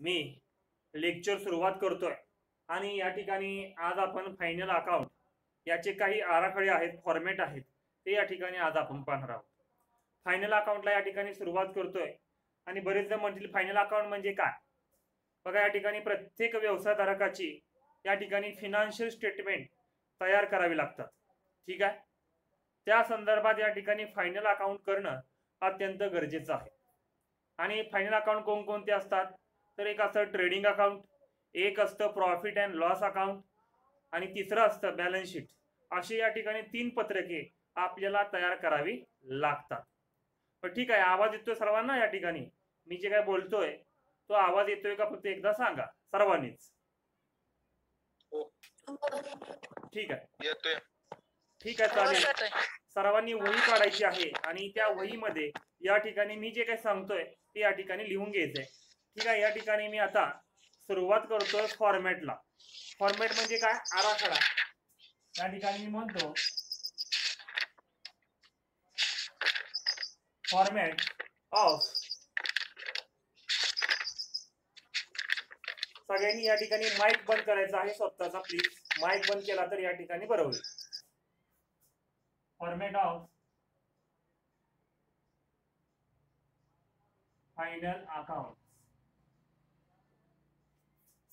मी lecture सुरुवात करतोय आणि या ठिकाणी आज आपण फायनल अकाउंट याचे काही आराखडे आहेत, फॉर्मॅट आहेत, ते या ठिकाणी आज आपण पाहणार आहोत. फायनल अकाउंटला या ठिकाणी सुरुवात करतोय आणि बरेच जण म्हणतील फायनल अकाउंट म्हणजे काय. बघा, या ठिकाणी प्रत्येक व्यवसायधारकाची या ठिकाणी फिनान्शियल स्टेटमेंट तयार करावी लागतात. ठीक आहे, त्या संदर्भात या ठिकाणी फायनल अकाउंट करणं अत्यंत गरजेचं आहे. आणि फायनल अकाउंट कोणकोणते असतात, तर एक असतं ट्रेडिंग अकाउंट, एक असतं प्रॉफिट अँड लॉस अकाउंट आणि तिसरं असतं बॅलन्स शीट. अशी या ठिकाणी 3 पत्रके आपल्याला तयार करावी लागतात. पण ठीक आहे, आवाज येतोय सर्वांना? या ठिकाणी मी जे काय बोलतोय तो आवाज येतोय का, फक्त एकदा सांगा सर्वांनीच. ठीक आहे, येतोय. ठीक आहे, चालेल. सर्वांनी वही काढायची आहे आणि त्या वहीमध्ये या ठिकाणी मी जे काही सांगतोय ते या ठिकाणी लिहून घ्यायचंय. ठीक आहे, या ठिकाणी मी आता सुरुवात करतोय फॉर्मॅटला. फॉर्मॅट म्हणजे काय, आराखडा. या ठिकाणी मी म्हणतो फॉर्मॅट ऑफ. सगळ्यांनी या ठिकाणी माईक बंद करायचा आहे स्वतःचा, प्लीज. माईक बंद केला तर या ठिकाणी बरोबर होईल. Format of final account.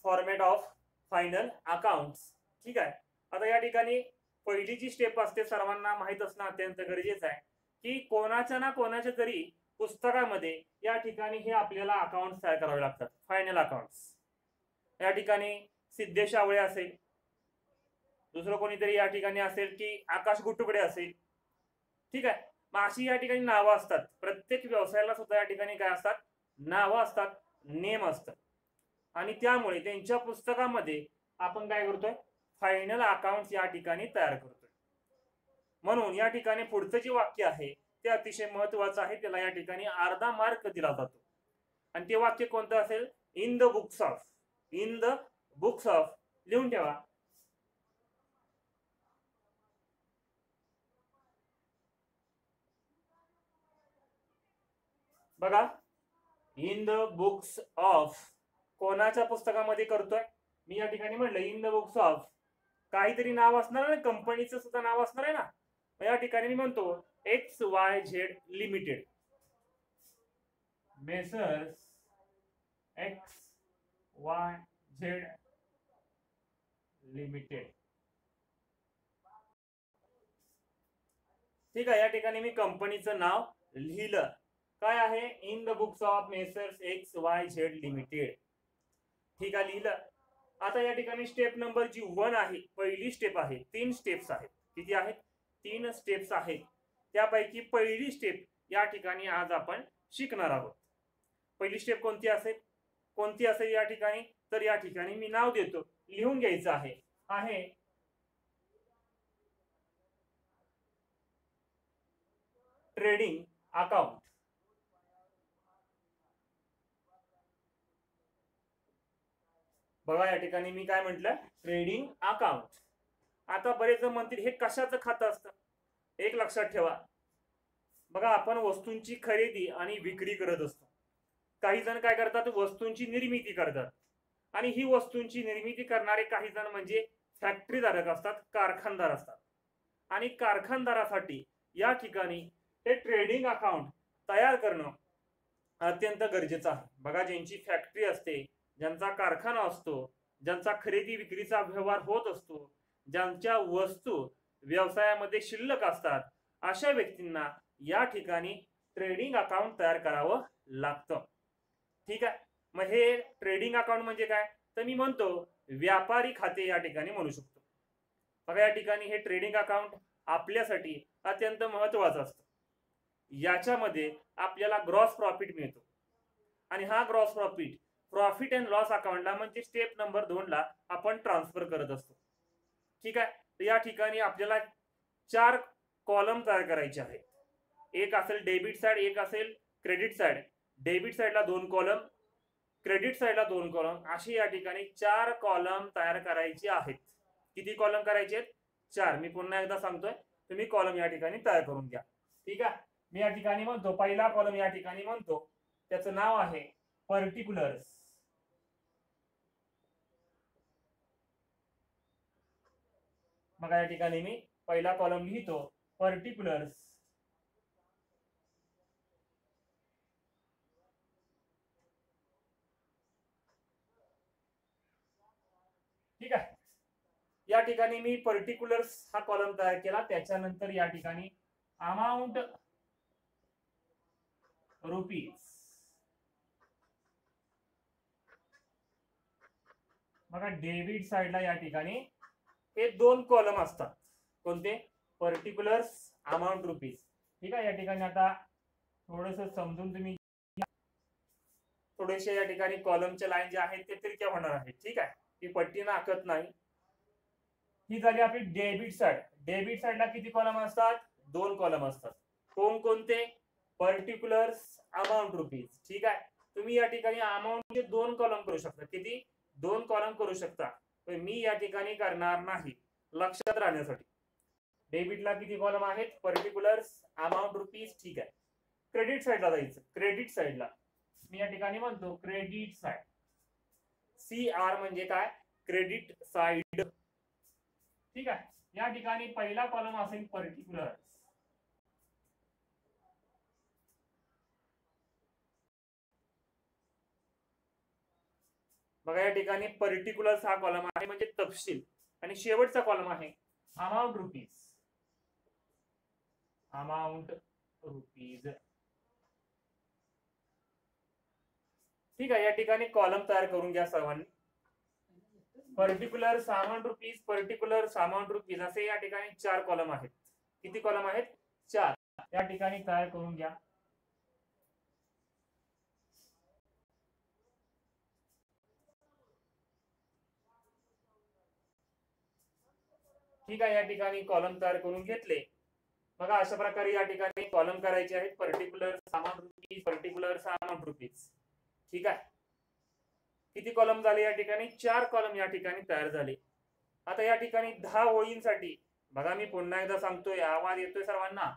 Format of final account. ठीक आहे, आता या ठिकाणी पहिली जी स्टेप असते सर्वांना माहित असणं अत्यंत गरजेचं आहे की कोणाच्या ना कोणाच्या तरी पुस्तकामध्ये या ठिकाणी हे आपल्याला अकाउंट तयार करावे लागतात, फायनल अकाउंट्स. या ठिकाणी सिद्धेश आवळे असेल, दुसरं कोणीतरी या ठिकाणी असेल की आकाश गुटुकडे असेल. ठीक आहे, मग अशी या ठिकाणी नावं असतात. प्रत्येक व्यवसायाला सुद्धा या ठिकाणी काय असतात, नावं असतात, नेम असतात. आणि त्यामुळे त्यांच्या पुस्तकामध्ये आपण काय करतोय, फायनल अकाउंट या ठिकाणी तयार करतोय. म्हणून या ठिकाणी पुढचं जे वाक्य आहे ते अतिशय महत्वाचं आहे, त्याला या ठिकाणी अर्धा मार्क दिला जातो. आणि ते वाक्य कोणतं असेल, in the books of. In the books of लिहून ठेवा. बघा, इन द बुक्स ऑफ कोणाच्या पुस्तकामध्ये करतोय मी, या ठिकाणी म्हणलं इन द बुक्स ऑफ. काहीतरी नाव असणार आहे, कंपनीचं सुद्धा नाव असणार आहे ना. या ठिकाणी मी म्हणतो XYZ limited, messrs XYZ limited. ठीक आहे, या ठिकाणी मी कंपनीचं नाव लिहिलं. काय आहे, in the books of messrs XYZ limited. ठीक आहे, लिहिलं. आता या ठिकाणी स्टेप नंबर जी 1 आहे, पहिली स्टेप आहे. 3 स्टेप्स आहेत. किती आहेत, 3 स्टेप्स आहेत. त्यापैकी पहिली स्टेप या ठिकाणी आज आपण शिकणार आहोत. पहिली स्टेप कोणती असेल या ठिकाणी, तर या ठिकाणी मी नाव देतो, लिहून घ्यायचं आहे ट्रेडिंग अकाउंट. बघा, या ठिकाणी मी काय म्हटलं, ट्रेडिंग अकाउंट. आता बरेच जण म्हणतील हे कशाचं खातं असतं. एक लक्षात ठेवा, बघा, आपण वस्तूंची खरेदी आणि विक्री करत असतो. काही जण काय करतात, वस्तूंची निर्मिती करतात. आणि ही वस्तूंची निर्मिती करणारे काही जण म्हणजे फॅक्टरीधारक असतात, कारखानदार असतात. आणि कारखानदारासाठी या ठिकाणी हे ट्रेडिंग अकाउंट तयार करणं अत्यंत गरजेचं आहे. बघा, ज्यांची फॅक्टरी असते, ज्यांचा कारखाना असतो, ज्यांचा खरेदी विक्रीचा व्यवहार होत असतो, ज्यांच्या वस्तू व्यवसायामध्ये शिल्लक असतात, अशा व्यक्तींना या ठिकाणी ट्रेडिंग अकाउंट तयार करावं लागतं. ठीक आहे, मग हे ट्रेडिंग अकाउंट म्हणजे काय, तर मी म्हणतो व्यापारी खाते या ठिकाणी म्हणू शकतो. बघा, या ठिकाणी हे ट्रेडिंग अकाउंट आपल्यासाठी अत्यंत महत्वाचं असतं. याच्यामध्ये आपल्याला ग्रॉस प्रॉफिट मिळतो आणि हा gross profit profit and loss अकाउंटला म्हणजे स्टेप नंबर 2 ला आपण ट्रान्सफर करत असतो. ठीक आहे, तर या ठिकाणी आपल्याला 4 कॉलम तयार करायचे आहेत. एक असेल डेबिट साइड, एक असेल क्रेडिट साइड. डेबिट साइडला 2 कॉलम, क्रेडिट साइडला 2 कॉलम, अशी या ठिकाणी 4 कॉलम तयार करायचे आहेत. किती कॉलम करायचे आहेत, 4. मी पुन्हा एकदा सांगतोय, तुम्ही कॉलम या ठिकाणी तयार करून घ्या. ठीक आहे, मी या ठिकाणी म्हणतो पहिला कॉलम या ठिकाणी म्हणतो, त्याचं नाव आहे पर्टिक्युलर्स. मग या ठिकाणी मी पहिला कॉलम लिहितो पर्टिक्युलर्स, ठीक आहे. या ठिकाणी मी पर्टिक्युलर्स हा कॉलम तयार केला. त्याच्यानंतर या ठिकाणी अमाऊंट रुपीज, बघा डेबिट साइडला या ठिकाणी हे दोन कॉलम असतात. कोणते? Particulars, amount rupees. ठीक आहे. या ठिकाणी आता थोडस समजून तुम्ही थोडेसे या ठिकाणी कॉलमचे लाईन जे आहेत ते तिरक्या होणार आहेत. ठीक आहे. ती पट्टीनं आखत नाही. ही झाली आपली डेबिट साइड. डेबिट साइडला किती कॉलम असतात? दोन कॉलम असतात. कोणते? Particulars, amount rupees. ठीक आहे. तुम्ही या ठिकाणी अमाऊंटचे दोन कॉलम करू शकता. किती? दोन कॉलम करू शकता. पण मी या ठिकाणी करणार नाही, लक्षात राहण्यासाठी. डेबिटला किती कॉलम आहेत? Particulars, amount rupees. ठीक आहे. क्रेडिट साइडला जायचं. क्रेडिट साइडला मी या ठिकाणी म्हणतो क्रेडिट साइड. CR म्हणजे काय? Credit side. ठीक आहे. या ठिकाणी पहिला कॉलम असेल पर्टिक्युलर्स, बघा या ठिकाणी पर्टिक्युलर्स हा कॉलम आहे म्हणजे तपशील, आणि शेवटचा कॉलम आहे अमाऊंट रुपीज. Amount rupees. ठीक आहे. या ठिकाणी कॉलम तयार करून घ्या सर्वांनी. Particulars, amount rupees, particulars, amount rupees असे या ठिकाणी चार कॉलम आहेत. किती कॉलम आहेत? चार. या ठिकाणी तयार करून घ्या. ठीक आहे. या ठिकाणी कॉलम तयार करून घेतले. बघा अशा प्रकारे या ठिकाणी कॉलम करायचे आहेत. Particulars, amount rupees, particulars, amount rupees. ठीक आहे. किती कॉलम झाले? या ठिकाणी चार कॉलम या ठिकाणी तयार झाले. आता या ठिकाणी 10 ओळींसाठी, बघा मी पुन्हा एकदा सांगतोय, आवाज येतोय सर्वांना,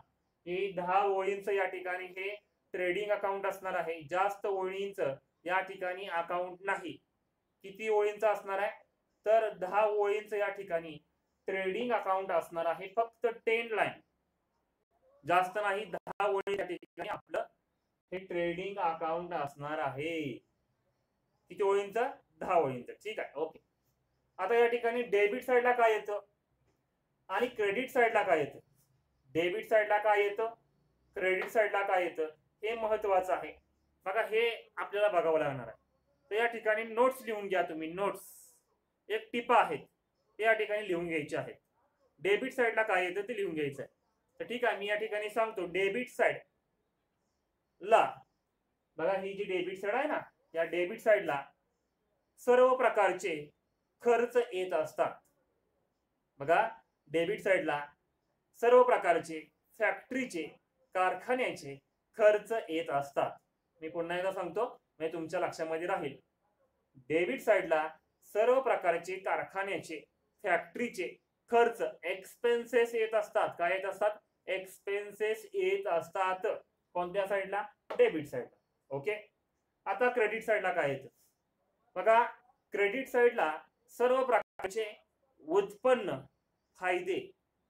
की 10 ओळींचं या ठिकाणी हे ट्रेडिंग अकाउंट असणार आहे. जास्त ओळींचं या ठिकाणी अकाउंट नाही. किती ओळींचं असणार आहे? तर 10 ओळींचं या ठिकाणी ट्रेडिंग अकाउंट असणार आहे. फक्त 10 लाईन, जास्त नाही. 10 ओळी या ठिकाणी आपलं हे ट्रेडिंग अकाउंट असणार आहे. किती ओळींचं? 10 ओळींचं. ठीक आहे. ओके. आता या ठिकाणी डेबिट साइडला काय येतं आणि क्रेडिट साइडला काय येतं? डेबिट साइडला काय येतं, क्रेडिट साइडला काय येतं, हे महत्वाचं आहे. बघा हे आपल्याला बघावं लागणार आहे. तर या ठिकाणी नोट्स लिहून घ्या तुम्ही. नोट्स एक टिपा आहेत ते या ठिकाणी लिहून घ्यायचे आहेत. डेबिट साइडला काय येतं ते लिहून घ्यायचं आहे. तर ठीक आहे. मी या ठिकाणी सांगतो डेबिट साइड ला, बघा ही जी डेबिट साइड आहे ना, या डेबिट साइडला सर्व प्रकारचे खर्च येत असतात. बघा डेबिट साइडला सर्व प्रकारचे फॅक्टरीचे, कारखान्याचे खर्च येत असतात. मी पुन्हा एकदा सांगतो म्हणजे तुमच्या लक्षामध्ये राहील. डेबिट साइडला सर्व प्रकारचे कारखान्याचे, फॅक्टरीचे खर्च, एक्सपेन्सेस येत असतात. काय येत असतात? एक्सपेन्सेस येत असतात. कोणत्या साइडला? डेबिट साइडला. ओके. आता क्रेडिट साइडला काय येतं? बघा क्रेडिट साइडला सर्व प्रकारचे उत्पन्न, फायदे,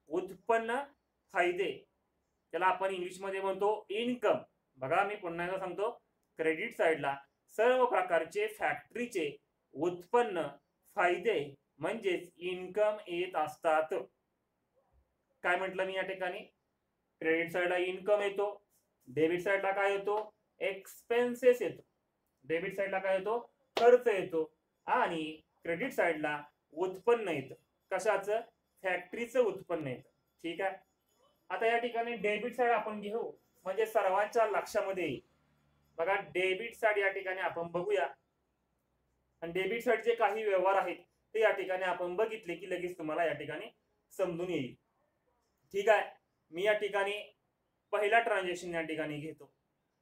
उत्पन्न, फायदे, त्याला आपण इंग्लिश मध्ये म्हणतो इन्कम. बघा मी पुन्हा एकदा सांगतो, क्रेडिट साइडला सर्व प्रकारचे फॅक्टरीचे उत्पन्न, फायदे म्हणजेच इन्कम येत असतात. काय म्हटलं मी या ठिकाणी? क्रेडिट साइडला इन्कम येतो, डेबिट साइडला काय येतो? एक्सपेन्सेस येतो. डेबिट साइडला काय येतो? खर्च येतो. आणि क्रेडिट साइडला उत्पन्न येतं. कशाचं? फॅक्टरीचं उत्पन्न येतं. ठीक आहे. आता या ठिकाणी डेबिट साइड आपण घेऊ म्हणजे सर्वांच्या लक्षामध्ये येईल. बघा डेबिट साइड या ठिकाणी आपण बघूया, आणि डेबिट साइडचे काही व्यवहार आहेत ते या ठिकाणी आपण बघितले की लगेच तुम्हाला या ठिकाणी समजून येईल. ठीक आहे. मी या ठिकाणी पहिला ट्रान्झॅक्शन या ठिकाणी घेतो.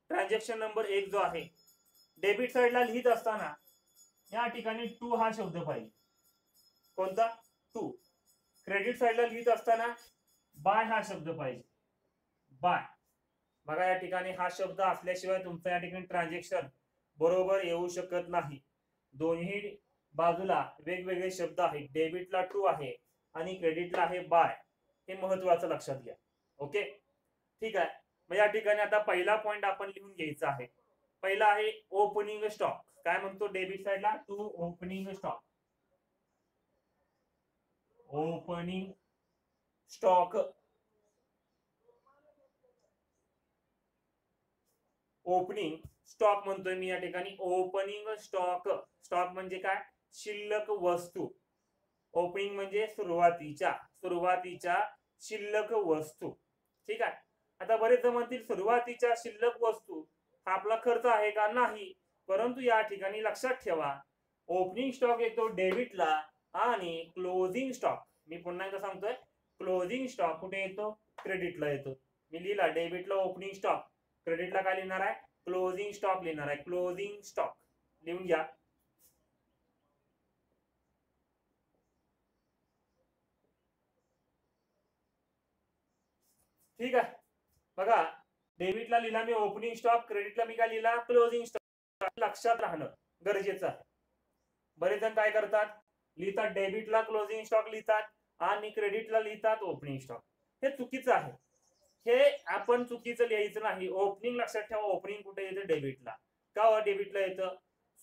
ट्रान्झॅक्शन नंबर 1 जो आहे, डेबिट साइडला लिहित असताना या ठिकाणी टू हा शब्द पाहिजे. कोणता? टू. क्रेडिट साइडला लिहित असताना बाय हा शब्द पाहिजे. बाय. बघा या ठिकाणी हा शब्द असल्याशिवाय तुमचं या ठिकाणी ट्रान्झॅक्शन बरोबर येऊ शकत नाही. दोन्ही बाजूला वेगवेगळे शब्द आहेत. डेबिटला टू आहे, आणि क्रेडिटला आहे बाय. हे महत्वाचं लक्षात घ्या. ओके, ठीक आहे. मग या ठिकाणी आता पहिला पॉइंट आपण लिहून घ्यायचा आहे. पहिला आहे ओपनिंग स्टॉक. काय म्हणतो डेबिट साइडला, to opening stock. Opening stock, opening stock म्हणतोय मी या ठिकाणी. ओपनिंग स्टॉक, स्टॉक म्हणजे काय, शिल्लक वस्तू. ओपनिंग म्हणजे सुरुवातीच्या शिल्लक वस्तू. ठीक आहे. आता बरेच जण म्हणतील सुरुवातीच्या शिल्लक वस्तू हा आपला खर्च आहे का, नाही. परंतु या ठिकाणी लक्षात ठेवा, ओपनिंग स्टॉक येतो डेबिटला आणि क्लोजिंग स्टॉक, मी पुन्हा एकदा सांगतोय, क्लोजिंग स्टॉक कुठे येतो, क्रेडिटला येतो. मी लिहिला डेबिटला ओपनिंग स्टॉक, क्रेडिटला काय लिहिणार आहे, क्लोजिंग स्टॉक लिहिणार आहे. क्लोजिंग स्टॉक लिहून घ्या. ठीक आहे. बघा डेबिटला लिहिला मी ओपनिंग स्टॉक, क्रेडिटला मी काय लिहिला, क्लोजिंग स्टॉक. लक्षात राहणं गरजेचं आहे. बरेच जण काय करतात, लिहितात डेबिटला क्लोजिंग स्टॉक लिहितात आणि क्रेडिटला लिहितात ओपनिंग स्टॉक. हे चुकीचं आहे. हे आपण चुकीचं लिहायचं नाही. ओपनिंग लक्षात ठेवा, ओपनिंग कुठे येतं, डेबिटला. का डेबिटला येतं,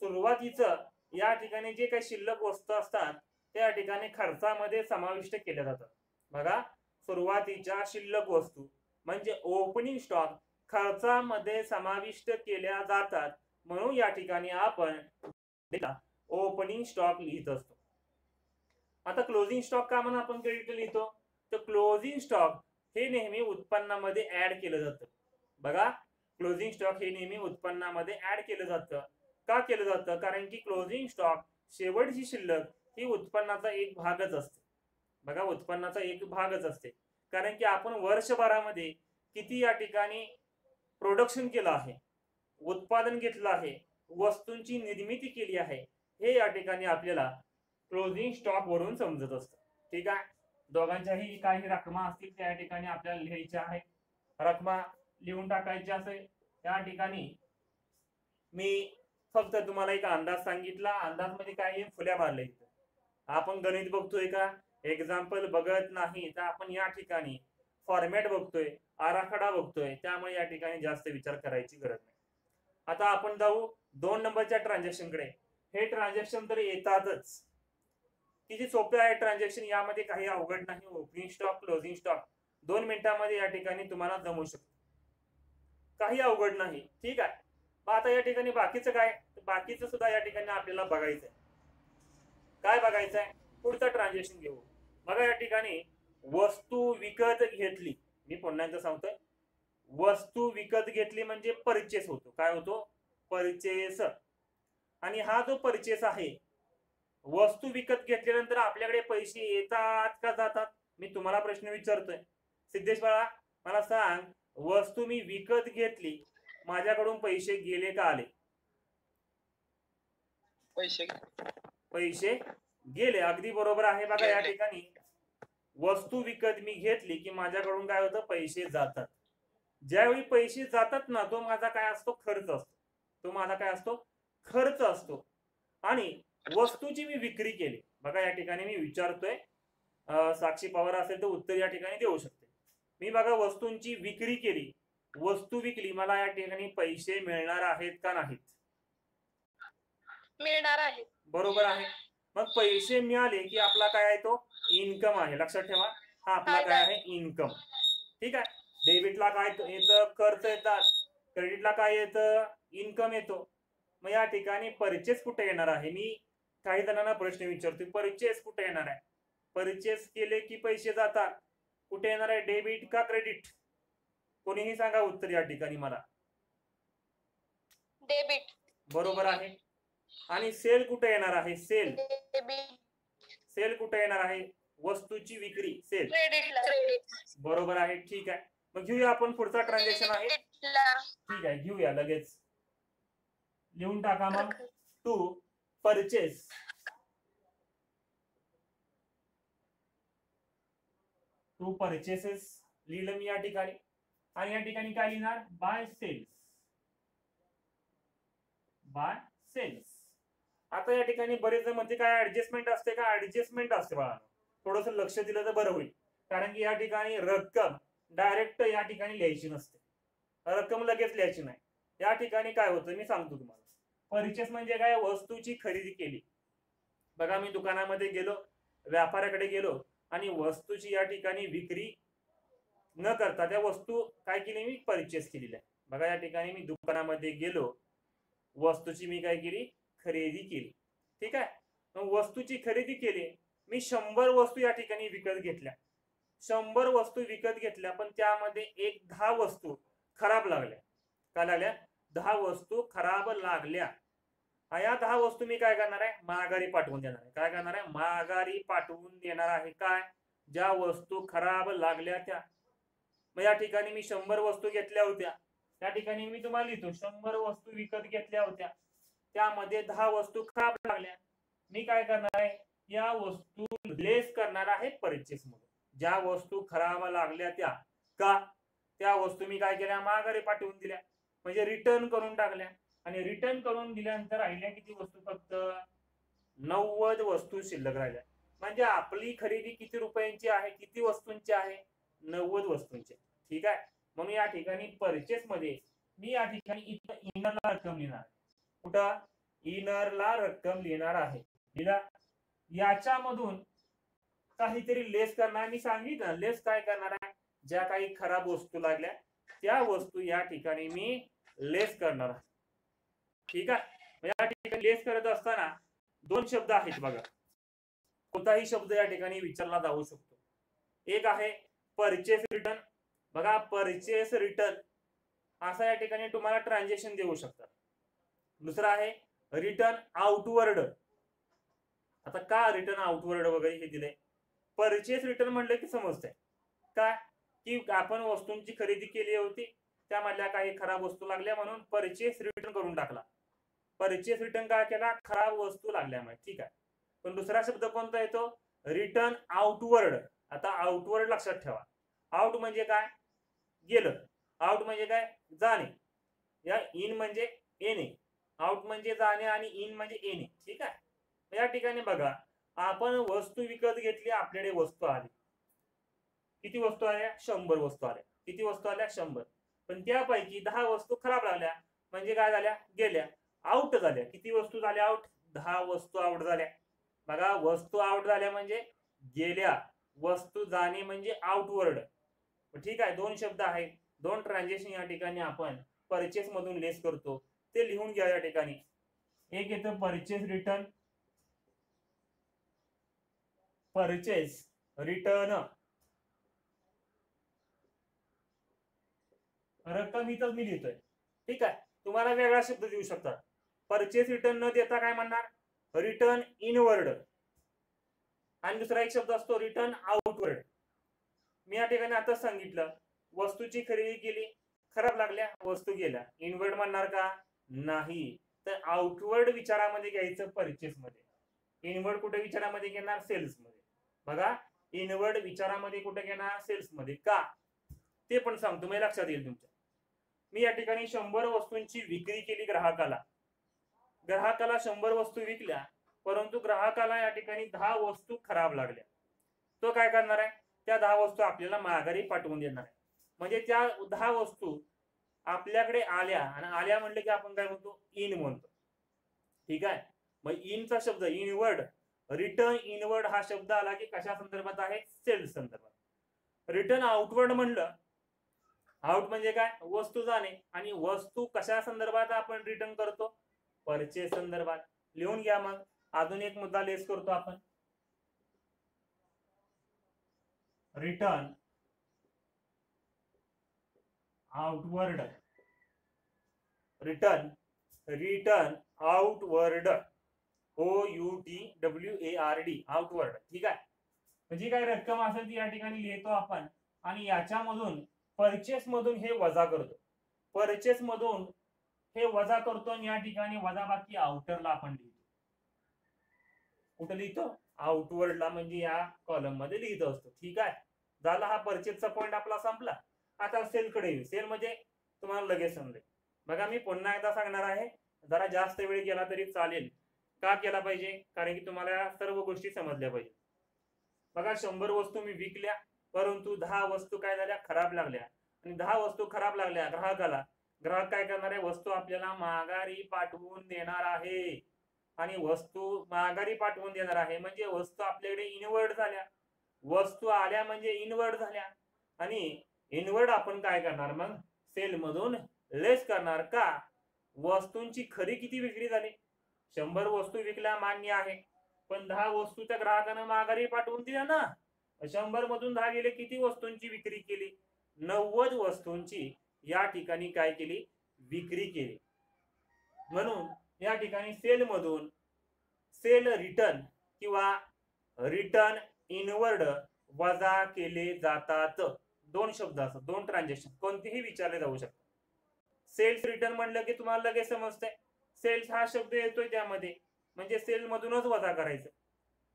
सुरुवातीचं या ठिकाणी जे काही शिल्लक वस्तू असतात त्या ठिकाणी खर्चामध्ये समाविष्ट केल्या जातात. बघा, सुरुवातीच्या शिल्लक वस्तू म्हणजे ओपनिंग स्टॉक खर्चामध्ये समाविष्ट केल्या जातात, म्हणून या ठिकाणी आपण ओपनिंग स्टॉक लिहित असतो. आता क्लोजिंग स्टॉक का म्हणून आपण क्रेडिट लिहितो, तर क्लोजिंग स्टॉक हे नेहमी उत्पन्नामध्ये ऍड केलं जातं. बघा, क्लोजिंग स्टॉक हे नेहमी उत्पन्नामध्ये ऍड केलं जातं. का केलं जातं, कारण की क्लोजिंग स्टॉक शेवटची शिल्लक ही उत्पन्नाचा एक भागच असते. बघा, उत्पन्नाचा एक भागच असते, कारण की आपण वर्षभरामध्ये किती या ठिकाणी प्रोडक्शन केलं आहे, उत्पादन घेतलं आहे, वस्तूंची निर्मिती केली आहे, हे या ठिकाणी आपल्याला क्लोजिंग स्टॉक वरून समजत असतं. ठीक आहे. दोघांच्याही काही रकमा असतील त्या ठिकाणी आपल्याला लिहायच्या आहेत. रकमा लिहून टाकायची असेल त्या ठिकाणी मी फक्त तुम्हाला एक अंदाज सांगितला. अंदाज मध्ये काय, फुल्या मारल्या. आपण गणित बघतोय का, एक्झाम्पल बघत नाही, तर आपण या ठिकाणी फॉर्मॅट बघतोय, आराखडा बघतोय, त्यामुळे या ठिकाणी जास्त विचार करायची गरज नाही. आता आपण जाऊ 2 नंबरच्या ट्रान्झॅक्शन कडे. हे ट्रान्झॅक्शन तर येतातच, किती सोपे आहे ट्रान्झॅक्शन, यामध्ये काही अवघड नाही. ओपनिंग स्टॉक, क्लोजिंग स्टॉक 2 मिनिटांमध्ये या ठिकाणी तुम्हाला जमू शकतो, काही अवघड नाही. ठीक आहे. मग आता या ठिकाणी बाकीचं काय, बाकीचं सुद्धा या ठिकाणी आपल्याला बघायचंय. काय बघायचंय, पुढचं ट्रान्झॅक्शन घेऊ. बघा, या ठिकाणी वस्तू विकत घेतली, मी पुन्हा एकदा सांगतोय, वस्तू विकत घेतली म्हणजे परचेस होतो. काय होतो, परचेस. आणि हा जो परचेस आहे, वस्तू विकत घेतल्यानंतर आपल्याकडे पैसे येतात का जातात, मी तुम्हाला प्रश्न विचारतोय. सिद्धेश बाळा, मला सांग, वस्तू मी विकत घेतली, माझ्याकडून पैसे गेले का आले, पैसे गेले. अगदी बरोबर आहे. बघा, या ठिकाणी वस्तू विकत मी घेतली की माझ्याकडून काय होतं, पैसे जातात. ज्यावेळी पैसे जातात ना, तो माझा काय असतो, खर्च असतो. तो माझा काय असतो, खर्च असतो. आणि वस्तूची मी विक्री केली. बघा, या ठिकाणी मी विचारतोय, साक्षी पवार असेल तर उत्तर या ठिकाणी देऊ शकते. मी बघा वस्तूंची विक्री केली, वस्तू विकली, मला या ठिकाणी पैसे मिळणार आहेत का नाहीत, मिळणार आहे. बरोबर आहे. मग पैसे मिळाले की आपला काय आहे, तो इन्कम आहे. लक्षात ठेवा, हा आपला काय आहे, इन्कम. ठीक आहे. डेबिटला काय येतं, खर्च येतात, क्रेडिटला काय येतं, इन्कम येतो. मग या ठिकाणी परचेस कुठे येणार आहे, मी काही जणांना प्रश्न विचारतो, परचेस कुठे येणार आहे. परचेस केले की पैसे जातात, कुठे येणार आहे, डेबिट का क्रेडिट, कोणीही सांगा उत्तर या ठिकाणी मला. डेबिट, बरोबर आहे. आणि सेल कुठे येणार आहे, सेल, सेल कुठे येणार आहे, वस्तूची विक्री, सेल, बरोबर आहे. ठीक आहे. मग घेऊया आपण पुढचा ट्रान्झॅक्शन आहे. ठीक आहे, घेऊया लगेच, लिहून टाका मग. टू परचेस, टू परचेसेस लिहिलं मी या ठिकाणी. आणि या ठिकाणी काय लिहिणार, बाय सेल्स, बाय सेल्स. आता या ठिकाणी बरेच जण म्हणते काय ऍडजस्टमेंट असते का, ऍडजस्टमेंट असते बाळा. थोडस लक्ष दिलं तर बरं होईल, कारण की या ठिकाणी रक्कम डायरेक्ट या ठिकाणी लिहायची नसते, रक्कम लगेच लिहायची नाही. या ठिकाणी काय होतं मी सांगतो तुम्हाला. परचेस म्हणजे काय, वस्तूची खरेदी केली. बघा मी दुकानामध्ये गेलो, व्यापाऱ्याकडे गेलो आणि वस्तूची या ठिकाणी विक्री न करता त्या वस्तू काय केली, मी परचेस केलेली आहे. बघा या ठिकाणी मी दुकानामध्ये गेलो, वस्तूची मी काय केली, खरेदी केली. ठीक आहे, मग वस्तूची खरेदी केली, मी 100 वस्तू या ठिकाणी विकत घेतल्या. 100 वस्तू विकत घेतल्या, पण त्यामध्ये 10 वस्तू खराब लागल्या. काय लागल्या, 10 वस्तू खराब लागल्या. या 10 वस्तू मी काय करणार आहे, माघारी पाठवून देणार आहे. काय करणार आहे, माघारी पाठवून देणार आहे. काय, ज्या वस्तू खराब लागल्या त्या. मग या ठिकाणी मी 100 वस्तू घेतल्या होत्या, त्या ठिकाणी मी तुम्हाला लिहितो 100 वस्तू विकत घेतल्या होत्या, त्यामध्ये 10 वस्तू खराब लागल्या. मी काय करणार आहे, या वस्तू लेस करणार आहे परचेस मध्ये. ज्या वस्तू खराब लागल्या त्या, का, त्या वस्तू मी काय केल्या, माघारी पाठवून दिल्या, म्हणजे रिटर्न करून टाकल्या. आणि रिटर्न करून दिल्यानंतर राहिल्या किती वस्तू, फक्त 90 वस्तू शिल्लक राहिल्या. म्हणजे आपली खरेदी किती रुपयांची आहे, किती वस्तूंची आहे, 90 वस्तूंची. ठीक आहे, म्हणून या ठिकाणी परचेस मध्ये मी या ठिकाणी इथं इनरला रक्कम लिहिणार. कुठं, इनरला रक्कम लिहिणार आहे. लिहिला, याच्यामधून काहीतरी लेस करणार. मी सांगितलं लेस काय करणार आहे, ज्या काही खराब वस्तू लागल्या त्या वस्तू या ठिकाणी मी लेस करणार आहे. ठीक आहे, या ठिकाणी लेस करत असताना 2 शब्द आहेत बघा. कोणताही शब्द या ठिकाणी विचारला जाऊ शकतो. एक आहे परचेस रिटर्न. बघा परचेस रिटर्न असा या ठिकाणी तुम्हाला ट्रान्झॅक्शन देऊ शकतात. दुसरा आहे रिटर्न आउटवर्ड. आता का रिटर्न आउटवर्ड वगैरे हे दिले, परचेस रिटर्न म्हणलं की समजतंय काय, की आपण वस्तूंची खरेदी केली होती, त्यामधल्या काही खराब वस्तू लागल्या म्हणून परचेस रिटर्न करून टाकला. परचेस रिटर्न काय केला, खराब वस्तू लागल्यामुळे. ठीक आहे, पण दुसरा शब्द कोणता येतो, रिटर्न आउटवर्ड. आता आउटवर्ड लक्षात ठेवा. आउट म्हणजे काय, गेलं. आउट म्हणजे काय, जाणे. या इन म्हणजे येणे. आउट म्हणजे जाणे आणि इन म्हणजे येणे. ठीक आहे, या ठिकाणी बघा आपण वस्तू विकत घेतली, आपल्याकडे वस्तू आली. किती वस्तू आल्या, 100 वस्तू आल्या. किती वस्तू आल्या, 100. पण त्यापैकी 10 वस्तू खराब लागल्या, म्हणजे काय झाल्या, गेल्या, आउट झाल्या. किती वस्तू झाल्या आउट, 10 वस्तू आउट झाल्या. बघा वस्तू आउट झाल्या म्हणजे गेल्या, वस्तू जाणे म्हणजे आउटवर्ड. ठीक आहे, 2 शब्द आहेत, 2 ट्रान्झॅक्शन या ठिकाणी आपण परचेस मधून लेस करतो, ते लिहून घ्या या ठिकाणी. एक येतं परचेस रिटर्न, परचेस रिटर्न. रक्कम इथंच मी लिहितोय. ठीक आहे, तुम्हाला वेगळा शब्द देऊ शकतात. परचेस रिटर्न न देता काय म्हणणार, रिटर्न इनवर्ड. आणि दुसरा एक शब्द असतो रिटर्न आउटवर्ड. मी या ठिकाणी आता सांगितलं, वस्तूची खरेदी केली, खराब लागल्या, वस्तू गेल्या. इनवर्ड म्हणणार का, नाही. तर आउटवर्ड विचारामध्ये घ्यायचं परचेस मध्ये. इनवर्ड कुठे विचारामध्ये घेणार, सेल्स मध्ये. बघा इनवर्ड विचारामध्ये कुठे घेणार, सेल्स मध्ये. का ते पण सांगतो, मी लक्षात येईल तुमच्या. मी या ठिकाणी 100 वस्तूंची विक्री केली ग्राहकाला. ग्राहकाला 100 वस्तू विकल्या, परंतु ग्राहकाला या ठिकाणी 10 वस्तू खराब लागल्या. तो काय करणार आहे, त्या 10 वस्तू आपल्याला माघारी पाठवून देणार आहे. म्हणजे त्या 10 वस्तू आपल्याकडे आल्या, आणि आल्या म्हणलं की आपण काय म्हणतो, इन म्हणतो. ठीक आहे, मग इनचा शब्द इनवर्ड, रिटर्न इनवर्ड हा शब्द आला की कशा संदर्भात आहे, सेल्स संदर्भात. रिटर्न आउटवर्ड म्हणलं, आउट म्हणजे काय, वस्तू जाणे. आणि वस्तू कशा संदर्भात आपण रिटर्न करतो, परचेस संदर्भात. लिहून घ्या. मग अजून एक मुद्दा लेस करतो आपण. Return outward. Return outward, OUTWARD, outward. ठीक आहे, म्हणजे काय रक्कम असेल ती या ठिकाणी लिहितो आपण, आणि याच्यामधून परचेस मधून हे वजा करतो. परचेस मधून हे वजा करतो, आणि या ठिकाणी वजाबाकी आउटरला आपण लिहितो. कुठे लिहितो, आउटवर्डला, म्हणजे या कॉलम मध्ये लिहित असतो. ठीक आहे, झाला हा परचेसचा पॉइंट आपला संपला. आता सेल कडे येऊ. सेल म्हणजे तुम्हाला लगेच समजेल. बघा मी पुन्हा एकदा सांगणार आहे, जरा जास्त वेळ गेला तरी चालेल. का केला पाहिजे, कारण की तुम्हाला सर्व गोष्टी समजल्या पाहिजे. बघा 100 वस्तू मी विकल्या, परंतु 10 वस्तू काय झाल्या, खराब लागल्या. आणि 10 वस्तू खराब लागल्या ग्राहकाला. ग्राहक काय करणार आहे, वस्तू आपल्याला माघारी पाठवून देणार आहे. आणि वस्तू माघारी पाठवून देणार आहे म्हणजे वस्तू आपल्याकडे इनवर्ड झाल्या. वस्तू आल्या म्हणजे इनवर्ड झाल्या. आणि इनवर्ड आपण काय करणार, मग सेल मधून लेस करणार. का, वस्तूंची खरी किती विक्री झाली, 100 वस्तू विकल्या मान्य आहे, पण 10 वस्तू त्या ग्राहकानं माघारी पाठवून दिल्या ना. 100 मधून 10 गेले, किती वस्तूंची विक्री केली, 90 वस्तूंची या ठिकाणी काय केली, विक्री केली. म्हणून या ठिकाणी सेल मधून सेल रिटर्न किंवा रिटर्न इनवर्ड वजा केले जातात. दोन शब्द असतात, दोन ट्रान्झॅक्शन कोणतेही विचारले जाऊ शकतात. सेल्स रिटर्न म्हणलं की तुम्हाला लगेच समजतंय, सेल्स हा शब्द येतोय त्यामध्ये, म्हणजे सेल मधूनच वजा करायचं.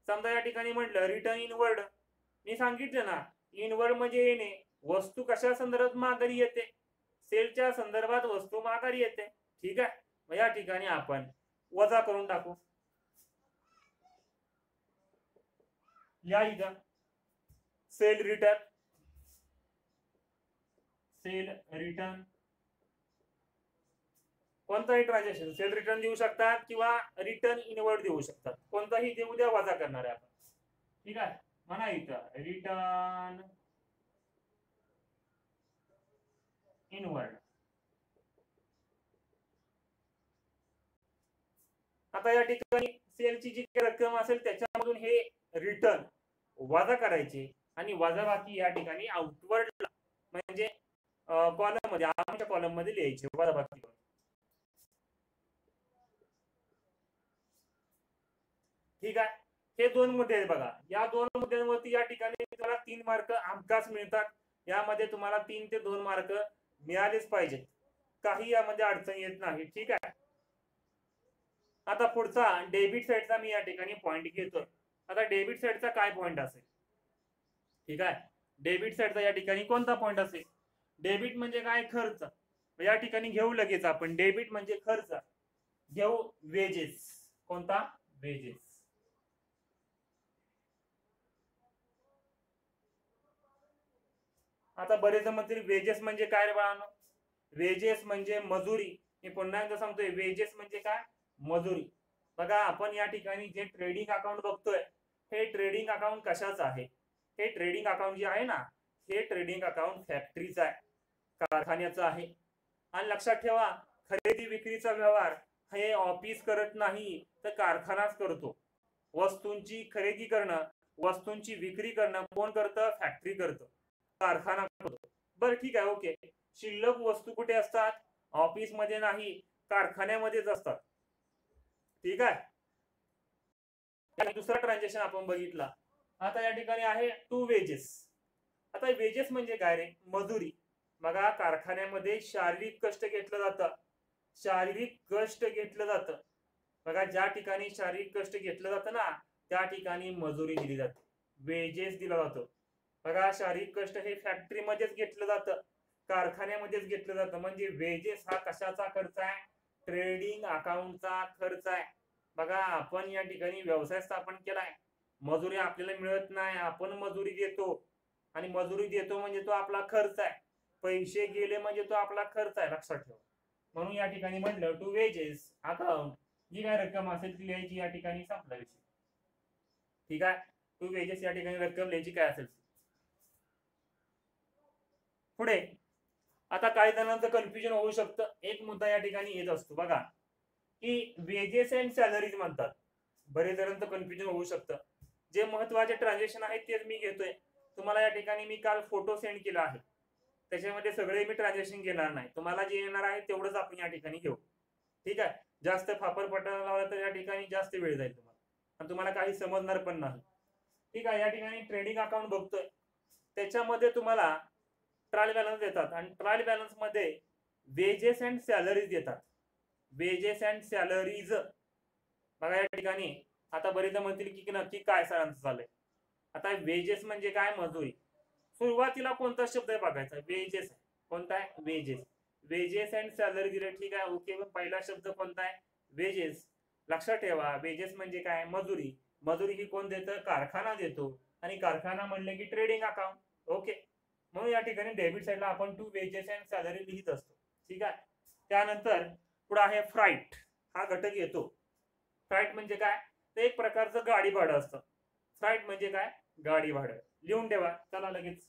समजा या ठिकाणी म्हटलं रिटर्न इनवर्ड, मी सांगितलं ना, इनवर्ड म्हणजे येणे. वस्तू कशा संदर्भात माघारी येते, सेलच्या संदर्भात वस्तू माघारी येते. ठीक आहे, मग या ठिकाणी आपण वजा करून टाकू. या इथं सेल रिटर्न, सेल रिटर्न कोणताही ट्रान्झॅक्शन सेल रिटर्न देऊ शकतात किंवा रिटर्न इनवर्ड देऊ शकतात, कोणताही देऊ द्या, वजा करणार आहे आपण. ठीक आहे, म्हणा इथं रिटर्न इनवर्ड. आता या ठिकाणी सेलची जी रक्कम असेल त्याच्यामधून हे रिटर्न वजा करायचे आणि वजाबाकी या ठिकाणी आउटवर्ड म्हणजे कॉलम मध्ये, आमच्या कॉलम मध्ये लिहायचे वजाबाकी. ठीक आहे, हे दोन मुद्दे आहेत बघा. या दोन मुद्द्यांवरती या ठिकाणी तुम्हाला 3 मार्क हमखास मिळतात. यामध्ये तुम्हाला 3 ते 2 मार्क मिळालेच पाहिजेत, काही यामध्ये अडचण येत नाही. ठीक आहे, आता पुढचा डेबिट साइडचा मी या ठिकाणी पॉइंट घेतोय. आता डेबिट साइडचा काय पॉइंट असेल, ठीक आहे, डेबिट साइडचा या ठिकाणी कोणता पॉइंट असेल, डेबिट म्हणजे काय, खर्च. या ठिकाणी घेऊ लगेच आपण, डेबिट म्हणजे खर्च, घेऊ वेजेस. कोणता, वेजेस. आता बरेच म्हणतील वेजेस म्हणजे काय रे बाळांनो, वेजेस म्हणजे मजुरी. मी पुन्हा एकदा सांगतोय, वेजेस म्हणजे काय, मजुरी. बघा आपण या ठिकाणी जे ट्रेडिंग अकाउंट बघतोय, हे ट्रेडिंग अकाउंट कशाचं आहे, हे ट्रेडिंग अकाउंट जे आहे ना, हे ट्रेडिंग अकाउंट फॅक्टरीचं आहे, कारखान्याचं आहे. आणि लक्षात ठेवा, खरेदी विक्रीचा व्यवहार हे ऑफिस करत नाही तर कारखानाच करतो. वस्तूंची खरेदी करणं, वस्तूंची विक्री करणं कोण करतं, फॅक्टरी करतं, कारखाना करतो. बरं ठीक आहे, ओके. शिल्लक वस्तू कुठे असतात, ऑफिस मध्ये नाही, कारखान्यामध्येच असतात. ठीक आहे, दुसरा ट्रान्झॅक्शन आपण बघितला. आता या ठिकाणी आहे टू वेजेस. आता वेजेस म्हणजे काय रे, मजुरी. बघा कारखान्यामध्ये शारीरिक कष्ट घेतलं जातं, शारीरिक कष्ट घेतलं जातं. बघा ज्या ठिकाणी शारीरिक कष्ट घेतलं जातं ना, त्या ठिकाणी मजुरी दिली जाते, वेजेस दिला जातो. बघा शारीरिक कष्ट हे फॅक्टरीमध्येच घेतलं जातं, कारखान्यामध्येच घेतलं जातं, म्हणजे वेजेस हा कशाचा खर्च आहे, ट्रेडिंग अकाउंटचा खर्च आहे. बघा आपण या ठिकाणी व्यवसाय स्थापन केलाय, मजुरी आपल्याला मिळत नाही, आपण मजुरी देतो, आणि मजुरी देतो म्हणजे तो आपला खर्च आहे, पैसे गेले म्हणजे तो आपला खर्च आहे, लक्षात ठेवा. म्हणून या ठिकाणी म्हटलं टू वेजेस अकाउंट, जी काय रक्कम असेल ती लिहायची, या ठिकाणी संपला विषय. ठीक आहे, टू वेजेस या ठिकाणी रक्कम लिहायची काय असेल. पुढे आता काही जणांचं कन्फ्युजन होऊ शकतं, एक मुद्दा या ठिकाणी येत असतो बघा, की वेजेस अँड सॅलरीज म्हणतात. बरेच जणांचं कन्फ्युजन होऊ शकतं. जे महत्वाचे ट्रान्झॅक्शन आहेत तेच मी घेतोय. तुम्हाला या ठिकाणी मी काल फोटो सेंड केला आहे, त्याच्यामध्ये सगळे मी ट्रान्झॅक्शन घेणार नाही, तुम्हाला जे येणार आहे तेवढंच आपण या ठिकाणी घेऊ. ठीक आहे, जास्त फापरपटा लावला तर या ठिकाणी जास्त वेळ जाईल तुम्हाला, आणि तुम्हाला काही समजणार पण नाही. ठीक आहे, या ठिकाणी ट्रेडिंग अकाउंट बघतोय, त्याच्यामध्ये तुम्हाला ट्रायल बॅलन्स देतात, आणि ट्रायल बॅलन्स मध्ये वेजेस अँड सॅलरीज देतात, वेजेस अँड सॅलरीज. बघा या ठिकाणी आता बरेच म्हणतील की नक्की काय सरांचं चाललंय. आता वेजेस म्हणजे काय, मजुरी. सुरुवातीला कोणता शब्द आहे बघायचा, वेजेस. कोणता आहे, वेजेस. वेजेस अँड सॅलरी दिले, ठीक आहे, ओके. पहिला शब्द कोणता आहे, वेजेस. लक्षात ठेवा, वेजेस म्हणजे काय, मजुरी. मजुरी ही कोण देतं, कारखाना देतो, आणि कारखाना म्हणले की ट्रेडिंग अकाउंट. ओके, म्हणून या ठिकाणी डेबिट साईडला आपण टू वेजेस अँड सॅलरी लिहित असतो. ठीक आहे. त्यानंतर पुढे आहे फ्राईट, हा घटक येतो. फ्राईट म्हणजे काय, तर एक प्रकारचं गाडी भाडं असतं. फ्राईट म्हणजे काय, गाडी भाडं. लिहून ठेवा चला लगेच.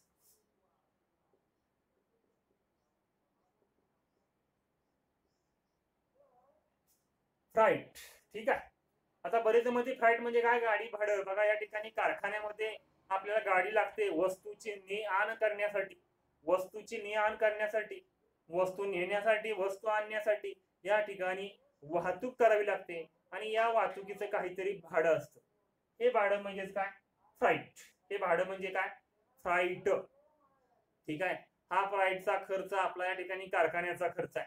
फ्राईट. ठीक आहे. आता बरेच मध्ये फ्राईट म्हणजे काय, गाडी भाडं. बघा या ठिकाणी कारखान्यामध्ये आपल्याला गाडी लागते वस्तूची ने आण करण्यासाठी, वस्तूची ने आण करण्यासाठी, वस्तू नेण्यासाठी, वस्तू आणण्यासाठी या ठिकाणी वाहतूक करावी लागते आणि या वाहतुकीचं काहीतरी भाडं असतं. हे भाडं म्हणजेच काय, फ्राईट. हे भाडं म्हणजे काय, फ्राईट. ठीक आहे. हा फ्राईटचा खर्च आपला या ठिकाणी कारखान्याचा खर्च आहे,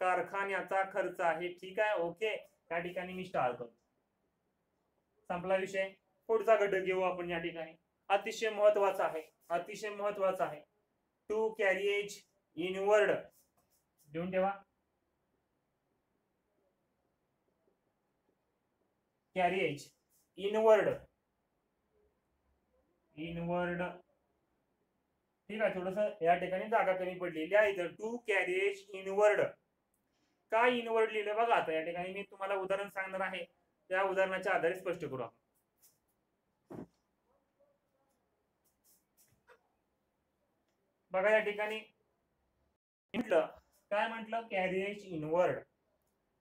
कारखान्याचा खर्च आहे. ठीक आहे. ओके, या ठिकाणी मी स्टार्ट करतो. संपला विषय. पुढचा घटक घेऊ आपण या ठिकाणी, अतिशय महत्वाचा आहे, अतिशय महत्वाचा आहे. To carriage inward. देऊन ठेवा. Carriage inward, inward. ठीक आहे. थोडस या ठिकाणी जागा कमी पडलेली आहे. तर टू कॅरिएज इनवर्ड. काय इनवर्ड लिहिलं बघा. आता या ठिकाणी मी तुम्हाला उदाहरण सांगणार आहे, त्या उदाहरणाच्या आधारे स्पष्ट करू आपण. बघा या ठिकाणी म्हटलं, काय म्हटलं, कॅरिएज इनवर्ड.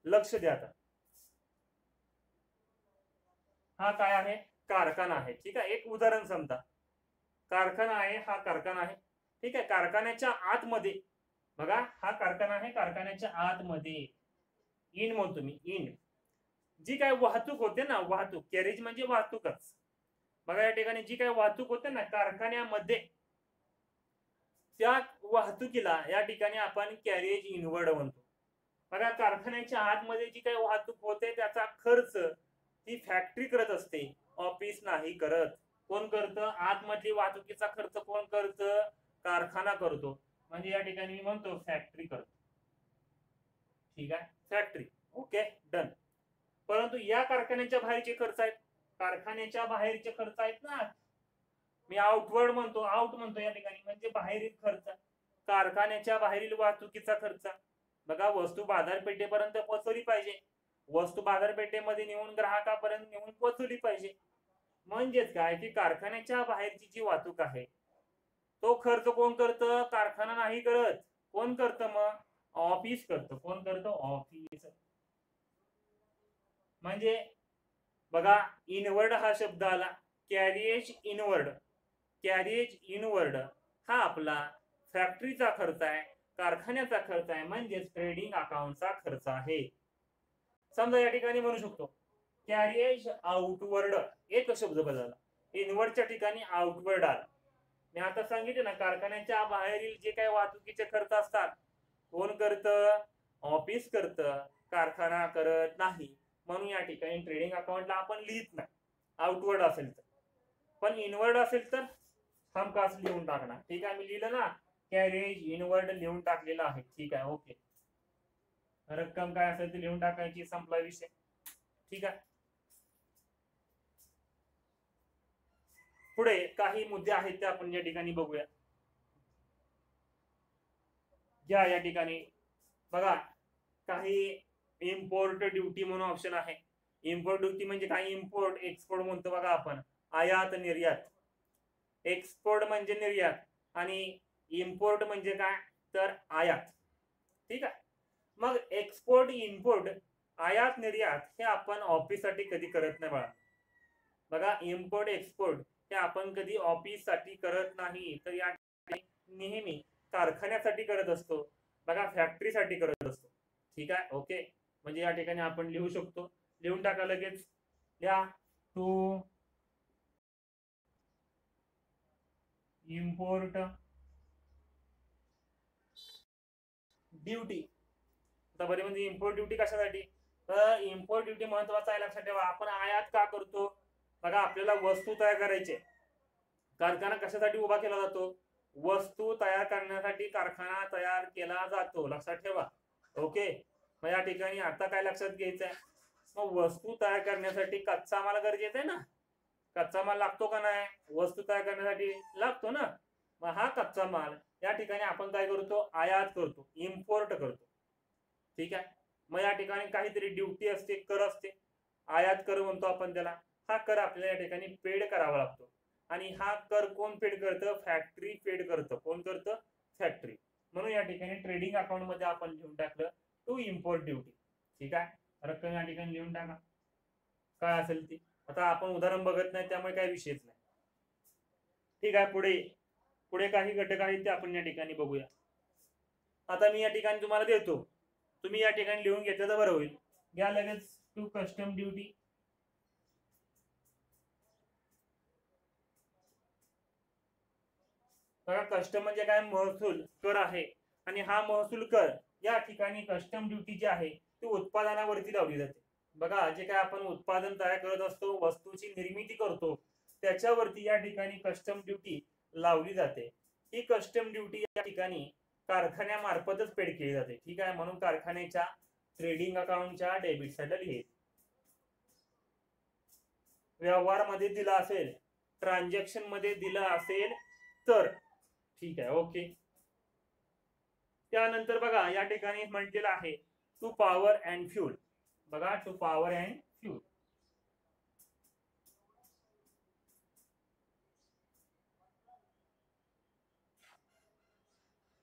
लक्ष द्या. आता हा काय आहे, कारखाना आहे. ठीक आहे. एक उदाहरण समजा, कारखाना आहे, हा कारखाना आहे. ठीक आहे. कारखान्याच्या आतमध्ये बघा, हा कारखाना आहे, कारखान्याच्या आतमध्ये इन म्हणतो मी, इन जी काय वाहतूक होते ना, वाहतूक, कॅरेज म्हणजे वाहतूकच. बघा या ठिकाणी जी काय वाहतूक होते ना कारखान्यामध्ये, त्या वाहतुकीला या ठिकाणी आपण कॅरेज इनवर्ड म्हणतो. बघा कारखान्याच्या आतमध्ये जी काही वाहतूक होते त्याचा खर्च ती फॅक्टरी करत असते, ऑफिस नाही करत. कोण करतं, आतमधली वाहतुकीचा खर्च कोण करतं, कारखाना करतो. म्हणजे या ठिकाणी मी म्हणतो फॅक्टरी करतो. ठीक आहे, फॅक्टरी. Okay, done. परंतु या कारखान्याच्या बाहेरचे खर्च आहेत, कारखान्याच्या बाहेरचे खर्च आहेत ना, मी आउटवर्ड म्हणतो, आउट म्हणतो या ठिकाणी, म्हणजे बाहेरील खर्च, कारखान्याच्या बाहेरील वाहतुकीचा खर्च. बघा, वस्तू बाजारपेठेपर्यंत पोहोचवली पाहिजे, वस्तू बाजारपेठेमध्ये नेऊन ग्राहकापर्यंत नेऊन पोहोचवली पाहिजे. म्हणजेच काय की कारखान्याच्या बाहेरची जी वाहतूक आहे तो खर्च कोण करतं, कारखाना नाही करत. कोण करतं मग, ऑफिस करतं. कोण करतं, ऑफिस. म्हणजे बघा, इनवर्ड हा शब्द आला, कॅरिएज इनवर्ड. कॅरिएज इनवर्ड हा आपला फॅक्टरीचा खर्च आहे, कारखान्याचा खर्च आहे, म्हणजेच ट्रेडिंग अकाउंटचा खर्च आहे. समजा या ठिकाणी म्हणू शकतो कॅरिएज आउटवर्ड, एक शब्द बदलला, इनवर्डच्या ठिकाणी आउटवर्ड आला. मी आता सांगितलं ना, कारखान्याच्या बाहेरील जे काही वाहतुकीचे खर्च असतात कोण करतं, ऑफिस करतं, कारखाना करत नाही. म्हणून या ठिकाणी ट्रेडिंग अकाउंटला आपण लिहित नाही, आउटवर्ड असेल तर. पण इनवर्ड असेल तर हमखास लिहून टाकणार. ठीक आहे, मी लिहिलं ना, कॅरेज इनवर्ड लिहून टाकलेलं आहे. ठीक आहे. ओके, रक्कम काय असेल ती लिहून टाकायची, संपला विषय. ठीक आहे. पुढे काही मुद्दे आहेत ते आपण या ठिकाणी बघूया. घ्या या ठिकाणी बघा, काही इम्पोर्ट ड्युटी म्हणून ऑप्शन आहे. इम्पोर्ट ड्युटी म्हणजे काय, इम्पोर्ट एक्सपोर्ट म्हणतो बघा आपण, आयात निर्यात. एक्सपोर्ट म्हणजे निर्यात आणि इम्पोर्ट म्हणजे काय, तर आयात. ठीक आहे. मग एक्सपोर्ट, इम्पोर्ट, आयात निर्यात हे आपण ऑफिस साठी कधी करत नाही बघा. बघा, इम्पोर्ट एक्सपोर्ट हे आपण कधी ऑफिस साठी करत नाही, तर या नेहमी कारखान्यासाठी करत असतो. बघा, फॅक्टरीसाठी करत असतो. ठीक आहे. ओके, म्हणजे या ठिकाणी आपण लिहू शकतो, लिहून टाका लगेच. या टू इम्पोर्ट ड्युटी. आता बरे म्हणजे इम्पोर्ट ड्युटी कशासाठी, तर इम्पोर्ट ड्युटी महत्वाचा आहे, लक्षात ठेवा. आपण आयात का करतो, बघा आपल्याला वस्तू तयार करायची, कारखाना कशासाठी उभा केला जातो, वस्तू तयार करण्यासाठी कारखाना तयार केला जातो, लक्षात ठेवा. ओके, मग या ठिकाणी आता काय लक्षात घ्यायचं आहे, मग वस्तू तयार करण्यासाठी कच्चा माल गरजेचा आहे ना, कच्चा माल लागतो का नाही, वस्तू तयार करण्यासाठी लागतो ना. मग हा कच्चा माल या ठिकाणी आपण काय करतो, आयात करतो, इम्पोर्ट करतो. ठीक आहे. मग या ठिकाणी काहीतरी ड्युटी असते, कर असते, आयात कर म्हणतो आपण त्याला. हा कर आपल्याला या ठिकाणी पेड करावा लागतो. आणि हा कर कोण पेड करतं, फॅक्टरी पेड करतं. कोण करतं, फॅक्टरी. म्हणून या ठिकाणी ट्रेडिंग अकाउंट मध्ये आपण लिहून टाकलं टू इम्पोर्ट ड्युटी. ठीक आहे. रक्कम या ठिकाणी लिहून टाका काय असेल ती. आता आपण उदाहरण बघत नाही त्यामुळे काही विषयच नाही. ठीक आहे. पुढे पुढे काही घटक आहेत ते आपण या ठिकाणी बघूया. आता मी या ठिकाणी तुम्हाला देतो, तुम्ही या ठिकाणी लिहून घेतलं तर बरं होईल. घ्या लगेच टू कस्टम ड्युटी. बघा कस्टम म्हणजे काय, महसूल कर आहे. आणि हा महसूल कर या ठिकाणी कस्टम ड्युटी जी आहे ती उत्पादनावरती लावली जाते. बघा जे काय आपण उत्पादन तयार करत असतो, वस्तूची निर्मिती करतो, त्याच्यावरती या ठिकाणी कस्टम ड्युटी लावली जाते. ही कस्टम ड्युटी या ठिकाणी कारखान्यामार्फतच पेड केली जाते. ठीक आहे. म्हणून कारखान्याच्या ट्रेडिंग अकाउंटच्या डेबिट साईडला लिहे. व्यवहारमध्ये दिला असेल, ट्रान्झॅक्शन मध्ये दिला असेल तर ठीक आहे. ओके. त्यानंतर बघा या ठिकाणी म्हटलेलं आहे टू पॉवर अँड फ्यूल. बघा टू पॉवर अँड फ्यूल.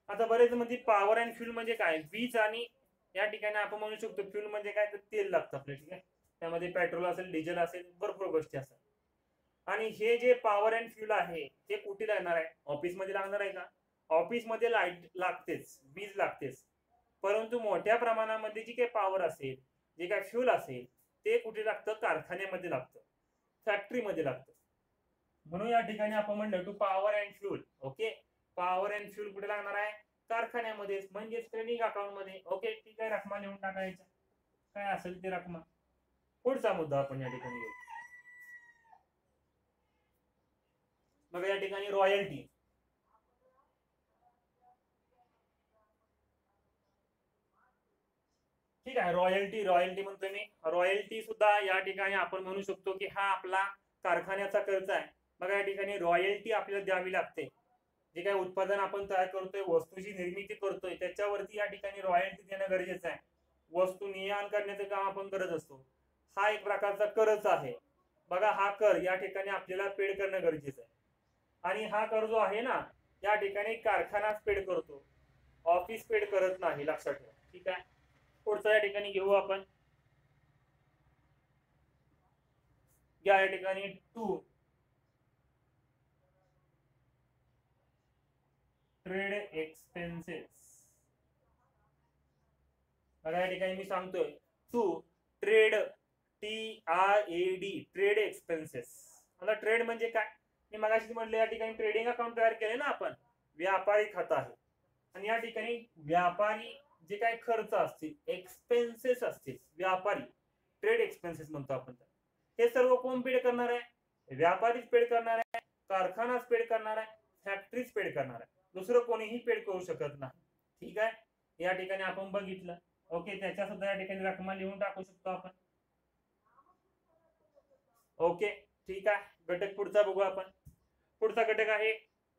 आता बरेच म्हणजे पॉवर अँड फ्यूल म्हणजे काय, वीज. आणि या ठिकाणी आपण म्हणू शकतो फ्यूल म्हणजे काय, तर तेल लागतं आपलं. ठीक आहे. त्यामध्ये पेट्रोल असेल, डिझेल असेल, भरपूर गोष्टी असतात. आणि हे जे पॉवर अँड फ्यूल आहे हे कुठे लागणार आहे, ऑफिस मध्ये लागणार आहे का, ऑफिस मध्ये लाईट लागतेच, वीज लागतेच. परंतु मोठ्या प्रमाणामध्ये जी काही पॉवर असेल, जे काही फ्यूल असेल, ते कुठे लागतं, कारखान्यामध्ये लागतं, फॅक्टरीमध्ये लागतं. म्हणून या ठिकाणी आपण म्हणलं to power and fuel. Okay. Power and fuel कुठे लागणार आहे, कारखान्यामध्येच, म्हणजेच ट्रेडिंग अकाउंट मध्ये. ओके. ठीक आहे. रकमा लिहून टाकायच्या काय असेल ते रकमा. पुढचा मुद्दा आपण या ठिकाणी घेऊ. मग या ठिकाणी रॉयल्टी. ठीक आहे. रॉयल्टी रॉयल्टी म्हणतोय मी. रॉयल्टी सुद्धा या ठिकाणी आपण म्हणू शकतो की हा आपला कारखान्याचा खर्च आहे. बघा या ठिकाणी रॉयल्टी आपल्याला द्यावी लागते. जे काही उत्पादन आपण तयार करतोय, वस्तूची निर्मिती करतोय, त्याच्यावरती या ठिकाणी रॉयल्टी देणं गरजेचं आहे. वस्तू निर्माण करण्याचं काम आपण करत असतो, हा एक प्रकारचा करच आहे. बघा हा कर या ठिकाणी आपल्याला पेड करणं गरजेचं आहे. आणि हा कर जो आहे ना, या ठिकाणी कारखानाच पेड करतो, ऑफिस पेड करत नाही, लक्षात ठेवा. ठीक आहे. पुढचा या ठिकाणी घेऊ आपण. या ठिकाणी टू ट्रेड एक्सपेन्सेस. बघा या ठिकाणी मी सांगतोय to trade, TRAD, trade expenses. आता ट्रेड म्हणजे काय, मी मगाशी म्हटलं या ठिकाणी ट्रेडिंग अकाउंट तयार केले ना आपण, व्यापारी खातं आहे. आणि या ठिकाणी व्यापारी जे काही खर्च असतील, एक्सपेन्सेस असतील, व्यापारी ट्रेड एक्सपेन्सेस म्हणतो आपण. हे सर्व कोण पेड करणार आहे, व्यापारीच पेड करणार आहे, कारखानाच पेड करणार आहे, फॅक्टरीच पेड करणार आहे. दुसरं कोणीही पेड करू शकत नाही. ठीक आहे. या ठिकाणी आपण बघितलं. ओके. त्याच्या सुद्धा या ठिकाणी रकमा लिहून टाकू शकतो आपण. ओके. ठीक आहे. घटक पुढचा बघू आपण. पुढचा घटक आहे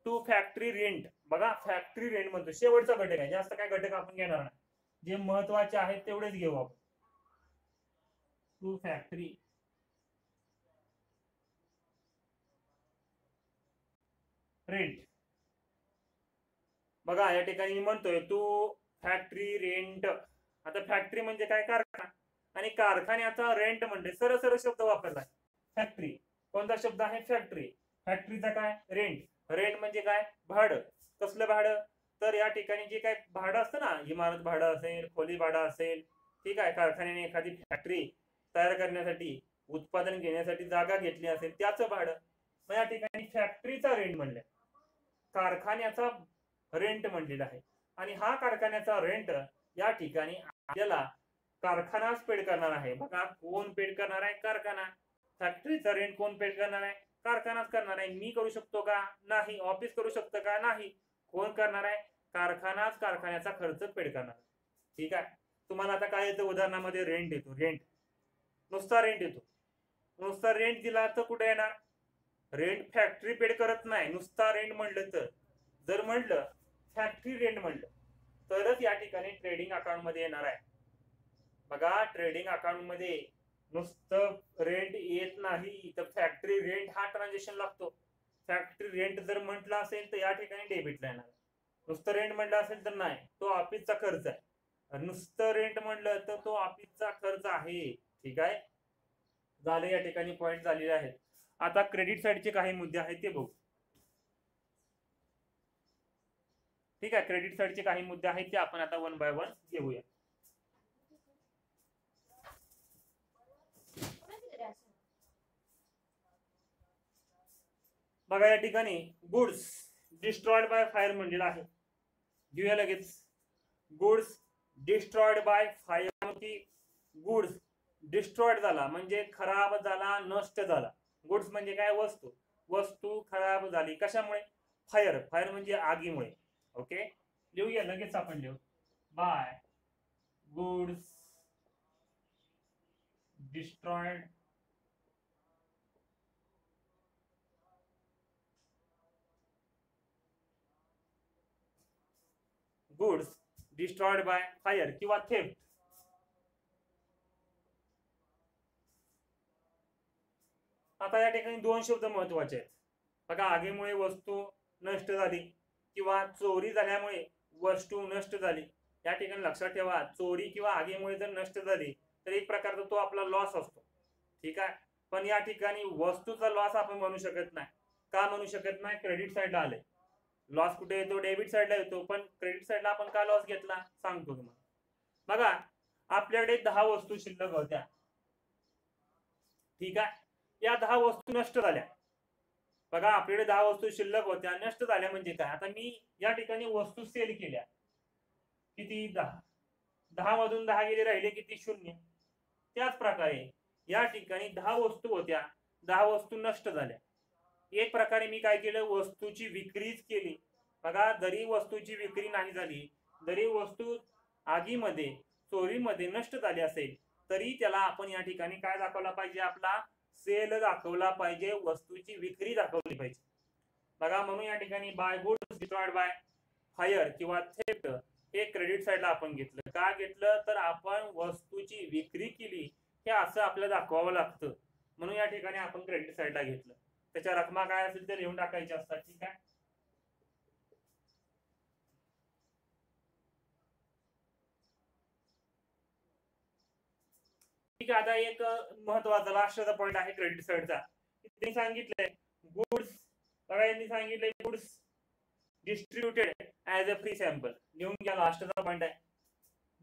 टू फॅक्टरी रेंट. बघा फॅक्टरी रेंट म्हणतो, शेवटचा घटक आहे. जास्त काय घटक आपण घेणार नाही, जे महत्वाचे आहेत तेवढेच घेऊ आपण. To factory rent. बघा या ठिकाणी मी म्हणतोय टू फॅक्टरी रेंट. आता फॅक्टरी म्हणजे काय, कारखाना. आणि कारखान्याचा रेंट म्हणजे सरळ सरळ शब्द वापरलाय, फॅक्टरी. कोणता शब्द आहे, फॅक्टरी. फॅक्टरीचा काय, रेंट. रेंट म्हणजे काय, भाडं. कसलं भाडं, तर या ठिकाणी जे काय भाडं असतं ना, इमारत भाडं असेल, खोली भाडं असेल. ठीक आहे. कारखान्याने एखादी फॅक्टरी तयार करण्यासाठी, उत्पादन घेण्यासाठी जागा घेतली असेल, त्याचं भाडं. मग या ठिकाणी फॅक्टरीचा रेंट म्हणलं, कारखान्याचा रेंट म्हणलेला आहे. आणि हा कारखान्याचा रेंट या ठिकाणी आपल्याला कारखानाच पेड करणार आहे. बघा कोण पेड करणार आहे, कारखाना. फॅक्टरीचा रेंट कोण पेड करणार आहे, कारखानाच करणार आहे. मी करू शकतो का, नाही. ऑफिस करू शकतं का, नाही. कोण करणार आहे, कारखानाच कारखान्याचा खर्च पेड करणार. ठीक आहे. तुम्हाला आता काय येतं, उदाहरणामध्ये रेंट येतो, रेंट, नुसता रेंट येतो. नुसता रेंट दिला तर कुठे येणार, रेंट फॅक्टरी पेड करत नाही, नुसता रेंट म्हणलं तर. जर म्हणलं फॅक्टरी रेंट म्हणलं तरच या ठिकाणी ट्रेडिंग अकाउंट मध्ये येणार आहे. बघा ट्रेडिंग अकाउंट मध्ये नुसतं रेंट येत नाही, तर फॅक्टरी रेंट हा ट्रान्झॅक्शन लागतो. फॅक्टरी रेंट जर म्हटलं असेल तर या ठिकाणी डेबिटला येणार. नुसतं रेंट म्हटलं असेल तर नाही, तो ऑफिसचा खर्च आहे. नुसतं रेंट म्हटलं तर तो ऑफिसचा खर्च आहे. ठीक आहे, झाले या ठिकाणी पॉइंट झालेले आहेत. आता क्रेडिट साईडचे काही मुद्दे आहेत ते बघू. ठीक आहे, क्रेडिट साईडचे काही मुद्दे आहेत ते आपण आता वन बाय वन घेऊया. बघा या ठिकाणी गुड्स डिस्ट्रॉयड बाय फायर म्हणलेला आहे. घेऊया लगेच. गुड्स डिस्ट्रॉयड बाय फायर की गुड्स डिस्ट्रॉयड झाला म्हणजे खराब झाला, नष्ट झाला. गुड्स म्हणजे काय? वस्तू. वस्तू खराब झाली कशामुळे? फायर. फायर म्हणजे आगीमुळे. ओके, लिहूया लगेच आपण लिहू. By goods destroyed goods destroyed by fire किंवा थेफ्ट. आता या ठिकाणी दोन शब्द महत्वाचे आहेत. बघा, आगीमुळे वस्तू नष्ट झाली किंवा चोरी झाल्यामुळे वस्तू नष्ट झाली. या ठिकाणी लक्षात ठेवा, चोरी किंवा आगीमुळे जर नष्ट झाली तर एक प्रकारचा तो आपला लॉस असतो. ठीक आहे, पण या ठिकाणी वस्तूचा लॉस आपण म्हणू शकत नाही. का म्हणू शकत नाही? क्रेडिट साईडला आले. लॉस कुठे येतो? डेबिट साईडला येतो. पण क्रेडिट साईडला आपण का लॉस घेतला सांगतो तुम्हाला. बघा, आपल्याकडे 10 वस्तू शिल्लक होत्या. ठीक आहे, या 10 वस्तू नष्ट झाल्या. बघा, आपल्याकडे 10 वस्तू शिल्लक होत्या, नष्ट झाल्या म्हणजे काय? आता मी या ठिकाणी वस्तू सेल केल्या. किती? 10. 10 मधून 10 गेले, राहिले किती? 0. त्याच प्रकारे या ठिकाणी 10 वस्तू होत्या, 10 वस्तू नष्ट झाल्या. एक प्रकारे मी काय केलं? वस्तूची विक्रीच केली. बघा, जरी वस्तूची विक्री नाही झाली, जरी वस्तू आगीमध्ये चोरीमध्ये नष्ट झाली असेल, तरी त्याला आपण या ठिकाणी काय दाखवला पाहिजे? आपला सेल दाखवला पाहिजे, वस्तूची विक्री दाखवली पाहिजे. बघा, म्हणून या ठिकाणी by goods destroyed by fire किंवा थेफ्ट हे क्रेडिट साईडला आपण घेतलं. का घेतलं? तर आपण वस्तूची विक्री केली हे असं आपल्याला दाखवावं लागतं, म्हणून या ठिकाणी आपण क्रेडिट साईडला घेतलं. त्याच्या रकमा काय असेल ते लिहून टाकायच्या असतात. ठीक आहे, ठीक आहे. आता एक महत्वाचा लास्टचा पॉइंट आहे क्रेडिट साईडचा. त्यांनी सांगितलंय गुड्स. बघा, यांनी सांगितलंय goods distributed as a free sample. लिहून घ्या, लास्टचा पॉइंट आहे.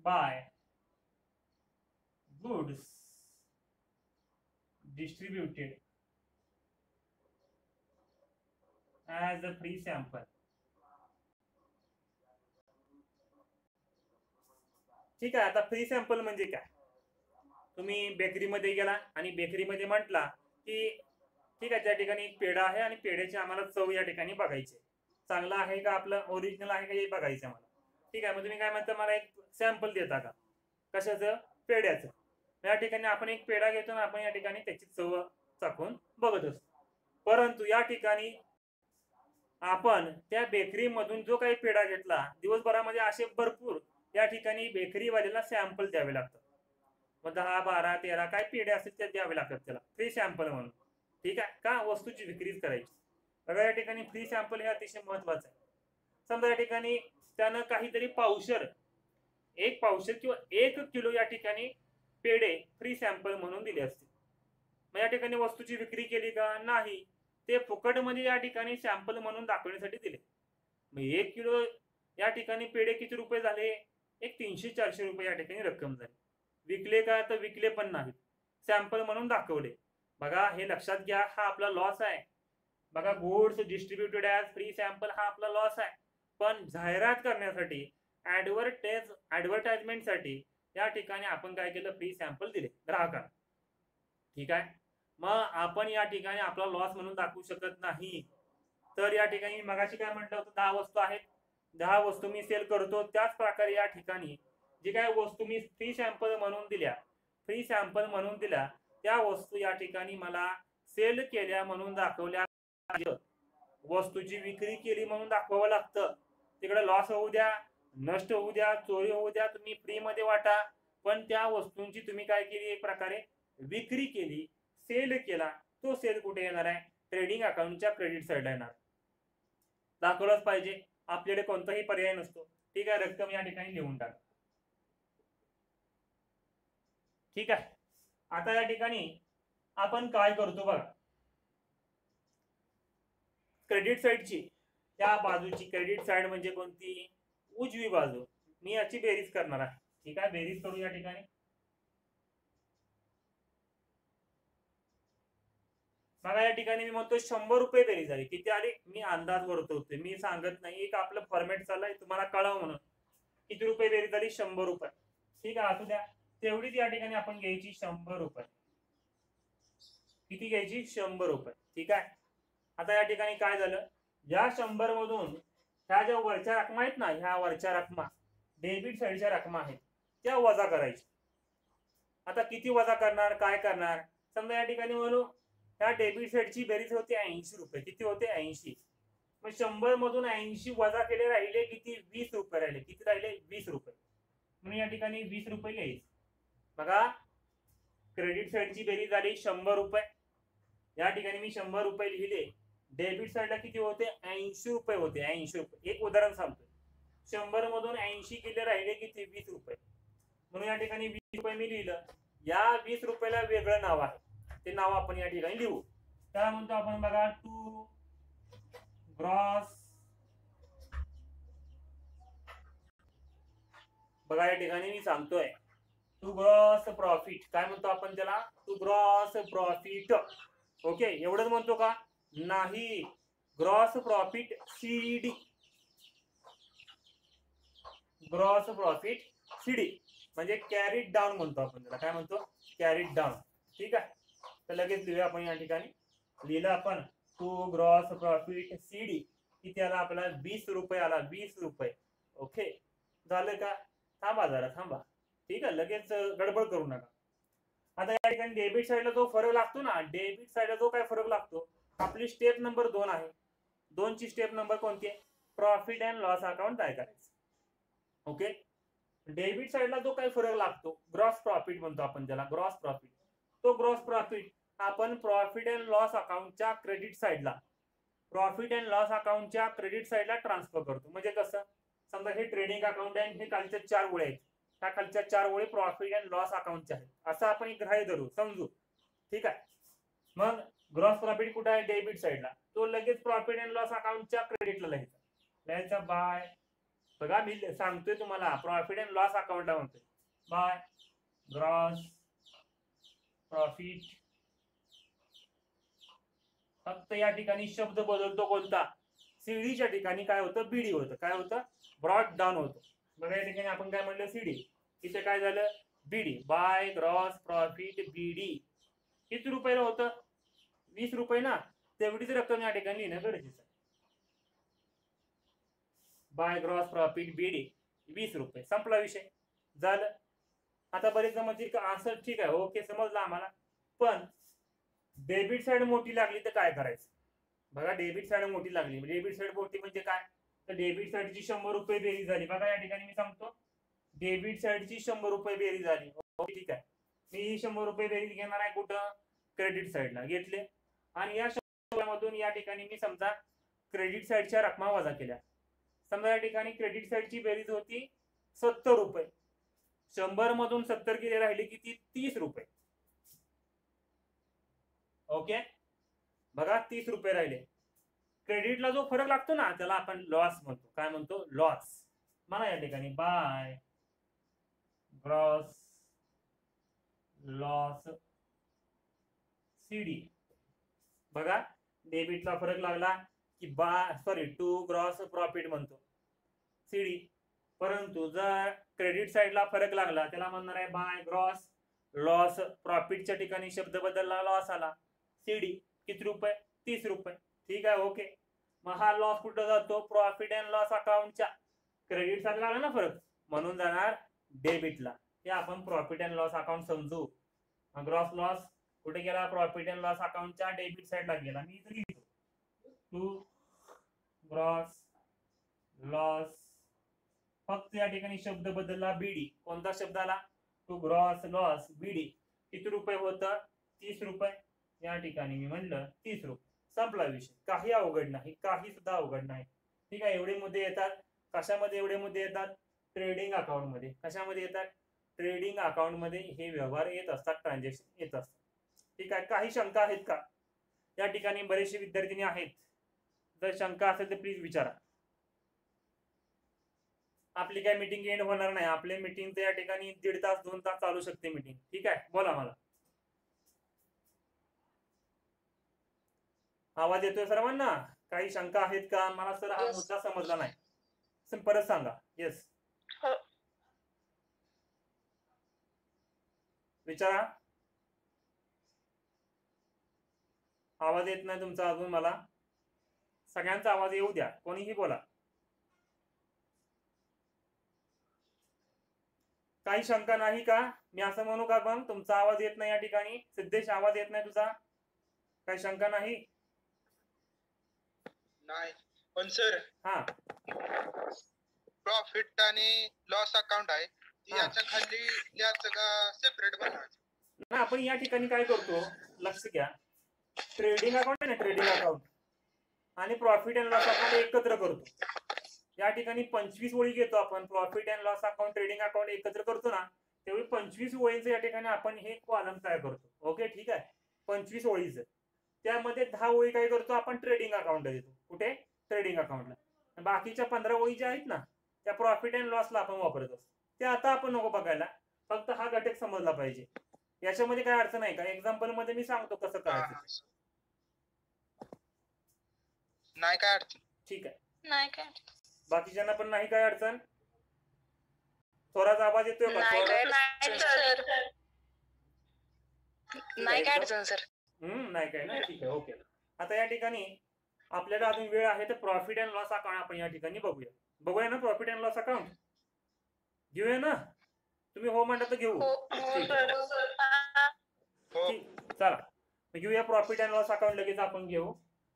By goods distributed as a free sample. ठीक आहे, आता फ्री सॅम्पल म्हणजे काय? तुम्ही बेकरीमध्ये गेला आणि बेकरीमध्ये म्हटला की ठीक आहे, त्या ठिकाणी एक पेढा आहे आणि पेढ्याची आम्हाला चव या ठिकाणी बघायची. चांगला आहे का, आपलं ओरिजिनल आहे का हे बघायचं मला. ठीक आहे, मग तुम्ही काय म्हणता? मला एक सॅम्पल देता का? कशाचं? पेढ्याचं. या ठिकाणी आपण एक पेढा घेतो ना, आपण या ठिकाणी त्याची चव चाखून बघत असतो. परंतु या ठिकाणी आपण त्या बेकरीमधून जो काही पेढा घेतला, दिवसभरामध्ये असे भरपूर या ठिकाणी बेकरीवाल्याला सॅम्पल द्यावे लागतात. मग 10, 12, 13 काय पेढे असतील ते द्यावे लागतात त्याला फ्री सॅम्पल म्हणून. ठीक आहे, का? वस्तूची विक्रीच करायची. बघा, या ठिकाणी फ्री सॅम्पल हे अतिशय महत्वाचं आहे. समजा या ठिकाणी त्यानं काहीतरी पावशर, 1 पावशर किंवा 1 किलो या ठिकाणी पेढे फ्री सॅम्पल म्हणून दिले असतील. मग या ठिकाणी वस्तूची विक्री केली का? नाही. ते फुकटमध्ये या ठिकाणी सॅम्पल म्हणून दाखवण्यासाठी दिले. मग 1 किलो या ठिकाणी पेढे किती रुपये झाले? एक 300-400 रुपये या ठिकाणी रक्कम झाली. विकले का? तर विकले पण नाहीत, सॅम्पल म्हणून दाखवले. बघा, हे लक्षात घ्या, हा आपला लॉस आहे. बघा, goods distributed as free sample हा आपला लॉस आहे. पण जाहिरात करण्यासाठी, ऍडव्हर्टाइजमेंटसाठी या ठिकाणी आपण काय केलं? फ्री सॅम्पल दिले ग्राहकांना. ठीक आहे, मग आपण या ठिकाणी आपला लॉस म्हणून दाखवू शकत नाही. तर या ठिकाणी मगाशी काय म्हटलं होतं? 10 वस्तू आहेत, 10 वस्तू मी सेल करतो. त्याच प्रकारे या ठिकाणी जे काय वस्तू मी फ्री सॅम्पल म्हणून दिल्या, त्या वस्तू या ठिकाणी मला सेल केल्या म्हणून दाखवल्या वस्तूची विक्री केली म्हणून दाखवावं लागतं. तिकडे लॉस होऊ द्या, नष्ट होऊ द्या, चोरी होऊ द्या, तुम्ही फ्री मध्ये वाटा, पण त्या वस्तूंची तुम्ही काय केली, एक प्रकारे विक्री केली, सेल केला. तो सेल कुठे येणार आहे, ट्रेडिंग अकाउंटच्या क्रेडिट साईडला येणार. दाखवलंच पाहिजे, आपल्याकडे कोणताही पर्याय नसतो. ठीक आहे, रक्कम या ठिकाणी लिहून टाका. ठीक आहे, आता या ठिकाणी आपण काय करतो बघा, क्रेडिट साईडची त्या बाजूची, क्रेडिट साईड म्हणजे कोणती, उजवी बाजू, मी याची बेरीज करणार आहे. ठीक आहे, बेरीज करू या ठिकाणी. बघा या ठिकाणी मी म्हणतो 100 रुपये बेरीज झाली. किती आली, मी अंदाज वर्तवतोय, मी सांगत नाही, एक आपलं फॉर्मॅट चाललाय तुम्हाला कळावं म्हणून. किती रुपये बेरीज झाली, 100 रुपये. ठीक आहे, असू द्या, तेवढीच या ठिकाणी आपण घ्यायची 100 रुपये. किती घ्यायची, 100 रुपये. ठीक आहे, आता या ठिकाणी काय झालं, या 100 मधून ह्या ज्या वरच्या रकमा आहेत ना, ह्या वरच्या रकमा डेबिट साईडच्या रकमा आहेत, त्या वजा करायच्या. आता किती वजा करणार, काय करणार, समजा या ठिकाणी म्हणू ह्या डेबिट साईडची बेरीज होते 80 रुपये. किती होते, 80. मग 100 मधून 80 वजा केले, राहिले किती, 20 रुपये राहिले. किती राहिले, 20 रुपये. म्हणून या ठिकाणी 20 रुपये लिहायचे. बघा, क्रेडिट साईडची बेरीज झाली 100 रुपये. या ठिकाणी मी 100 रुपये लिहिले. डेबिट साईडला किती होते, 80 रुपये होते. 80 रुपये, एक उदाहरण सांगतो. 100 मधून 80 केले, राहिले किती, 20 रुपये. म्हणून या ठिकाणी 20 रुपये मी लिहिलं. या 20 रुपयाला वेगळं नाव आहे, ते नाव आपण या ठिकाणी लिहू. त्याला म्हणतो आपण बघा, टू ग्रॉस. बघा या ठिकाणी मी सांगतोय टू ग्रॉस प्रॉफिट. काय म्हणतो आपण त्याला, टू ग्रॉस प्रॉफिट. ओके, एवढंच म्हणतो का, नाही, gross profit CD. Gross profit CD म्हणजे कॅरीड डाऊन म्हणतो आपण त्याला. काय म्हणतो, कॅरीड डाऊन. ठीक आहे, तर लगेच लिहूया आपण या ठिकाणी. लिहिलं आपण टू ग्रॉस प्रॉफिट सीडी. किती आला आपला, 20 रुपये आला, 20 रुपये. ओके, झालं का, थांबा जरा, थांबा. ठीक आहे, लगेच गडबड करू नका. आता या ठिकाणी डेबिट साईडला जो फरक लागतो ना, डेबिट साईडला जो काय फरक लागतो, आपली स्टेप नंबर 2 आहे. 2 ची स्टेप नंबर कोणती आहे, प्रॉफिट अँड लॉस अकाउंट तयार करायचं. ओके, डेबिट साईडला जो काही फरक लागतो, ग्रॉस प्रॉफिट म्हणतो आपण त्याला, ग्रॉस प्रॉफिट. तो ग्रॉस प्रॉफिट आपण प्रॉफिट अँड लॉस अकाउंटच्या क्रेडिट साईडला, प्रॉफिट अँड लॉस अकाउंटच्या क्रेडिट साईडला ट्रान्सफर करतो. म्हणजे कसं, समजा हे ट्रेडिंग अकाउंट आहे, हे खालच्या 4 ओळी आहेत, त्या खालच्या 4 ओळी प्रॉफिट अँड लॉस अकाउंटच्या आहेत, असं आपण एक ग्राह्य धरू, समजू. ठीक आहे, मग ग्रॉस प्रॉफिट कुठे आहे, डेबिट साईडला, तो लगेच प्रॉफिट अँड लॉस अकाउंटच्या क्रेडिटला लिहायचा बाय. बघा मी सांगतोय तुम्हाला, प्रॉफिट अँड लॉस अकाउंटला म्हणतोय बाय ग्रॉस प्रॉफिट. फक्त या ठिकाणी शब्द बदलतो कोणता, सीडीच्या ठिकाणी काय होतं, बीडी होतं. काय होतं, ब्रॉड डाऊन होतं. बघा या ठिकाणी आपण काय म्हणलं, सीडी, इथे काय झालं, बीडी. बाय ग्रॉस प्रॉफिट बीडी. किती रुपयाला होतं, 20 रुपये ना, तेवढीच रक्कम या ठिकाणी लिहिणं गरजेचं आहे. बाय ग्रॉस प्रॉफिट बीडी 20 रुपये, संपला विषय, झालं. आता बरेच समजतील असं, ठीक आहे, ओके, समजलं आम्हाला. पण डेबिट साईड मोठी लागली तर काय करायचं. बघा, डेबिट साईड मोठी लागली, डेबिट साईड मोठी म्हणजे काय, तर डेबिट साईडची 100 रुपये बेरीज झाली. बघा या ठिकाणी मी सांगतो, डेबिट साईडची 100 रुपये बेरीज झाली. ओके, ठीक आहे, मी 100 रुपये बेरीज घेणार आहे कुठं, क्रेडिट साईडला घेतले. आणि या 100 मधून या ठिकाणी मी समजा क्रेडिट साईडच्या रकमा वजा केल्या. समजा या ठिकाणी क्रेडिट साईडची बेरीज होती 70 रुपये. 100 मधून 70 गेले, राहिले किती, 30 रुपये. ओके, बघा 30 रुपये राहिले. क्रेडिटला जो फरक लागतो ना, त्याला आपण लॉस म्हणतो. काय म्हणतो, लॉस. म्हणा या ठिकाणी बाय ग्रॉस लॉस सीडी. बघा, डेबिटला फरक लागला की टू ग्रॉस प्रॉफिट म्हणतो सीडी. परंतु जर क्रेडिट साईडला फरक लागला, त्याला म्हणणार आहे बाय ग्रॉस लॉस प्रॉफिटच्या ठिकाणी शब्द बदलला, लॉस आला, सीडी. किती रुपये, 30 रुपये. ठीक आहे, ओके. मग हा लॉस कुठं जातो, प्रॉफिट अँड लॉस अकाउंटच्या क्रेडिट साईडला लागला ना फरक, म्हणून जाणार डेबिटला. हे आपण प्रॉफिट अँड लॉस अकाउंट समजू. ग्रॉस लॉस कुठे गेला, प्रॉफिट अँड लॉस अकाउंटच्या डेबिट साईडला गेला. मी इथे लिहितो टू ग्रॉस लॉस, फक्त या ठिकाणी शब्द बदलला बीडी. कोणता शब्द आला? टू ग्रॉस लॉस बीडी. किती रुपये होतं? 30 रुपये. या ठिकाणी मी म्हणलं 30 रुपये. संपला विषय. काही अवघड नाही, काही सुद्धा अवघड नाही. ठीक आहे. एवढे मुद्दे येतात. कशामध्ये एवढे मुद्दे येतात? ट्रेडिंग अकाउंट मध्ये. कशामध्ये येतात? ट्रेडिंग अकाउंट मध्ये हे व्यवहार येत असतात, ट्रान्झॅक्शन येत असतात. ठीक आहे. काही शंका आहेत का? या ठिकाणी बरेचसे विद्यार्थी आहेत. जर शंका असेल तर प्लीज विचारा. आपली काय मीटिंग एंड होणार नाही. आपली मीटिंग या ठिकाणी 1.5 तास 2 तास चालू शकते मीटिंग. ठीक आहे. बोला मला. आवाज येतोय सर्वांना? काही शंका आहेत का? मला सर हा मुद्दा समजला नाही. परत सांगा. येस, विचारा. आवाज येत नाही तुमचा अजून मला. सगळ्यांचा आवाज येऊ द्या. कोणीही बोला. काही शंका नाही का? मी असं म्हणू का मग तुमचा आवाज येत नाही या ठिकाणी? सिद्धेश आवाज येत नाही तुझा? काही शंका नाही? नाही. पण सर, हा, प्रॉफिट आणि लॉस अकाउंट आहे, याच्या खाली लिहायचं का सेपरेट बनवायचं? ना आपण या ठिकाणी काय करतो, लक्ष घ्या. ट्रेडिंग अकाउंट आहे ना, ट्रेडिंग अकाउंट आणि प्रॉफिट अँड लॉस अकाउंट एकत्र करतो. या ठिकाणी 25 ओळी घेतो आपण. Profit and loss account, trading account एकत्र करतो ना, तेवढी 25 ओळींचं या ठिकाणी आपण हे कॉलम तयार करतो. ओके, ठीक आहे. 25 ओळीचं त्यामध्ये 10 ओळी काय करतो आपण? ट्रेडिंग अकाउंटला देतो. कुठे? ट्रेडिंग अकाउंटला. बाकीच्या 15 ओळी ज्या आहेत ना, त्या प्रॉफिट अँड लॉसला आपण वापरत असतो. ते आता आपण नको बघायला, फक्त हा घटक समजला पाहिजे. याच्यामध्ये काय अडचण आहे का? एक्झाम्पल मध्ये मी सांगतो कसं करायचं. नाही काय अडचण. ठीक आहे. नाही काय बाकीच्यांना पण नाही काय अडचण? थोडासा आवाज येतोय का? नाही काय अडचण सर. नाही काय ना. ठीक आहे. ओके. आता या ठिकाणी आपल्याला अजून वेळ आहे तर प्रॉफिट अँड लॉस अकाउंट आपण या ठिकाणी बघूया ना. प्रॉफिट अँड लॉस अकाउंट घेऊया ना? तुम्ही हो म्हणता तर घेऊ. चला घेऊया प्रॉफिट अँड लॉस अकाउंट. लगेच आपण घेऊ.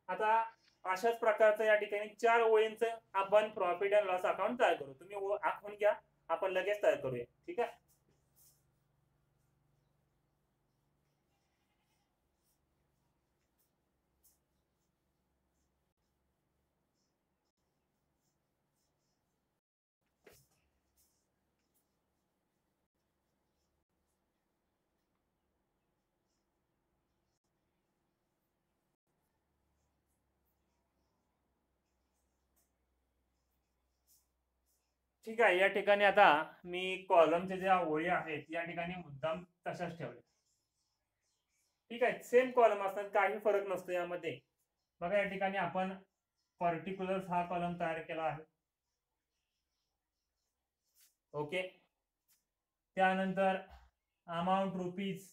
आता अशाच प्रकारचं या ठिकाणी 4 ओळींचं आपण प्रॉफिट अँड लॉस अकाउंट तयार करू. तुम्ही आखून घ्या, आपण लगेच तयार करूया. ठीक आहे. ठीक आहे. या ठिकाणी आता मी कॉलमच्या ज्या ओळी आहेत या ठिकाणी मुद्दाम तशाच ठेवल्या. ठीक आहे. सेम कॉलम असतात, काही फरक नसतो यामध्ये. बघा या ठिकाणी आपण पर्टिक्युलर्स हा कॉलम तयार केला आहे. ओके. त्यानंतर अमाऊंट रुपीज,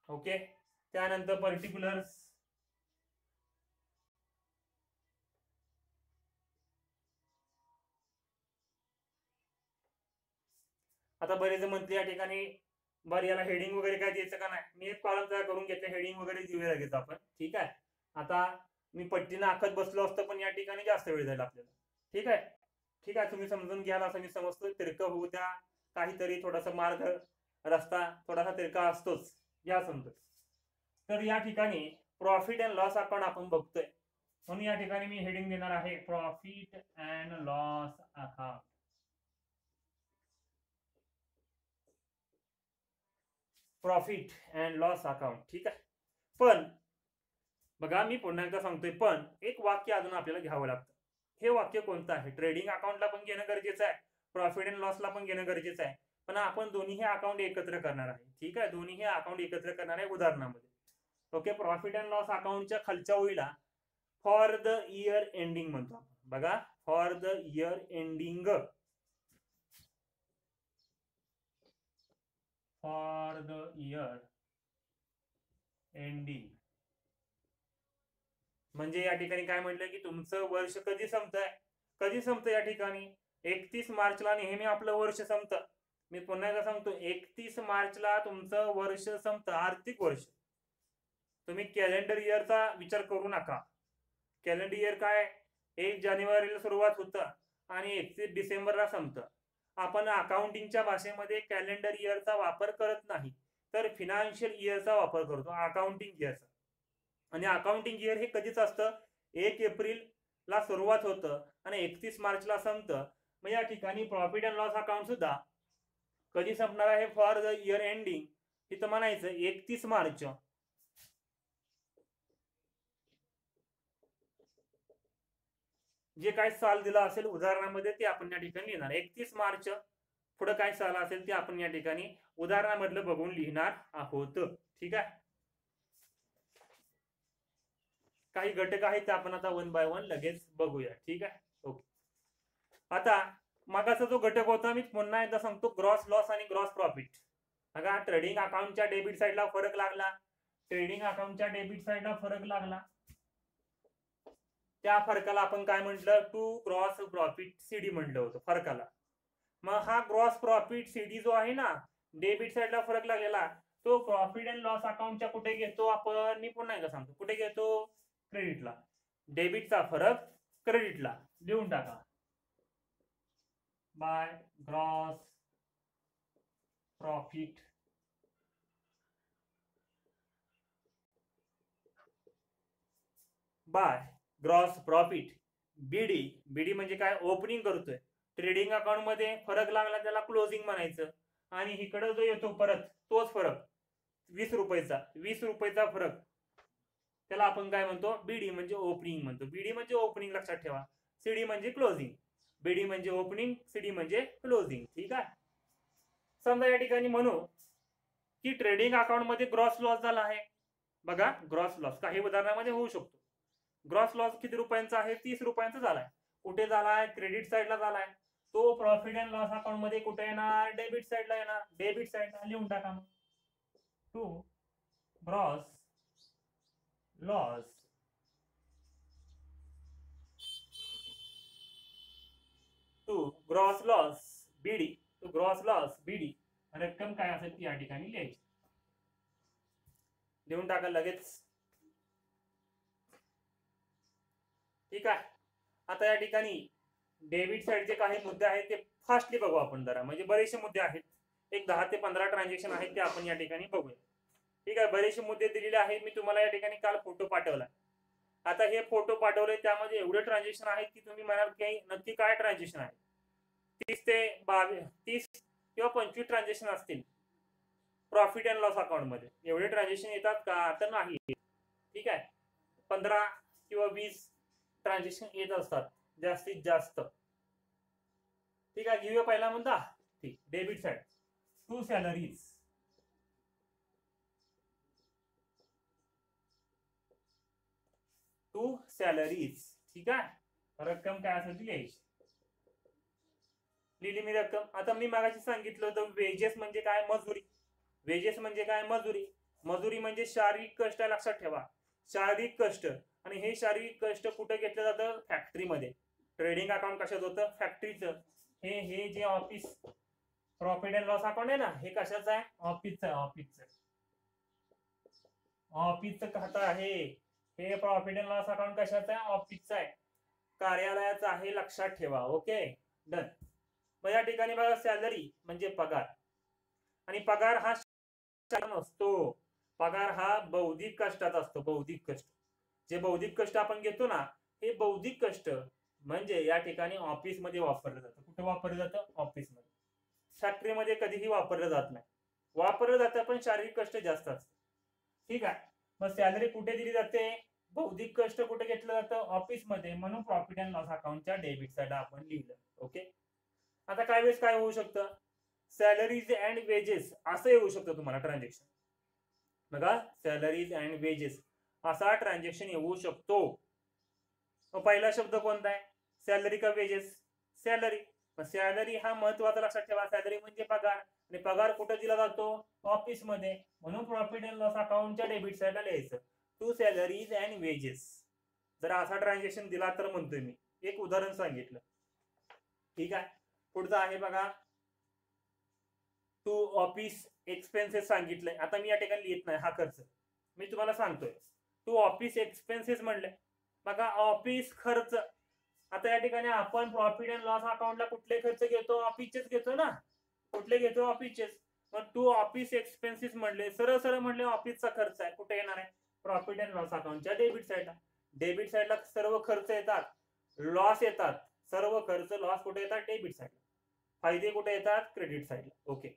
ओके. त्यानंतर पर्टिक्युलर्स, आता बरेच म्हणते या ठिकाणी बरं याला हेडिंग वगैरे काय द्यायचं का नाही. मी एक कॉलम तयार करून घेतलं, हेडिंग वगैरे देऊया लगेच आपण. ठीक आहे. आता मी पट्टीनं आखत बसलो असतो पण या ठिकाणी जास्त वेळ जाईल आपल्याला. ठीक आहे. ठीक आहे. तुम्ही समजून घ्याल असं मी समजतो. तिरकं होऊ द्या, काहीतरी थोडासा मार्ग रस्ता थोडासा तिरका असतोच, या समजत. तर या ठिकाणी प्रॉफिट अँड लॉस अकाउंट आपण बघतोय, म्हणून या ठिकाणी मी हेडिंग देणार आहे profit and loss account. Profit and loss account. ठीक आहे. पण बघा मी पुन्हा एकदा सांगतोय, पण एक वाक्य अजून आपल्याला घ्यावं लागतं. हे वाक्य कोणतं आहे? ट्रेडिंग अकाउंटला पण घेणं गरजेचं आहे, प्रॉफिट अँड लॉसला पण घेणं गरजेचं आहे. पण आपण दोन्ही अकाउंट एकत्र करणार आहे. ठीक आहे. दोन्ही अकाउंट एकत्र करणार आहे उदाहरणामध्ये. ओके. प्रॉफिट अँड लॉस अकाउंटच्या खालच्या ओळीला फॉर द इयर एंडिंग म्हणतो. बघा, for the year ending, for the year ending म्हणजे या ठिकाणी काय म्हटलं की तुमचं वर्ष कधी संपतंय, कधी संपतं. या ठिकाणी 31 मार्चला नेहमी आपलं वर्ष संपतं. मी पुन्हा एकदा सांगतो, 31 मार्चला तुमचं वर्ष संपतं, आर्थिक वर्ष. तुम्ही कॅलेंडर इयरचा विचार करू नका. कॅलेंडर इयर काय, 1 जानेवारीला सुरुवात होतं आणि 31 डिसेंबरला संपतं. आपण अकाउंटिंगच्या भाषेमध्ये कॅलेंडर इयरचा वापर करत नाही, तर फिनान्शियल इयरचा वापर करतो, अकाउंटिंग इयरचा. आणि अकाउंटिंग इयर हे कधीच असतं, 1 एप्रिलला सुरुवात होतं आणि 31 मार्चला संपतं. मग या ठिकाणी प्रॉफिट अँड लॉस अकाउंट सुद्धा कधी संपणार आहे, फॉर द इयर एंडिंग, इथं म्हणायचं 31 मार्च. जे काय साल दिला असेल उदाहरणामध्ये ते आपण या ठिकाणी लिहिणार. 31 मार्च पुढे काय साल असेल ते आपण या ठिकाणी उदाहरणामधलं बघून लिहिणार आहोत. ठीक आहे. काही घटक आहेत ते आपण आता 1 बाय 1 लगेच बघूया. ठीक आहे. ओके. आता मागाचा जो घटक होता मी पुन्हा एकदा सांगतो, ग्रॉस लॉस आणि ग्रॉस प्रॉफिट. बघा, ट्रेडिंग अकाउंटच्या डेबिट साईडला फरक लागला, ट्रेडिंग अकाउंटच्या डेबिट साईडला फरक लागला. त्या फरकाला आपण काय म्हटलं, टू ग्रॉस प्रॉफिट सीडी म्हटलं होतं फरकाला. मग हा ग्रॉस प्रॉफिट सीडी जो आहे ना, डेबिट साईडला फरक लागलेला, तो प्रॉफिट अँड लॉस अकाउंटच्या कुठे घेतो आपण, मी पुन्हा एकदा सांगतो, कुठे घेतो, क्रेडिटला. डेबिटचा फरक क्रेडिटला लिहून टाका, by gross profit by gross profit BD. BD म्हणजे काय, ओपनिंग करतोय. ट्रेडिंग अकाउंट मध्ये फरक लागला त्याला क्लोजिंग म्हणायचं. आणि इकडे जो येतो परत तोच फरक 20 रुपयाचा फरक, त्याला आपण काय म्हणतो, बीडी म्हणजे ओपनिंग म्हणतो. बीडी म्हणजे ओपनिंग लक्षात ठेवा, सीडी म्हणजे क्लोजिंग. बीडी म्हणजे ओपनिंग, सीडी म्हणजे क्लोजिंग. ठीक आहे. समजा या ठिकाणी म्हणू की ट्रेडिंग अकाउंट मध्ये ग्रॉस लॉस झाला आहे. बघा, ग्रॉस लॉस काही उदाहरणामध्ये होऊ शकतो. ग्रॉस लॉस किती रुपयांचा आहे, 30 रुपयांचा झालाय. कुठे झालाय, क्रेडिट साईडला झालाय. तो प्रॉफिट अँड लॉस अकाउंट मध्ये कुठे येणार, डेबिट साईडला येणार. डेबिट साईडला लिहून टाका मग, to gross loss BD. To gross loss BD रक्कम काय असेल ती या ठिकाणी लिहायची. लिहून टाका लगेच. ठीक आहे. आता या ठिकाणी डेबिट साईडचे काही मुद्दे आहेत ते फास्टली बघू आपण जरा, म्हणजे बरेचसे मुद्दे आहेत, एक 10 ते 15 ट्रान्झॅक्शन आहेत ते आपण या ठिकाणी बघूया. ठीक आहे. बरेचसे मुद्दे दिलेले आहेत. मी तुम्हाला या ठिकाणी काल फोटो पाठवला. आता हे फोटो पाठवले त्यामध्ये एवढे ट्रान्झॅक्शन आहेत की तुम्ही म्हणाल की नक्की काय ट्रान्झॅक्शन आहे. 30 किंवा 25 ट्रान्झॅक्शन असतील प्रॉफिट अँड लॉस अकाउंट मध्ये. एवढे ट्रान्झॅक्शन येतात का, तर नाही. ठीक आहे. 15 किंवा 20 ट्रान्झॅक्शन येत असतात जास्तीत जास्त. ठीक आहे. घेऊया पहिला मुद्दा. ठीक, debit side, to salaries. To salaries. ठीक आहे. रक्कम काय असेल ती लिहायची. लिहिली मी रक्कम. आता मी मागाशी सांगितलं होतं वेजेस म्हणजे काय, मजुरी. वेजेस म्हणजे काय, मजुरी. मजुरी म्हणजे शारीरिक कष्ट, लक्षात ठेवा, शारीरिक कष्ट. आणि हे शारीरिक कष्ट कुठे घेतलं जातं, फॅक्टरीमध्ये. ट्रेडिंग अकाउंट कशात होतं, फॅक्टरीचं. हे जे office profit and loss account आहे ना, हे कशाचं आहे, ऑफिसचं. ऑफिसचं खातं आहे हे. प्रॉफिट अँड लॉस अकाउंट कशाचं आहे, ऑफिसचं आहे, कार्यालयाचं आहे, लक्षात ठेवा. Okay, done. मग या ठिकाणी बघा, सॅलरी म्हणजे पगार. आणि पगार हा नसतो, पगार हा बौद्धिक कष्टात असतो. बौद्धिक कष्ट, जे बौद्धिक कष्ट आपण घेतो ना, हे बौद्धिक कष्ट म्हणजे या ठिकाणी ऑफिस मध्ये वापरलं जातं. कुठे वापरलं जातं, ऑफिस मध्ये. फॅक्टरीमध्ये कधीही वापरलं जात नाही. वापरलं जातं पण शारीरिक कष्ट जास्त असतं. ठीक आहे. मग सॅलरी कुठे दिली जाते, बौद्धिक कष्ट कुठे घेतलं जातं, ऑफिस मध्ये. म्हणून प्रॉफिट अँड लॉस अकाउंटच्या डेबिट साईडला आपण लिहिलं. ओके. आता काय वेळेस काय होऊ शकतं, सॅलरीज अँड वेजेस असं येऊ शकतं तुम्हाला ट्रान्झॅक्शन. बघा, सॅलरीज अँड वेजेस असा ट्रान्झॅक्शन येऊ शकतो. पहिला शब्द कोणता आहे, सॅलरी का वेजेस, सॅलरी. सॅलरी हा महत्वाचा, लक्षात ठेवा. सॅलरी म्हणजे पगार, आणि पगार कुठे दिला जातो, ऑफिस मध्ये. म्हणून प्रॉफिट अँड लॉस अकाउंटच्या डेबिट साईडला लिहायचं टू सॅलरीज अँड वेजेस. जर असा ट्रान्झॅक्शन दिला तर म्हणतोय मी, एक उदाहरण सांगितलं. ठीक आहे. पुढचं आहे बघा, टू ऑफिस एक्सपेन्सेस सांगितलंय. आता मी या ठिकाणी लिहित नाही हा खर्च, मी तुम्हाला सांगतोय. टू ऑफिस एक्सपेन्सेस म्हणले बघा, ऑफिस खर्च. आता या ठिकाणी आपण प्रॉफिट अँड लॉस अकाउंटला कुठले खर्च घेतो? ऑफिसचेच घेतो ना. कुठले घेतो? ऑफिसचेच. मग टू ऑफिस एक्सपेन्सेस म्हणले, सरळ सरळ म्हणले ऑफिसचा खर्च आहे. कुठे येणार आहे? प्रॉफिट अँड लॉस अकाउंटच्या डेबिट साईडला. डेबिट साईडला सर्व खर्च येतात, लॉस येतात. सर्व खर्च लॉस कुठे येतात? डेबिट साईडला. फायदे कुठे येतात? क्रेडिट साईडला. ओके.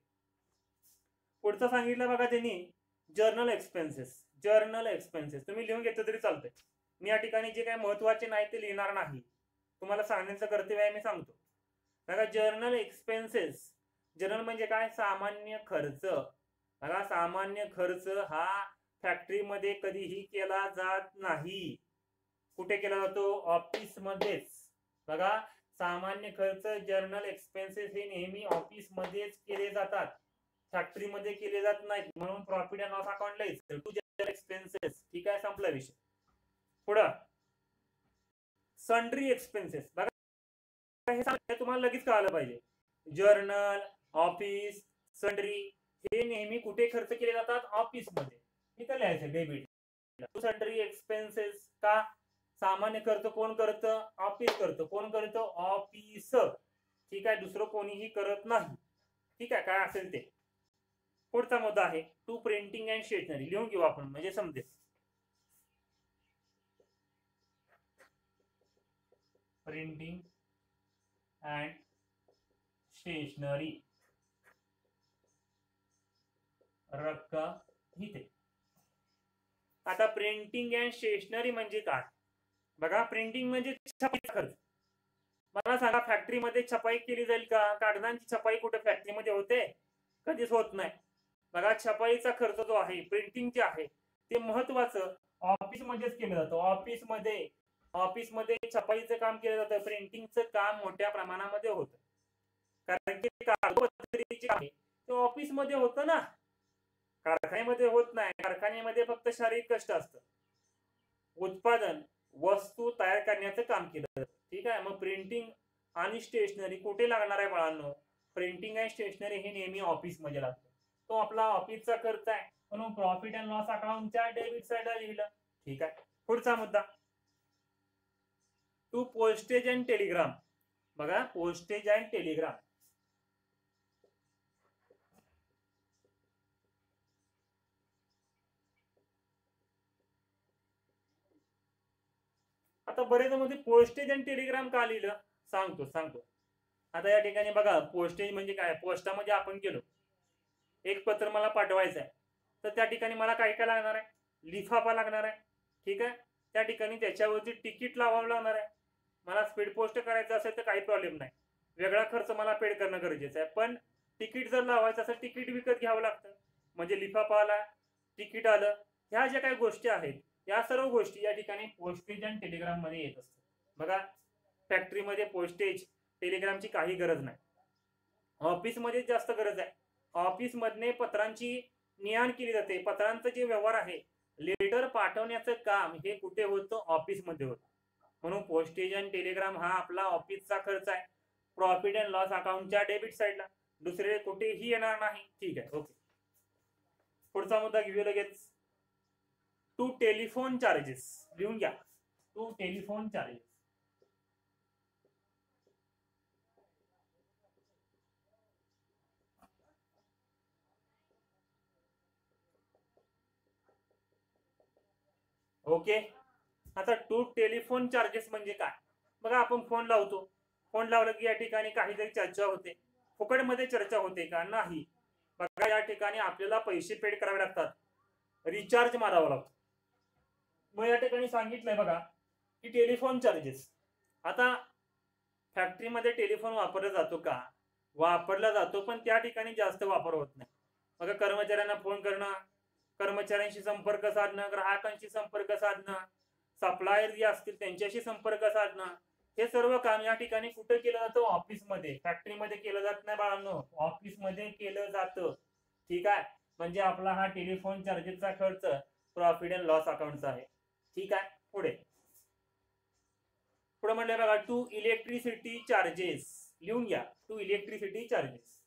पुढचं सांगितलं बघा त्यांनी, जर्नल एक्सपेन्सेस. जर्नल एक्सपेन्सेस तुम्ही लिहून घेतलं तरी चालतंय. मी या ठिकाणी जे काही महत्वाचे नाही ते लिहिणार नाही, तुम्हाला सांगण्याचं कर्तव्य आहे, मी सांगतो बघा. जर्नल एक्सपेन्सेस, जर्नल म्हणजे काय? सामान्य खर्च. बघा, सामान्य खर्च हा फॅक्टरीमध्ये कधीही केला जात नाही. कुठे केला जातो? ऑफिस मध्येच. बघा, सामान्य खर्च जर्नल एक्सपेन्सेस हे नेहमी ऑफिस मध्येच केले जातात, फॅक्टरीमध्ये केले जात नाहीत. म्हणून प्रॉफिट अँड लॉस अकाउंटला टू जर्नल एक्सपेन्सेस. ठीक आहे, संपला विषय. पुढं सन्ड्री एक्सपेन्सेस. बघा, हे तुम्हाला लगेच कळालं पाहिजे. जर्नल, ऑफिस, सन्ड्री हे नेहमी कुठे खर्च केले जातात? ऑफिस मध्ये. इथं लिहायचं डेबिट. सन्ड्री एक्सपेन्सेस का? सामान्य खर्च कोण करतं? ऑफिस करतं. कोण करतं? ऑफिस. ठीक आहे, दुसरं कोणीही करत नाही. ठीक आहे, काय असेल ते. पुढचा मुद्दा आहे टू प्रिंटिंग अँड स्टेशनरी. लिहून घेऊ आपण म्हणजे समजेल. प्रिंटिंग अँड स्टेशनरी रक्कम इथे. आता प्रिंटिंग अँड स्टेशनरी म्हणजे काय? बघा, प्रिंटिंग म्हणजे छपाईचा खर्च. मला सांगा, फॅक्टरीमध्ये छपाई केली जाईल का? कागदांची छपाई कुठे फॅक्टरीमध्ये होते? कधीच होत नाही. बघा, छपाईचा खर्च जो आहे, प्रिंटिंग जे आहे ते महत्वाचं ऑफिस मध्येच केलं जातं. ऑफिसमध्ये छपाईचं काम केलं जातं, प्रिंटिंगचं काम मोठ्या प्रमाणामध्ये होतं. कारण की कागदपत्रीचे काम ते ऑफिस मध्ये होतं ना, कारखान्यामध्ये होत नाही. कारखान्यामध्ये फक्त शारीरिक कष्ट असतं, उत्पादन वस्तू तयार करण्याचं काम केलं जातं. ठीक आहे, मग प्रिंटिंग आणि स्टेशनरी कुठे लागणार आहे बाळांनो? प्रिंटिंग आणि स्टेशनरी हे नेहमी ऑफिस मध्ये लागतं. तो आपला ऑफिसचा खर्च आहे, म्हणून प्रॉफिट अँड लॉस अकाउंटच्या डेबिट साईडला लिहिलं. ठीक आहे, पुढचा मुद्दा टू पोस्टेज अँड टेलिग्राम. बघा, पोस्टेज अँड टेलिग्राम. आता बरेच मध्ये पोस्टेज आणि टेलिग्राम का लिहिलं सांगतो. आता या ठिकाणी बघा, पोस्टेज म्हणजे काय? पोस्टामध्ये आपण गेलो, एक पत्र मला पाठवायचं आहे, तर त्या ठिकाणी मला काय काय लागणार आहे? लिफाफा लागणार आहे. ठीक आहे, त्या ठिकाणी त्याच्यावरती तिकीट लावावं लागणार आहे. मला स्पीड पोस्ट करायचं असेल तर काही प्रॉब्लेम नाही, वेगळा खर्च मला पेड करणं गरजेचं आहे. पण तिकीट जर लावायचं असेल, तिकीट विकत घ्यावं लागतं. म्हणजे लिफाफा आला, तिकीट आलं, ह्या ज्या काही गोष्टी आहेत, या सर्व गोष्टी या ठिकाणी पोस्टेज आणि टेलिग्राम मध्ये येत असतात. बघा, फॅक्टरीमध्ये पोस्टेज टेलिग्रामची काही गरज नाही, ऑफिसमध्ये जास्त गरज आहे. ऑफिस मधने पत्रांची ने-आण केली जाते. पत्रांचं जे व्यवहार आहे, लेटर पाठवण्याचं काम हे कुठे होतं? ऑफिसमध्ये होतं. म्हणून पोस्टेज आणि टेलिग्राम हा आपला ऑफिसचा खर्च आहे, प्रॉफिट अँड लॉस अकाउंटच्या डेबिट साईडला, दुसरे कुठेही येणार नाही. ठीक आहे, ओके. पुढचा मुद्दा घेऊया लगेच. To telephone charges. लिहून घ्या, टू टेलिफोन चार्जेस. ओके. आता टू टेलिफोन चार्जेस म्हणजे काय? बघा, आपण फोन लावतो, फोन लावलं की या ठिकाणी काहीतरी चर्चा होते. फुकटमध्ये चर्चा होते का? नाही. बघा, या ठिकाणी आपल्याला पैसे पेड करावे लागतात, रिचार्ज मारावा लागतो. मग या ठिकाणी सांगितलंय बघा की टेलिफोन चार्जेस. आता फॅक्टरीमध्ये टेलिफोन वापरला जातो का? वापरला जातो, पण त्या ठिकाणी जास्त वापर होत नाही. बघा, कर्मचाऱ्यांना फोन करणं, कर्मचाऱ्यांशी संपर्क साधणं, ग्राहकांशी संपर्क साधणं, सप्लायर जे असतील त्यांच्याशी संपर्क साधणं, हे सर्व काम या ठिकाणी कुठे केलं जातं? ऑफिसमध्ये. फॅक्टरीमध्ये केलं जात नाही बाळांनो, ऑफिसमध्ये केलं जातं. ठीक आहे, म्हणजे आपला हा टेलिफोन चार्जेसचा खर्च प्रॉफिट अँड लॉस अकाउंटचा आहे. ठीक आहे, पुढे म्हणलं बघा, टू इलेक्ट्रिसिटी चार्जेस. लिहून घ्या, to electricity charges.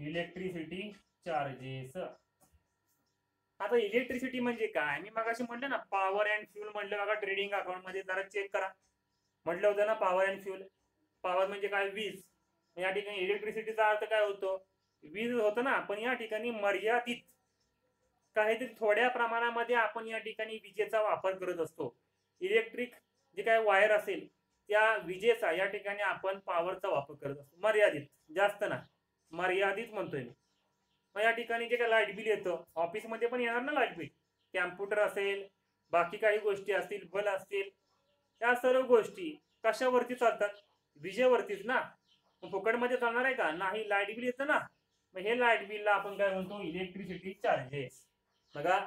Electricity charges. आता इलेक्ट्रिसिटी म्हणजे काय, मी मगाशी म्हटलं ना पॉवर अँड फ्यूल म्हटलं बघा ट्रेडिंग अकाउंट मध्ये, जरा चेक करा. म्हटलं होतं ना पॉवर अँड फ्यूल. पॉवर म्हणजे काय, वीज. या ठिकाणी इलेक्ट्रिसिटीचा अर्थ काय होतो, वीज होतं ना. पण या ठिकाणी मर्यादित काहीतरी थोड्या प्रमाणामध्ये आपण या ठिकाणी विजेचा वापर करत असतो. इलेक्ट्रिक जे काय वायर असेल त्या विजेचा या ठिकाणी आपण पॉवरचा वापर करत असतो. मर्यादित, जास्त ना, मर्यादित म्हणतोय मी. मग या ठिकाणी जे काय लाईट बिल येतं, ऑफिसमध्ये पण येणार ना लाईट बिल. कॅम्प्युटर असेल, बाकी काही गोष्टी असतील, बल्ब असतील, या सर्व गोष्टी कशावरती चालतात, विजेवरतीच ना. फुकटमध्ये चालणार आहे का, नाही. लाईट बिल येतं ना, मग हे लाईट बिलला आपण काय म्हणतो, इलेक्ट्रिसिटी चार्जेस. बघा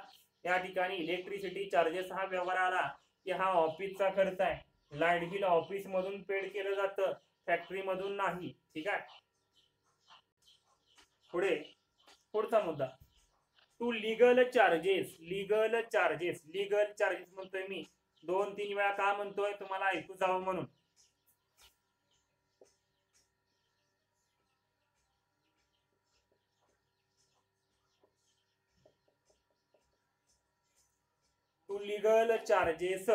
या ठिकाणी इलेक्ट्रिसिटी चार्जेस हा व्यवहार आला की हा ऑफिसचा खर्च आहे. लाईट बिल ऑफिस मधून पेड केलं जातं, फॅक्टरी मधून नाही. ठीक आहे. पुढचा मुद्दा, to legal charges. Legal charges, legal charges म्हणतोय मी 2-3 वेळा. का म्हणतोय, तुम्हाला ऐकू जावं म्हणून. To legal charges.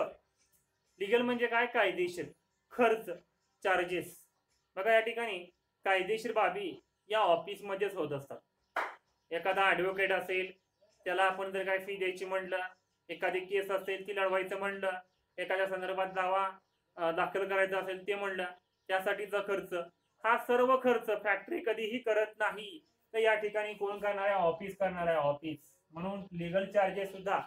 लिगल म्हणजे काय, कायदेशीर. खर्च, चार्जेस. बघा या ठिकाणी कायदेशीर बाबी या ऑफिस मध्येच होत असतात. एखादा ऍडव्होकेट असेल, त्याला आपण जर काय फी द्यायची म्हणलं, एखादी केस असेल ती लढवायचं म्हणलं, एखाद्या संदर्भात दावा दाखल करायचा असेल ते म्हणलं, त्यासाठीचा खर्च. हा सर्व खर्च फॅक्टरी कधीही करत नाही. तर या ठिकाणी कोण करणार आहे, ऑफिस करणार आहे, ऑफिस. म्हणून लिगल चार्जेस सुद्धा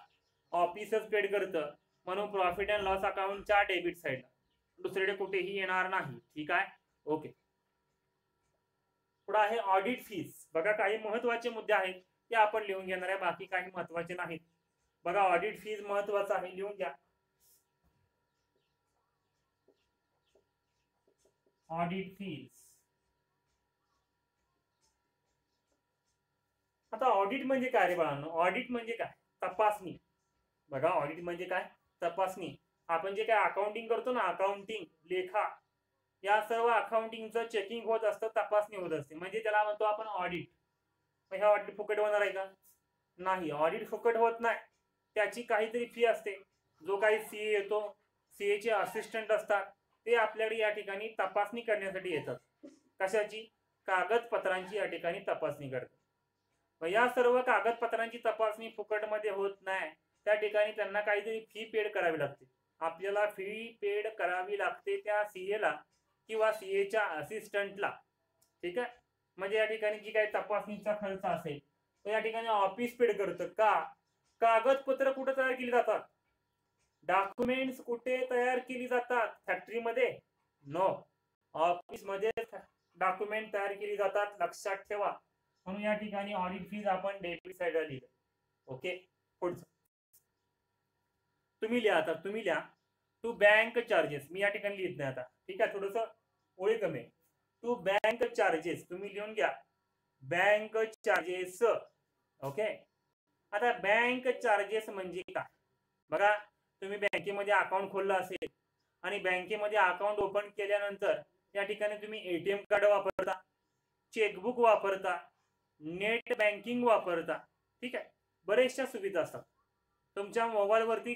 ऑफिसच पेड करतं. म्हणून प्रॉफिट अँड लॉस अकाउंटच्या डेबिट साईडला, दुसरीकडे कुठेही येणार नाही. ठीक आहे, ओके. पुढे आहे ऑडिट फीज. बघा काही महत्वाचे मुद्दे आहेत ते आपण लिहून घेणार आहे, बाकी काही महत्वाचे नाहीत. बघा ऑडिट फीज महत्वाचा आहे, लिहून घ्या. Audit fees. आता ऑडिट म्हणजे काय रे बाळांनो, ऑडिट म्हणजे काय, तपासणी. बघा ऑडिट म्हणजे काय, तपासणी. आपण जे काय अकाउंटिंग करतो ना, अकाउंटिंग, लेखा, या सर्व अकाउंटिंगचं चेकिंग होत असतं, तपासणी होत असते, म्हणजे त्याला म्हणतो आपण ऑडिट. मग हे ऑडिट फुकट होणार आहे का, नाही. ऑडिट फुकट होत नाही, त्याची काहीतरी फी असते. जो काही सीए येतो, सीए चे असिस्टंट असतात, ते आपल्याकडे या ठिकाणी तपासणी करण्यासाठी येतात. कशाची, कागदपत्रांची या ठिकाणी तपासणी करतात. मग या सर्व कागदपत्रांची तपासणी फुकटमध्ये होत नाही. त्या ठिकाणी त्यांना काहीतरी फी पेड करावी लागते. आपल्याला फी पेड करावी लागते त्या सीएला किंवा सीएच्या असिस्टंटला. ठीक आहे. म्हणजे या ठिकाणी जी काही तपासणीचा खर्च असेल तो या ठिकाणी ऑफिस पेड करतं. का, कागदपत्र कुठे तयार केली जातात, डॉक्युमेंट्स कुठे तयार केली जातात, फॅक्टरीमध्ये नो, ऑफिस मध्ये डॉक्युमेंट तयार केली जातात, लक्षात ठेवा. म्हणून या ठिकाणी ऑडिट फीज आपण डेबिट साइडला लिहिलं. ओके. पुढचं तुम्ही लिहा. आता तुम्ही लिहा टू बँक चार्जेस. मी या ठिकाणी लिहित नाही आता, ठीक आहे, थोडस ओळी कमी. टू बँक चार्जेस तुम्ही लिहून घ्या, बँक चार्जेस. ओके. आता बँक चार्जेस म्हणजे काय, बघा तुम्ही बँकेमध्ये अकाउंट खोललं असेल आणि बँकेमध्ये अकाउंट ओपन केल्यानंतर या ठिकाणी तुम्ही एटीएम कार्ड वापरता, चेकबुक वापरता, नेट बँकिंग वापरता. ठीक आहे, बरेचशा सुविधा असतात. तुमच्या मोबाईलवरती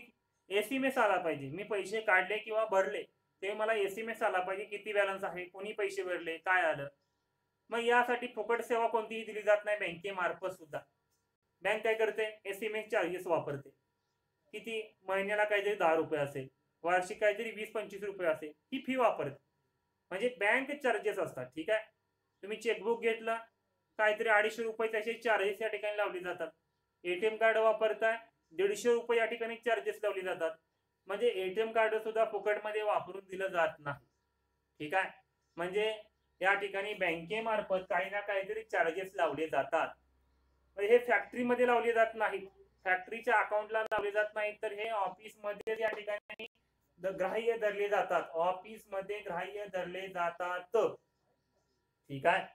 एसएमएस आला पाहिजे, मी पैसे काढले किंवा भरले ते मला एसएमएस आला पाहिजे, किती बॅलन्स आहे, कोणी पैसे भरले, काय आलं. मग यासाठी फुकट सेवा कोणतीही दिली जात नाही बँकेमार्फत सुद्धा. बँक काय करते, एसएमएस चार्जेस वापरते. किती, महिन्याला काहीतरी 10 रुपये असेल, वार्षिक काहीतरी 20-25 रुपये असेल, ही फी वापरते. म्हणजे बँक चार्जेस असतात. ठीक आहे. तुम्ही चेकबुक घेतलं, काहीतरी 250 रुपये त्याचे चार्जेस या ठिकाणी लावले जातात. एटीएम कार्ड वापरताय, 150 रुपये या ठिकाणी चार्जेस लावले जातात. म्हणजे एटीएम कार्ड सुद्धा फुकटमध्ये वापरून दिलं जात नाही. ठीक आहे. म्हणजे या ठिकाणी बँकेमार्फत काही ना काहीतरी चार्जेस लावले जातात. हे फॅक्टरीमध्ये लावले जात नाहीत, फॅक्टरीच्या अकाउंटला लावले जात नाहीत, तर हे ऑफिस मध्ये या ठिकाणी ग्राह्य धरले जातात, ऑफिस मध्ये ग्राह्य धरले जातात. ठीक आहे.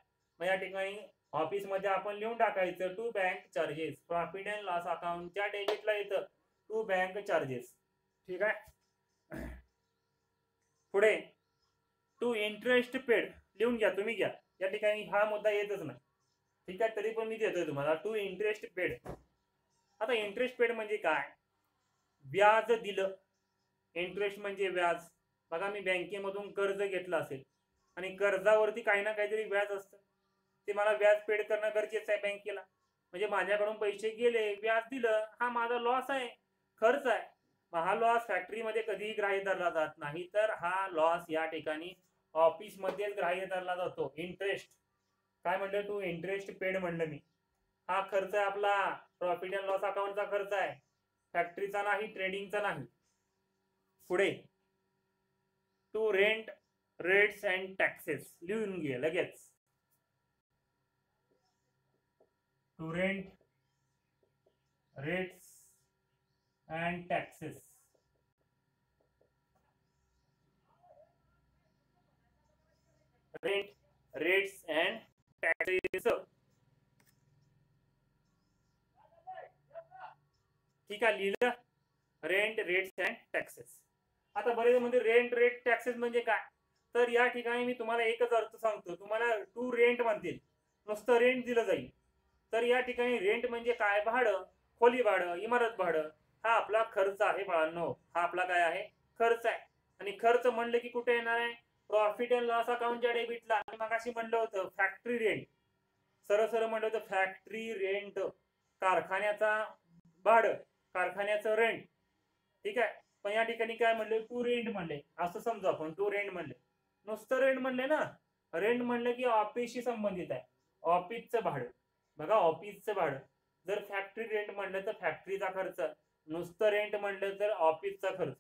मग या ठिकाणी ऑफिस मध्ये आपण लिहून टाकायचं to bank charges. Profit and loss अकाउंटच्या डेबिटला येतं टू बँक चार्जेस. ठीक आहे. पुढे टू इंटरेस्ट पेड लिहून घ्या, तुम्ही घ्या. या ठिकाणी हा मुद्दा येतच नाही. ठीक आहे, तरी पण मी देतोय तुम्हाला टू इंटरेस्ट पेड. आता इंटरेस्ट पेड म्हणजे काय? व्याज दिलं. इंटरेस्ट म्हणजे व्याज. बघा, मी बँकेमधून कर्ज घेतलं असेल आणि कर्जावरती काही ना काहीतरी व्याज असतं, ते मला व्याज पेड करणं गरजेचं आहे बँकेला. म्हणजे माझ्याकडून पैसे गेले, व्याज दिलं, हा माझा लॉस आहे, खर्च आहे. हा लॉस फॅक्टरीमध्ये कधीही ग्राह्य धरला जात नाही, तर हा लॉस या ठिकाणी ऑफिसमध्येच ग्राह्य धरला जातो. इंटरेस्ट काय म्हणलं? टू इंटरेस्ट पेड म्हणलं मी. हा खर्च आहे आपला, प्रॉफिट अँड लॉस अकाउंटचा खर्च आहे, फॅक्टरीचा नाही, ट्रेडिंगचा नाही. पुढे to rent rates and taxes लिहून घे लगेच. To rent rates and taxes. Rent rates and taxes. ठीक आहे, लिहिलं. Rent rates and taxes. आता बरेच म्हणजे रेंट रेट टॅक्सेस म्हणजे काय? तर या ठिकाणी मी तुम्हाला एकच अर्थ सांगतो. तुम्हाला टू रेंट म्हणतील, नुसतं रेंट दिलं जाईल. तर या ठिकाणी रेंट म्हणजे काय? भाडं, खोली भाडं, इमारत भाडं. हा आपला खर्च आहे बाळांनो, हा आपला काय आहे? खर्च आहे. आणि खर्च म्हणलं की कुठे येणार आहे? प्रॉफिट अँड लॉस अकाउंटच्या डेबिटला. मी मगाशी म्हणलं होतं फॅक्टरी रेंट, सरळ म्हणलं होतं फॅक्टरी रेंट, कारखान्याचा भाडं, कारखान्याचं रेंट. ठीक आहे, पण या ठिकाणी काय म्हणले? टू रेंट म्हणले. असं समजा आपण टू रेंट म्हणले, नुसतं रेंट म्हणले ना. रेंट म्हणलं की ऑफिसशी संबंधित आहे, ऑफिसचं भाडं. बघा, ऑफिसचं भाडं. जर फॅक्टरी रेंट म्हणलं तर फॅक्टरीचा खर्च, नुसतं रेंट म्हणलं तर ऑफिसचा खर्च.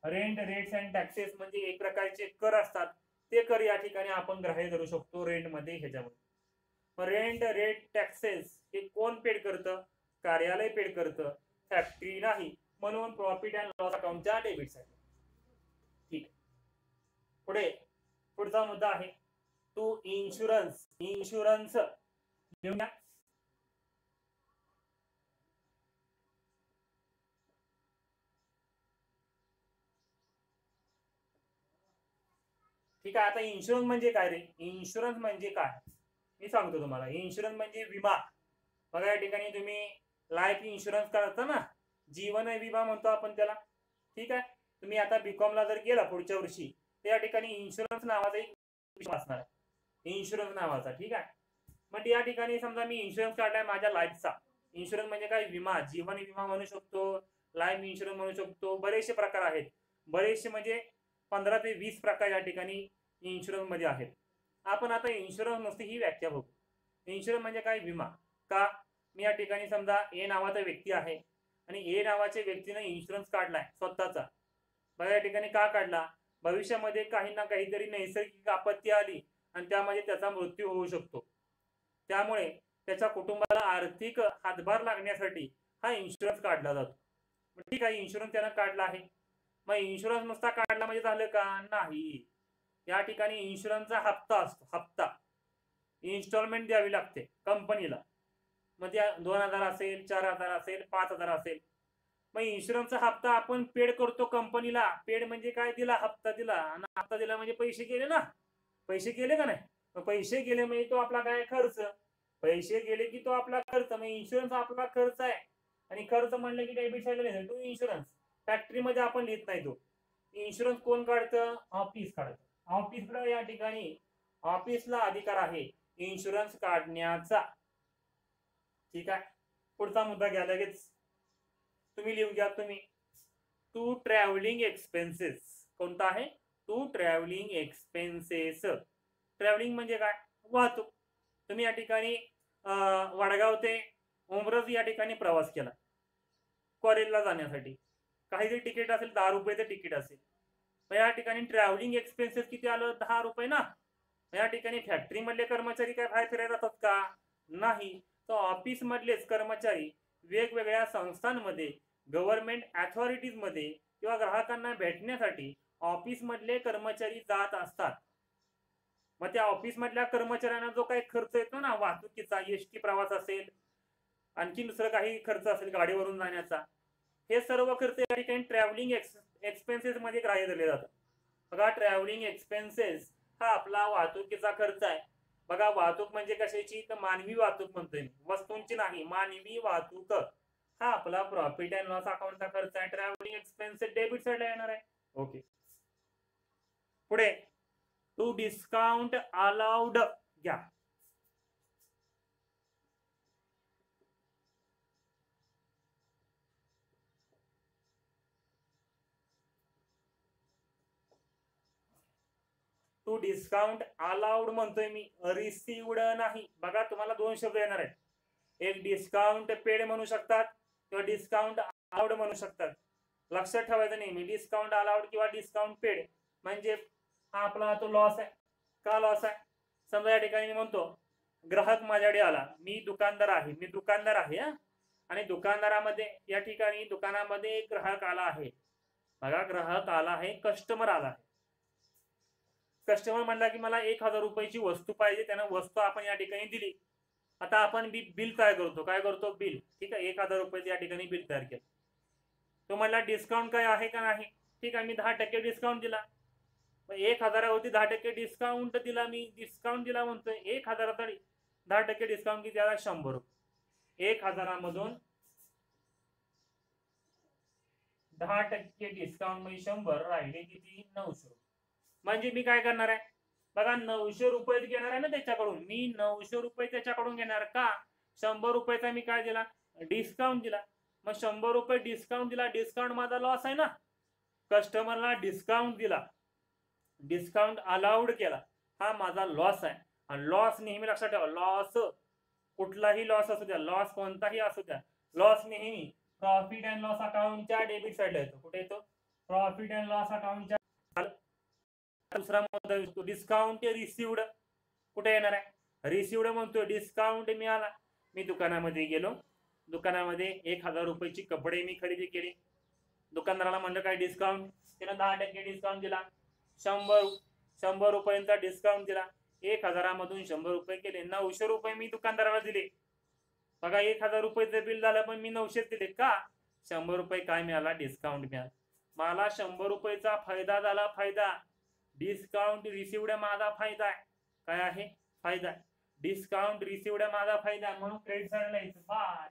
रेंट रेट्स अँड टॅक्सेस म्हणजे एक प्रकारचे कर असतात, ते कर या ठिकाणी आपण ग्राह्य धरू शकतो रेंट मध्ये, ह्याच्यामध्ये. रेंट रेट टॅक्सेस हे कोण पेड करतं? कार्यालय पेड करतं, फॅक्टरी नाही. म्हणून प्रॉफिट अँड लॉस अकाउंटच्या डेबिट साईड. ठीक. पुढे पुढचा मुद्दा आहे टू इन्शुरन्स. इन्शुरन्स लिहून घ्या. ठीक आहे, आता इन्शुरन्स म्हणजे काय रे? इन्शुरन्स म्हणजे काय मी सांगतो तुम्हाला. इन्शुरन्स म्हणजे विमा. बघा, या ठिकाणी तुम्ही लाईफ इन्शुरन्स करता ना, जीवन विमा म्हणतो आपण त्याला. ठीक आहे, तुम्ही आता बीकॉमला जर गेला पुढच्या वर्षी, तर या ठिकाणी इन्शुरन्स नावाचा एक विषय असणार आहे, इन्शुरन्स नावाचा. ठीक आहे, मग या ठिकाणी समजा मी इन्शुरन्स काढलाय माझ्या लाईफचा. इन्शुरन्स म्हणजे काय? विमा. जीवन विमा म्हणू शकतो, लाईफ इन्शुरन्स म्हणू शकतो, बरेचसे प्रकार आहेत. बरेचसे म्हणजे 15 ते 20 प्रकार या ठिकाणी इन्शुरन्स मध्ये आहेत. आपण आता इन्शुरन्स नुसती ही व्याख्या बघू. इन्शुरन्स म्हणजे काय? विमा. का? मी या ठिकाणी समजा ए नावाचा व्यक्ती आहे आणि ए नावाच्या व्यक्तीने इन्शुरन्स काढलाय स्वतःचा. बघा, या ठिकाणी का काढला? भविष्यामध्ये काही ना काहीतरी नैसर्गिक आपत्ती आली आणि त्यामध्ये त्याचा मृत्यू होऊ शकतो, त्यामुळे त्याच्या कुटुंबाला आर्थिक हातभार लागण्यासाठी हा इन्शुरन्स काढला जातो. ठीक आहे, इन्शुरन्स त्यानं काढला आहे. मग इन्शुरन्स नुसता काढला म्हणजे झालं का? नाही. या ठिकाणी इन्शुरन्सचा हप्ता असतो, हप्ता. इन्स्टॉलमेंट द्यावी लागते कंपनीला. मग त्या 2000 असेल, 4000 असेल, 5000 असेल. मग इन्शुरन्सचा हप्ता आपण पेड करतो कंपनीला. पेड म्हणजे काय? दिला, हप्ता दिला. आणि हप्ता दिला म्हणजे पैसे गेले ना. पैसे गेले का नाही? मग पैसे गेले म्हणजे तो आपला काय? खर्च. पैसे गेले की तो आपला खर्च. मग इन्शुरन्स आपला खर्च आहे. आणि खर्च म्हणलं की डेबिट साईडला टू इन्शुरन्स. फॅक्टरीमध्ये आपण लिहित नाही तो. इन्शुरन्स कोण काढतं? ऑफिस काढतं. ऑफिसला या ठिकाणी ऑफिसला अधिकार आहे इन्शुरन्स काढण्याचा. ठीक आहे, पुढचा मुद्दा घ्या लगेच. तुम्ही लिहून घ्या. तुम्ही टू ट्रॅव्हलिंग एक्सपेन्सेस. कोणता आहे? To travelling expenses. ट्रॅव्हलिंग म्हणजे काय? वाहतूक. तुम्ही या ठिकाणी वडगाव ते उमरज या ठिकाणी प्रवास केला कॉलेजला जाण्यासाठी. काहीतरी तिकीट असेल, 10 रुपयाचं तिकीट असेल. मग या ठिकाणी ट्रॅव्हलिंग एक्सपेन्सेस किती आलं? 10 रुपये ना. या ठिकाणी फॅक्टरी मधले कर्मचारी काय बाहेर फिरायला जातात का? नाही. तर ऑफिस मधलेच कर्मचारी वेगवेगळ्या संस्थांमध्ये, गव्हर्नमेंट अथॉरिटीज मध्ये किंवा ग्राहकांना भेटण्यासाठी ऑफिस मधले कर्मचारी जात असतात. मग त्या ऑफिस मधल्या कर्मचाऱ्यांना जो काही खर्च येतो ना, वाहतुकीचा, एसटी प्रवास असेल, आणखी दुसरं काही खर्च असेल गाडीवरून जाण्याचा, हे सर्व खर्च या ठिकाणी ट्रॅव्हलिंग एक्सपेन्सेस मध्ये ग्राह्य धरले जातात. बघा, ट्रॅव्हलिंग एक्सपेन्सेस हा आपला वाहतुकीचा खर्च आहे. बघा वाहतूक म्हणजे कशाची, तर मानवी वाहतूक म्हणतोय मी, वस्तूंची नाही, मानवी वाहतूक हा आपला प्रॉफिट अँड लॉस अकाउंटचा खर्च आहे. ट्रॅव्हलिंग एक्सपेन्स डेबिट साईडला येणार आहे. ओके, पुढे टू डिस्काउंट अलाउड घ्या. टू डिस्काउंट अलाउड म्हणतोय मी, रिसिव्ड नाही. बघा तुम्हाला दोन शब्द येणार आहेत, एक डिस्काउंट पेड म्हणू शकतात किंवा डिस्काउंट अलाउड म्हणू शकतात. लक्षात ठेवायचं नाही, मी डिस्काउंट अलाउड किंवा डिस्काउंट पेड म्हणजे हा आपला तो लॉस आहे. का लॉस आहे, समजा या ठिकाणी मी म्हणतो ग्राहक माझ्याकडे आला, मी दुकानदार आहे हा, आणि दुकानदारामध्ये या ठिकाणी दुकानामध्ये एक ग्राहक आला आहे. बघा ग्राहक आला आहे, कस्टमर आला आहे. कस्टमर म्हणला की मला 1000 रुपयाची वस्तू पाहिजे, त्यानं वस्तू आपण या ठिकाणी दिली. आता आपण बिल तयार करतो, काय करतो, बिल. ठीक आहे, 1000 रुपयाचं या ठिकाणी बिल तयार केलं. तो म्हणला डिस्काउंट काय आहे का नाही, ठीक आहे, मी 10% डिस्काउंट दिला. 1000 10% डिस्काउंट दिला, मी डिस्काउंट दिला म्हणतोय. 1000 10% डिस्काउंट किती आला, 100 रुपये. 1000 मधून 10% डिस्काउंट म्हणजे 100 राहिले किती, 900 रुपये. म्हणजे मी काय करणार आहे, बघा 900 रुपये घेणार आहे ना त्याच्याकडून, मी 900 रुपये त्याच्याकडून घेणार. का, 100 रुपयाचा मी काय दिला, डिस्काउंट दिला. मग 100 रुपये डिस्काउंट दिला, डिस्काउंट माझा लॉस आहे ना. कस्टमरला डिस्काउंट दिला, डिस्काउंट अलाउड केला, हा माझा लॉस आहे. आणि लॉस नेहमी लक्षात ठेवा, लॉस कुठलाही लॉस असू द्या, लॉस कोणताही असू द्या, लॉस नेहमी प्रॉफिट अँड लॉस अकाउंटच्या डेबिट साईडला येतो. कुठे येतो, प्रॉफिट अँड लॉस अकाउंटच्या. दुसरा मुद्दा डिस्काउंट रिसिव्ड कुठे येणार आहे, रिसिव्ड म्हणतो. डिस्काउंट मिळाला, मी दुकानामध्ये गेलो, दुकानामध्ये 1000 रुपयाची कपडे मी खरेदी केली. दुकानदाराला म्हणलं काय डिस्काउंट, त्यानं 10% डिस्काउंट दिला. 100 रुपयांचा डिस्काउंट दिला. 1000 मधून 100 रुपये केले, 900 रुपये मी दुकानदाराला दिले. बघा 1000 रुपयाचं बिल झालं, पण मी 900 दिले. का, 100 रुपये काय मिळाला, डिस्काउंट मिळाला. मला 100 रुपयाचा फायदा झाला. फायदा, डिस्काउंट रिसिव्ड माझा फायदा आहे. काय आहे, फायदा. डिस्काउंट रिसिव्ड माझा फायदा, म्हणून क्रेडिट साईडला यायचं. Bye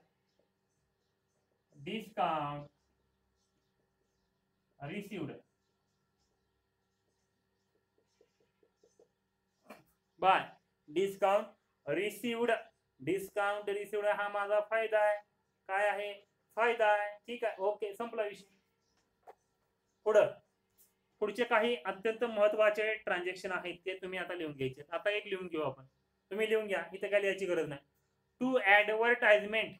discount received, bye discount received. Discount received हा माझा फायदा आहे. काय आहे, फायदा आहे. ठीक आहे, ओके, संपला विषय. पुढचे काही अत्यंत महत्वाचे ट्रान्झॅक्शन आहेत ते तुम्ही आता लिहून घ्यायचे. आता एक लिहून घेऊ आपण, तुम्ही लिहून घ्या, इथे काय लिहायची गरज नाही. टू ऍडव्हर्टाइजमेंट,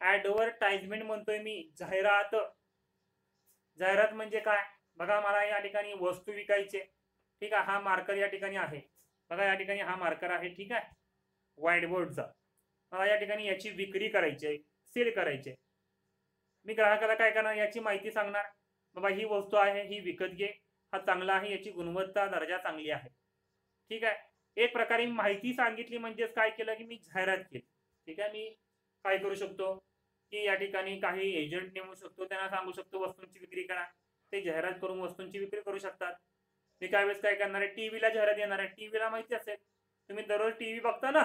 ऍडव्हर्टाइजमेंट म्हणतोय मी, जाहिरात. जाहिरात म्हणजे काय, बघा मला या ठिकाणी वस्तू विकायची, ठीक आहे, हा मार्कर या ठिकाणी आहे. बघा या ठिकाणी हा मार्कर आहे, ठीक आहे, व्हाईट बोर्डचा. मला या ठिकाणी याची विक्री करायची आहे, सेल करायची आहे. मी ग्राहकाला काय करणार, याची माहिती सांगणार. बाबा ही वस्तू आहे, ही विकत घे, हा चांगला आहे, याची गुणवत्ता दर्जा चांगली आहे. ठीक आहे, एक प्रकारे माहिती सांगितली म्हणजेच काय केलं की मी जाहिरात केली. ठीक आहे, मी काय करू शकतो की या ठिकाणी काही एजंट नेमू शकतो, त्यांना सांगू शकतो वस्तूंची विक्री करा, ते जाहिरात करून वस्तूंची विक्री करू शकतात. मी काय वेळेस काय करणार आहे, टीव्हीला जाहिरात येणार आहे. टीव्हीला माहिती असेल, तुम्ही दररोज टीव्ही बघता ना,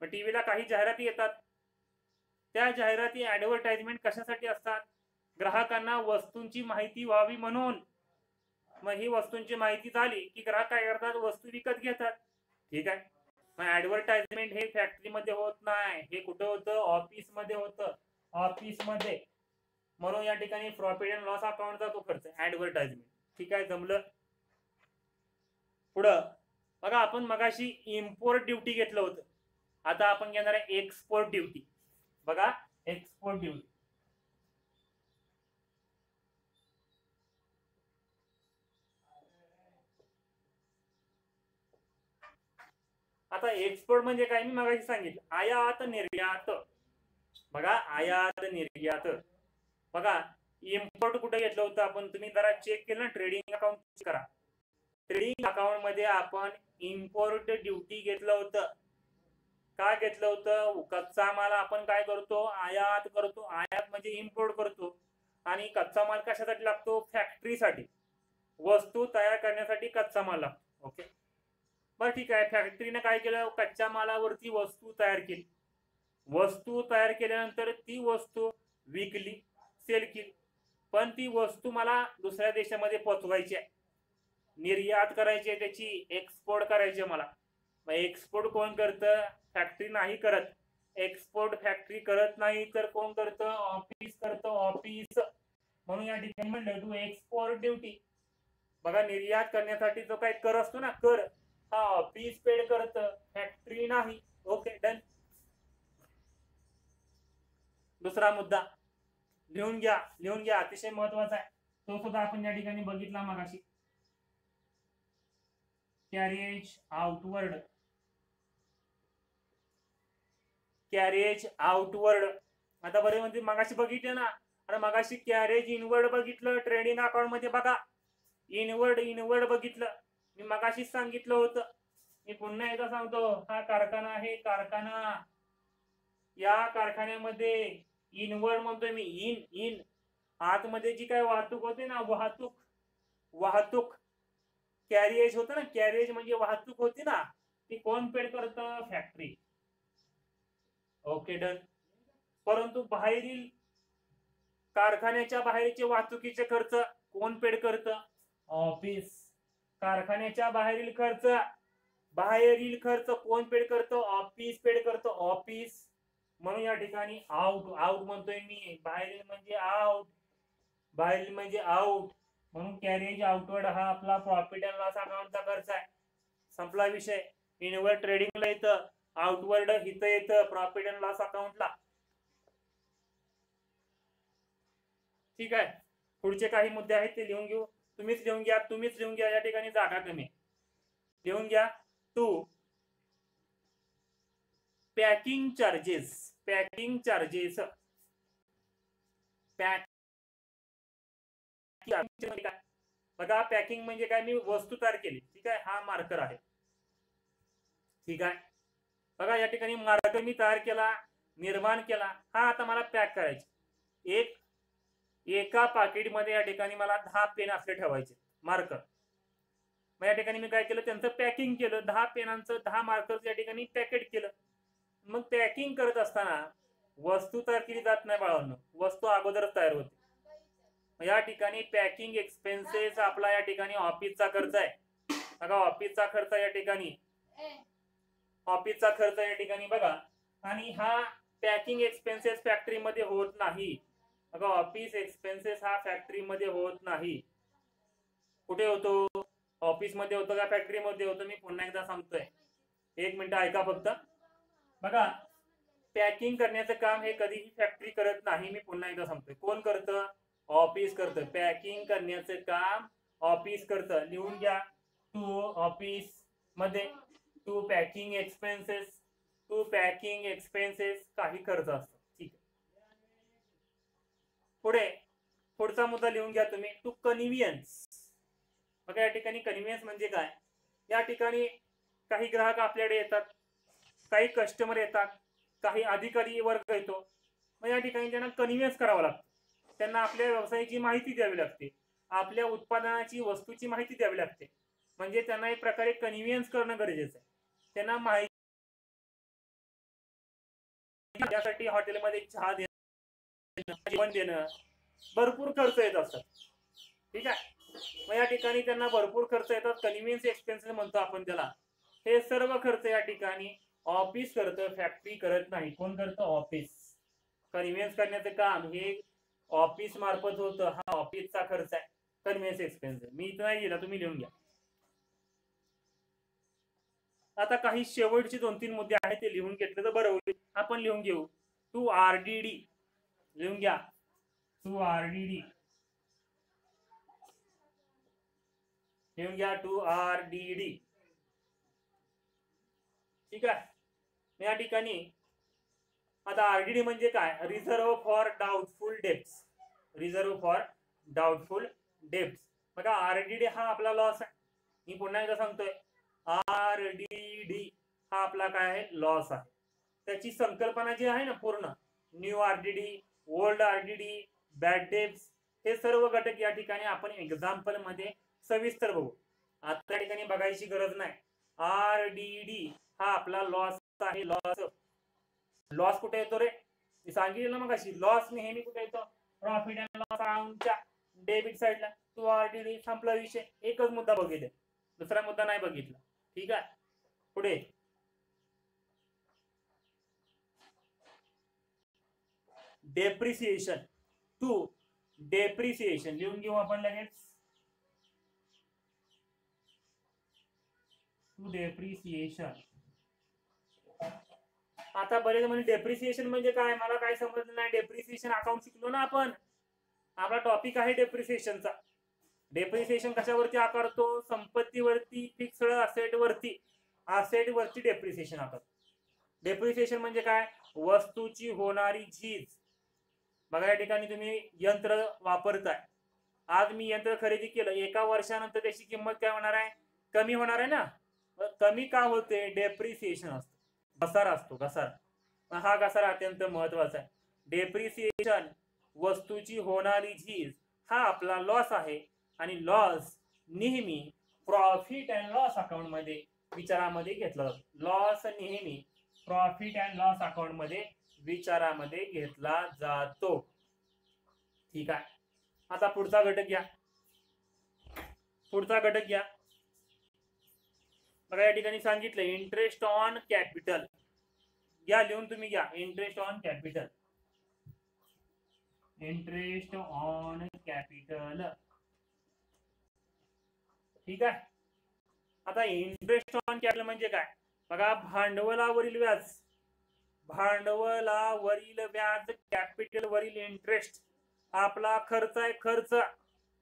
मग टीव्हीला काही जाहिराती येतात. त्या जाहिराती ऍडव्हर्टाइजमेंट कशासाठी असतात, ग्राहकांना वस्तूंची माहिती व्हावी म्हणून. मग ही वस्तूंची माहिती झाली की ग्राहक काय करतात, वस्तू विकत घेतात. ठीक आहे, मग ऍडव्हर्टाइजमेंट हे फॅक्टरीमध्ये होत नाही, हे कुठं होतं, ऑफिसमध्ये होतं, ऑफिसमध्ये. म्हणून या ठिकाणी प्रॉफिट अँड लॉस अकाउंटचा तो खर्च ऍडव्हर्टाइजमेंट. ठीक आहे, जमलं. पुढं बघा, आपण मगाशी इम्पोर्ट ड्युटी घेतलं होतं, आता आपण घेणार आहे एक्सपोर्ट ड्युटी. बघा एक्सपोर्ट ड्युटी, आता एक्सपोर्ट म्हणजे काय, मी मगाशी सांगितलं, आयात निर्यात. बघा आयात निर्यात. बघा इम्पोर्ट कुठे घेतलं होतं आपण, तुम्ही जरा चेक केलं ना, ट्रेडिंग अकाउंट करा. ट्रेडिंग अकाउंट मध्ये आपण इम्पोर्ट ड्युटी घेतलं होतं. का घेतलं होतं, कच्चा माल आपण काय करतो, आयात करतो. आयात म्हणजे इम्पोर्ट करतो. आणि कच्चा माल कशासाठी लागतो, फॅक्टरीसाठी, वस्तू तयार करण्यासाठी कच्चा माल लागतो. ओके, बरं ठीक आहे, फॅक्टरीने काय केलं, कच्च्या मालावरती वस्तू तयार केली. वस्तू तयार केल्यानंतर ती वस्तू विकली, सेल केली. पण ती वस्तू मला दुसऱ्या देशामध्ये पोहोचवायची आहे, निर्यात करायची आहे, त्याची एक्सपोर्ट करायची आहे मला. मग एक्सपोर्ट कोण करतं, फॅक्टरी नाही करत. एक्सपोर्ट फॅक्टरी करत नाही तर कोण करतं, ऑफिस करतं, ऑफिस. म्हणून या ठिकाणी म्हणलं टू एक्सपोर्ट ड्युटी. बघा, निर्यात करण्यासाठी जो काही कर असतो ना, कर, हा ऑफिस पेड करतं, फॅक्टरी नाही. Okay, done. दुसरा मुद्दा लिहून घ्या, अतिशय महत्वाचा आहे, तो सुद्धा आपण या ठिकाणी बघितला मगाशी. Carriage outward. Carriage outward. आता बरे म्हणजे मगाशी बघितलं ना, आणि मगाशी कॅरेज इनवर्ड बघितलं. ट्रेडिंग अकाउंट मध्ये बघा, इनवर्ड बघितलं. मी मगाशीच सांगितलं होतं, मी पुन्हा एकदा सांगतो. हा कारखाना आहे, कारखाना. या कारखान्यामध्ये इनवर्ड म्हणतोय मी, इन आतमध्ये जी काय वाहतूक होते ना, वाहतूक कॅरेज होतं ना, कॅरेज म्हणजे वाहतूक होती ना, ती कोण पेड करतं, फॅक्टरी. Okay, done. परंतु बाहेरील कारखान्याच्या बाहेरचे वाहतुकीचे खर्च कोण पेड करतं, ऑफिस. कारखान्याच्या बाहेरील खर्च कोण पेड करतो, ऑफिस पेड करतो, ऑफिस. म्हणून या ठिकाणी आउट म्हणतोय मी, बाहेरील म्हणजे आउट. म्हणून कॅरेज आउटवर्ड हा आपला प्रॉफिट अँड लॉस अकाउंटचा खर्च आहे. संपला विषय. इनवर्ड ट्रेडिंगला येतं, आउटवर्ड इथं येतं प्रॉफिट अँड लॉस अकाउंटला. ठीक आहे, पुढचे काही मुद्दे आहेत ते लिहून घेऊ. तुम्हीच लिहून घ्या, या ठिकाणी जागा कमी. लिहून घ्या. 2 पॅकिंग चार्जेस. बघा, पॅकिंग म्हणजे काय, मी वस्तू तयार केली, ठीक आहे, हा मार्कर आहे, ठीक आहे. बघा, या ठिकाणी मार्कर मी तयार केला, निर्माण केला, हा आता मला पॅक करायचे. एका पाकिटमध्ये या ठिकाणी मला 10 पेन असले ठेवायचे, मार्कर. मग या ठिकाणी मी काय केलं, त्यांचं पॅकिंग केलं. 10 पेनांचं, 10 मार्करचं या ठिकाणी पॅकेट केलं. मग पॅकिंग करत असताना वस्तू तयार केली जात नाही बाळांनो, वस्तू अगोदरच तयार होते. या ठिकाणी पॅकिंग एक्सपेन्सेस आपला या ठिकाणी ऑफिसचा खर्च आहे. बघा, ऑफिसचा खर्च या ठिकाणी बघा. आणि हा पॅकिंग एक्सपेन्सेस फॅक्टरीमध्ये होत नाही. बघा, ऑफिस एक्सपेन्सेस हा फॅक्टरीमध्ये होत नाही. कुठे होतो, ऑफिस मध्ये होतो का फॅक्टरीमध्ये होतो, मी पुन्हा एकदा सांगतोय, 1 मिनिट ऐका फक्त. बघा, पॅकिंग करण्याचं काम हे कधीही फॅक्टरी करत नाही. मी पुन्हा एकदा सांगतोय, कोण करतं, ऑफिस करतं. पॅकिंग करण्याचं काम ऑफिस करतं. लिहून घ्या, टू ऑफिस मध्ये टू पॅकिंग एक्सपेन्सेस काही खर्च असतो. ठीक आहे, पुढचा मुद्दा लिहून घ्या तुम्ही, टू कन्व्हियन्स. बघा, या ठिकाणी कन्व्हियन्स म्हणजे काय, या ठिकाणी काही ग्राहक आपल्याकडे येतात, काही कस्टमर येतात, काही अधिकारी वर्ग येतो. मग या ठिकाणी त्यांना कन्व्हिन्स करावं लागतं. त्यांना आपल्या व्यवसायाची माहिती द्यावी लागते, आपल्या उत्पादनाची, वस्तूची माहिती द्यावी लागते. म्हणजे त्यांना एक प्रकारे कन्व्हिन्स करणं गरजेचं आहे. त्यांना माहिती त्यासाठी हॉटेलमध्ये चहा देणं, जेवण देणं, भरपूर खर्च येत असतात. ठीक आहे, मग या ठिकाणी त्यांना भरपूर खर्च येतात, कन्व्हिन्स एक्सपेन्सेस म्हणतो आपण त्याला. हे सर्व खर्च या ठिकाणी ऑफिस करतं, फॅक्टरी करत नाही. कोण करतं, ऑफिस. कन्व्हिन्स करण्याचं काम हे ऑफिस मार्फत होतं, हा ऑफिसचा खर्च आहे, कन्व्हिन्स एक्सपेन्सेस. मी इथं नाही लिहिला, तुम्ही लिहून घ्या. आता काही शेवटचे 2-3 मुद्दे आहेत, ते लिहून घेतले तर बरं होईल. आपण लिहून घेऊ, टू आरडीडी. लिहून घ्या, टू आरडीडी. लिहून घ्या, टू आरडीडी. ठीक आहे, या ठिकाणी आता आरडीडी म्हणजे काय, रिझर्व फॉर डाऊटफुल डेब्ट्स. बघा, आरडीडी हा आपला लॉस आहे. मी पुन्हा एकदा सांगतोय, आरडीडी हा आपला काय आहे, लॉस आहे. त्याची संकल्पना जी आहे ना, पूर्ण new RDD, old RDD, bad debts, हे सर्व घटक या ठिकाणी आपण एक्झाम्पल मध्ये सविस्तर बघू. आता या ठिकाणी बघायची गरज नाही. RDD हा आपला लॉस आहे. लॉस कुठे येतो रे? मी सांगितलं ना मग अशी लॉस नेहमी कुठे येतो? प्रॉफिट अँड लॉस अकाउंटच्या डेबिट साईडला. तो RDD संपला विषय. एकच मुद्दा बघितला, दुसरा मुद्दा नाही बघितला. ठीक आहे, पुढे डेप्रिसिएशन. टू डेप्रिसिएशन लिहून घेऊ आपण लगेच. To depreciation. आता बरेच म्हणजे डेप्रिसिएशन म्हणजे काय, मला काय समजलं नाही. डेप्रिसिएशन अकाउंट शिकलो ना आपण, आपला टॉपिक आहे डेप्रिसिएशनचा. डेप्रिसिएशन कशावरती आकारतो? संपत्तीवरती, फिक्स्ड असेट वरती. असेट वरती डेप्रिसिएशन आकारतो. डेप्रिसिएशन म्हणजे काय? वस्तूची होणारी झीज. बघा या ठिकाणी तुम्ही यंत्र वापरताय. आज मी यंत्र खरेदी केलं, एका वर्षानंतर त्याची किंमत काय होणार आहे? कमी होणार आहे ना. कमी का होते? डेप्रिसिएशन असतो, घसारा असतो, घसारा. हा घसारा अत्यंत महत्वाचा आहे. डेप्रिसिएशन वस्तूची होणारी झीज हा आपला लॉस आहे. आणि लॉस नेहमी प्रॉफिट अँड लॉस अकाउंट मध्ये विचारामध्ये घेतला जातो. लॉस नेहमी प्रॉफिट अँड लॉस अकाउंट मध्ये विचारामध्ये घेतला जातो. ठीक आहे, आता पुढचा घटक घ्या. पुढचा घटक घ्या. बघा या ठिकाणी सांगितलं इंटरेस्ट ऑन कॅपिटल. घ्या लिहून तुम्ही घ्या. Interest on capital. Interest on capital. ठीक आहे, आता इंटरेस्ट ऑन कॅपिटल म्हणजे काय? बघा भांडवलावरील व्याज. भांडवलावरील व्याज, कॅपिटल वरील इंटरेस्ट. आपला खर्च आहे. खर्च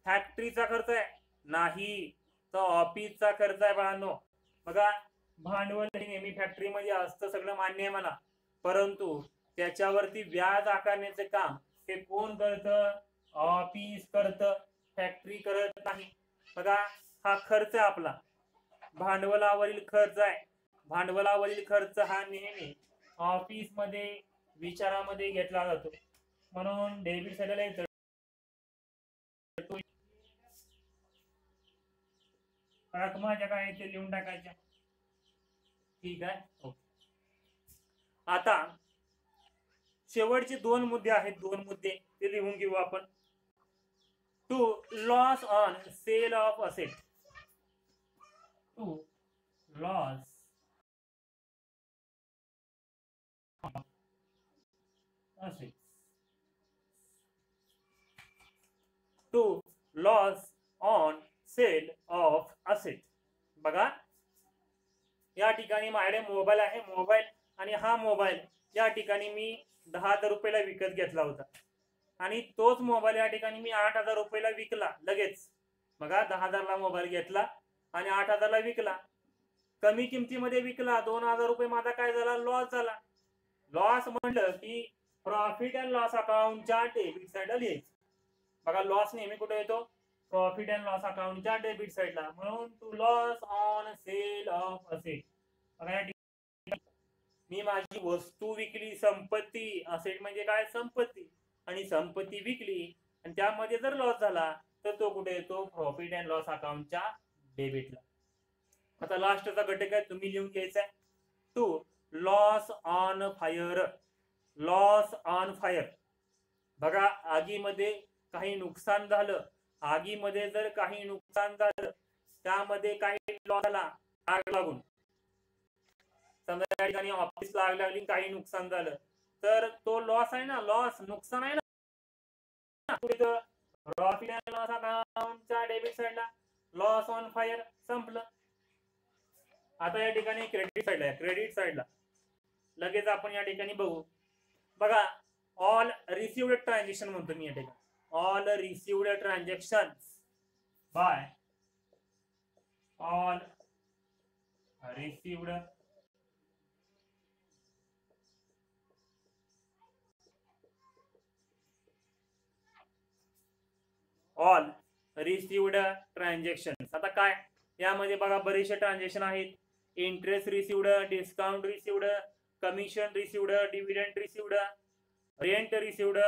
फॅक्टरीचा खर्च आहे नाही, तर ऑफिसचा खर्च आहे बाळांनो. बघा भांडवल नेहमी फॅक्टरीमध्ये असतं, सगळं मान्य आहे मला, परंतु त्याच्यावरती व्याज आकारण्याचे काम हे कोण करतं? ऑफिस करतं, फॅक्टरी करत नाही. बघा हा खर्च आहे आपला, भांडवलावरील खर्च आहे. भांडवलावरील खर्च हा नेहमी ऑफिस मध्ये विचारामध्ये घेतला जातो. म्हणून डेबिट साईडला येतं रकमाच्या काय ते लिहून टाकायच्या. ठीक आहे, ओके. आता शेवटचे दोन मुद्दे आहेत, दोन मुद्दे ते लिहून घेऊ आपण. To loss on sale of asset. To loss asset. To loss on sale of asset. बघा या ठिकाणी माझ्याकडे मोबाईल आहे. मोबाईल आणि हा मोबाईल या ठिकाणी मी 10,000 रुपयाला विकत घेतला होता. आणि तोच मोबाईल या ठिकाणी मी 8,000 रुपयाला विकला लगेच. बघा 10,000ला मोबाईल घेतला आणि 8,000ला विकला. कमी किमतीमध्ये विकला. 2,000 रुपये माझा काय झाला? लॉस झाला. लॉस म्हटलं की प्रॉफिट अँड लॉस अकाउंटच्या डेबिट साईडला लिहायचं. बघा लॉस नेहमी कुठे येतो? प्रॉफिट अँड लॉस अकाउंटच्या डेबिट साईडला. म्हणून to loss on sale of asset. बघा मी माझी वस्तू विकली, संपत्ती. असेट म्हणजे काय? संपत्ती. आणि संपत्ती विकली आणि त्यामध्ये जर लॉस झाला तर तो कुठे येतो? प्रॉफिट अँड लॉस अकाउंटच्या डेबिटला. आता लास्टचा घटक आहे, तुम्ही लिहून घ्यायचा आहे. To loss on fire. Loss on fire. बघा आगीमध्ये काही नुकसान झालं. आगीमध्ये जर काही नुकसान झालं, त्यामध्ये काही लॉस झाला आग लागून. समजा त्या ठिकाणी ऑफिसला आग लागली, काही नुकसान झालं, तर तो लॉस आहे ना, लॉस नुकसान आहे ना. प्रॉफिट अँड लॉस अकाउंटच्या डेबिट साईडला लॉस ऑन फायर संपलं. आता या ठिकाणी क्रेडिट साईडला आहे. क्रेडिट साईडला लगेच आपण या ठिकाणी बघू. बघा ऑल रिसिव्ड ट्रान्झॅक्शन म्हणतो मी या ठिकाणी. All received transaction by all received all received transaction. आता काय यामध्ये बघा बरेचसे ट्रान्झॅक्शन आहेत. Interest received, discount received, commission received, dividend received, rent received,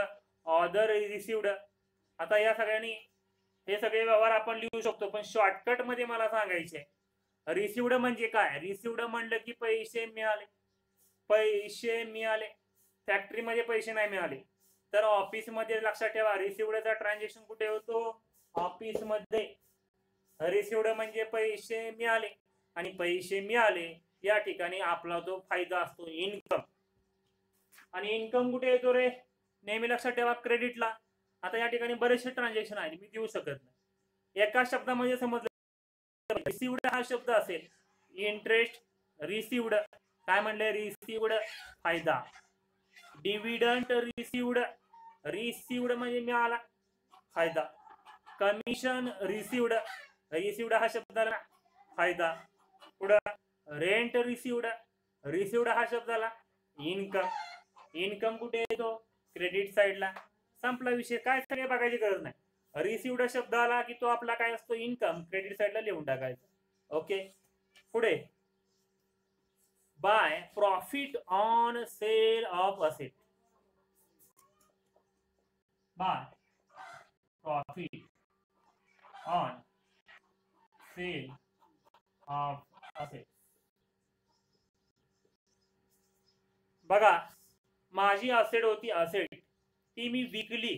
order received. आता या सगळ्यांनी हे सगळे व्यवहार आपण लिहू शकतो, पण शॉर्टकट मध्ये मला सांगायचे रिसिवड म्हणजे काय? रिसिवड म्हणलं की पैसे मिळाले. पैसे मिळाले. फॅक्टरीमध्ये पैसे नाही मिळाले तर ऑफिसमध्ये लक्षात ठेवा रिसिवडचा ट्रान्झॅक्शन कुठे होतो? ऑफिसमध्ये. रिसिवड म्हणजे पैसे मिळाले आणि पैसे मिळाले या ठिकाणी आपला जो फायदा असतो इन्कम. आणि इन्कम कुठे येतो रे? नेहमी लक्षात ठेवा क्रेडिटला. आता या ठिकाणी बरेचसे ट्रान्झॅक्शन आहेत मी देऊ शकत नाही. एका शब्दामध्ये समजलं रिसिवड हा शब्द असेल इंटरेस्ट रिसिवड. काय म्हणले? रिसिवड फायदा. Dividend received. रिसिवड म्हणजे मिळाला फायदा. Commission received. रिसिवड हा शब्द आला फायदा. पुढं रेंट रिसिवड. रिसिवड हा शब्द आला इन्कम. इन्कम कुठे येतो? क्रेडिट साइडला. संपला विषय. काय सगळे बघायची गरज नाही. रिसिवड शब्द आला की तो आपला काय असतो? इन्कम. क्रेडिट साइडला लिहून टाकायचं. ओके. पुढे by profit on sale of asset. By profit on sale of asset. बघा माझी असेट होती असेट ती मी विकली.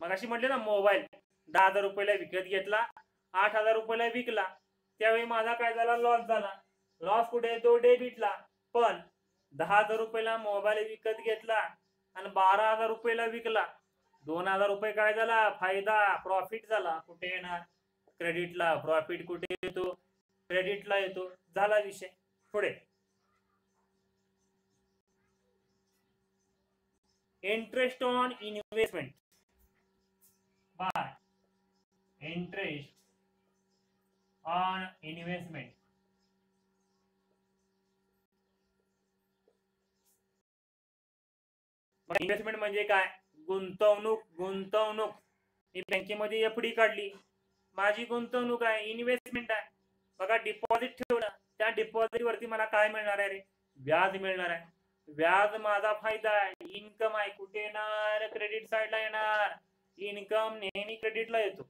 मगाशी म्हटले ना मोबाईल 10,000 रुपयाला विकत घेतला 8,000 रुपयाला विकला त्यावेळी माझा काय झाला? लॉस झाला. लॉस कुठे येतो? डेबिटला. पण 10,000 रुपयाला मोबाईल विकत घेतला आणि 12,000 रुपयाला विकला. 2,000 रुपये काय झाला? फायदा प्रॉफिट झाला. कुठे येणार? क्रेडिटला. प्रॉफिट कुठे येतो? क्रेडिटला येतो. झाला विषय. पुढे interest on investment. Bye interest on investment. Investment म्हणजे काय? गुंतवणूक. गुंतवणूक. मी बँकेमध्ये एफडी काढली माझी गुंतवणूक आहे इन्व्हेस्टमेंट आहे. बघा डिपॉझिट ठेवलं त्या डिपॉझिट वरती मला काय मिळणार आहे रे? व्याज मिळणार आहे. व्याज माझा फायदा आहे. इन्कम आहे. कुठे येणार? क्रेडिट साइडला येणार. इन्कम नेहमी क्रेडिटला येतो.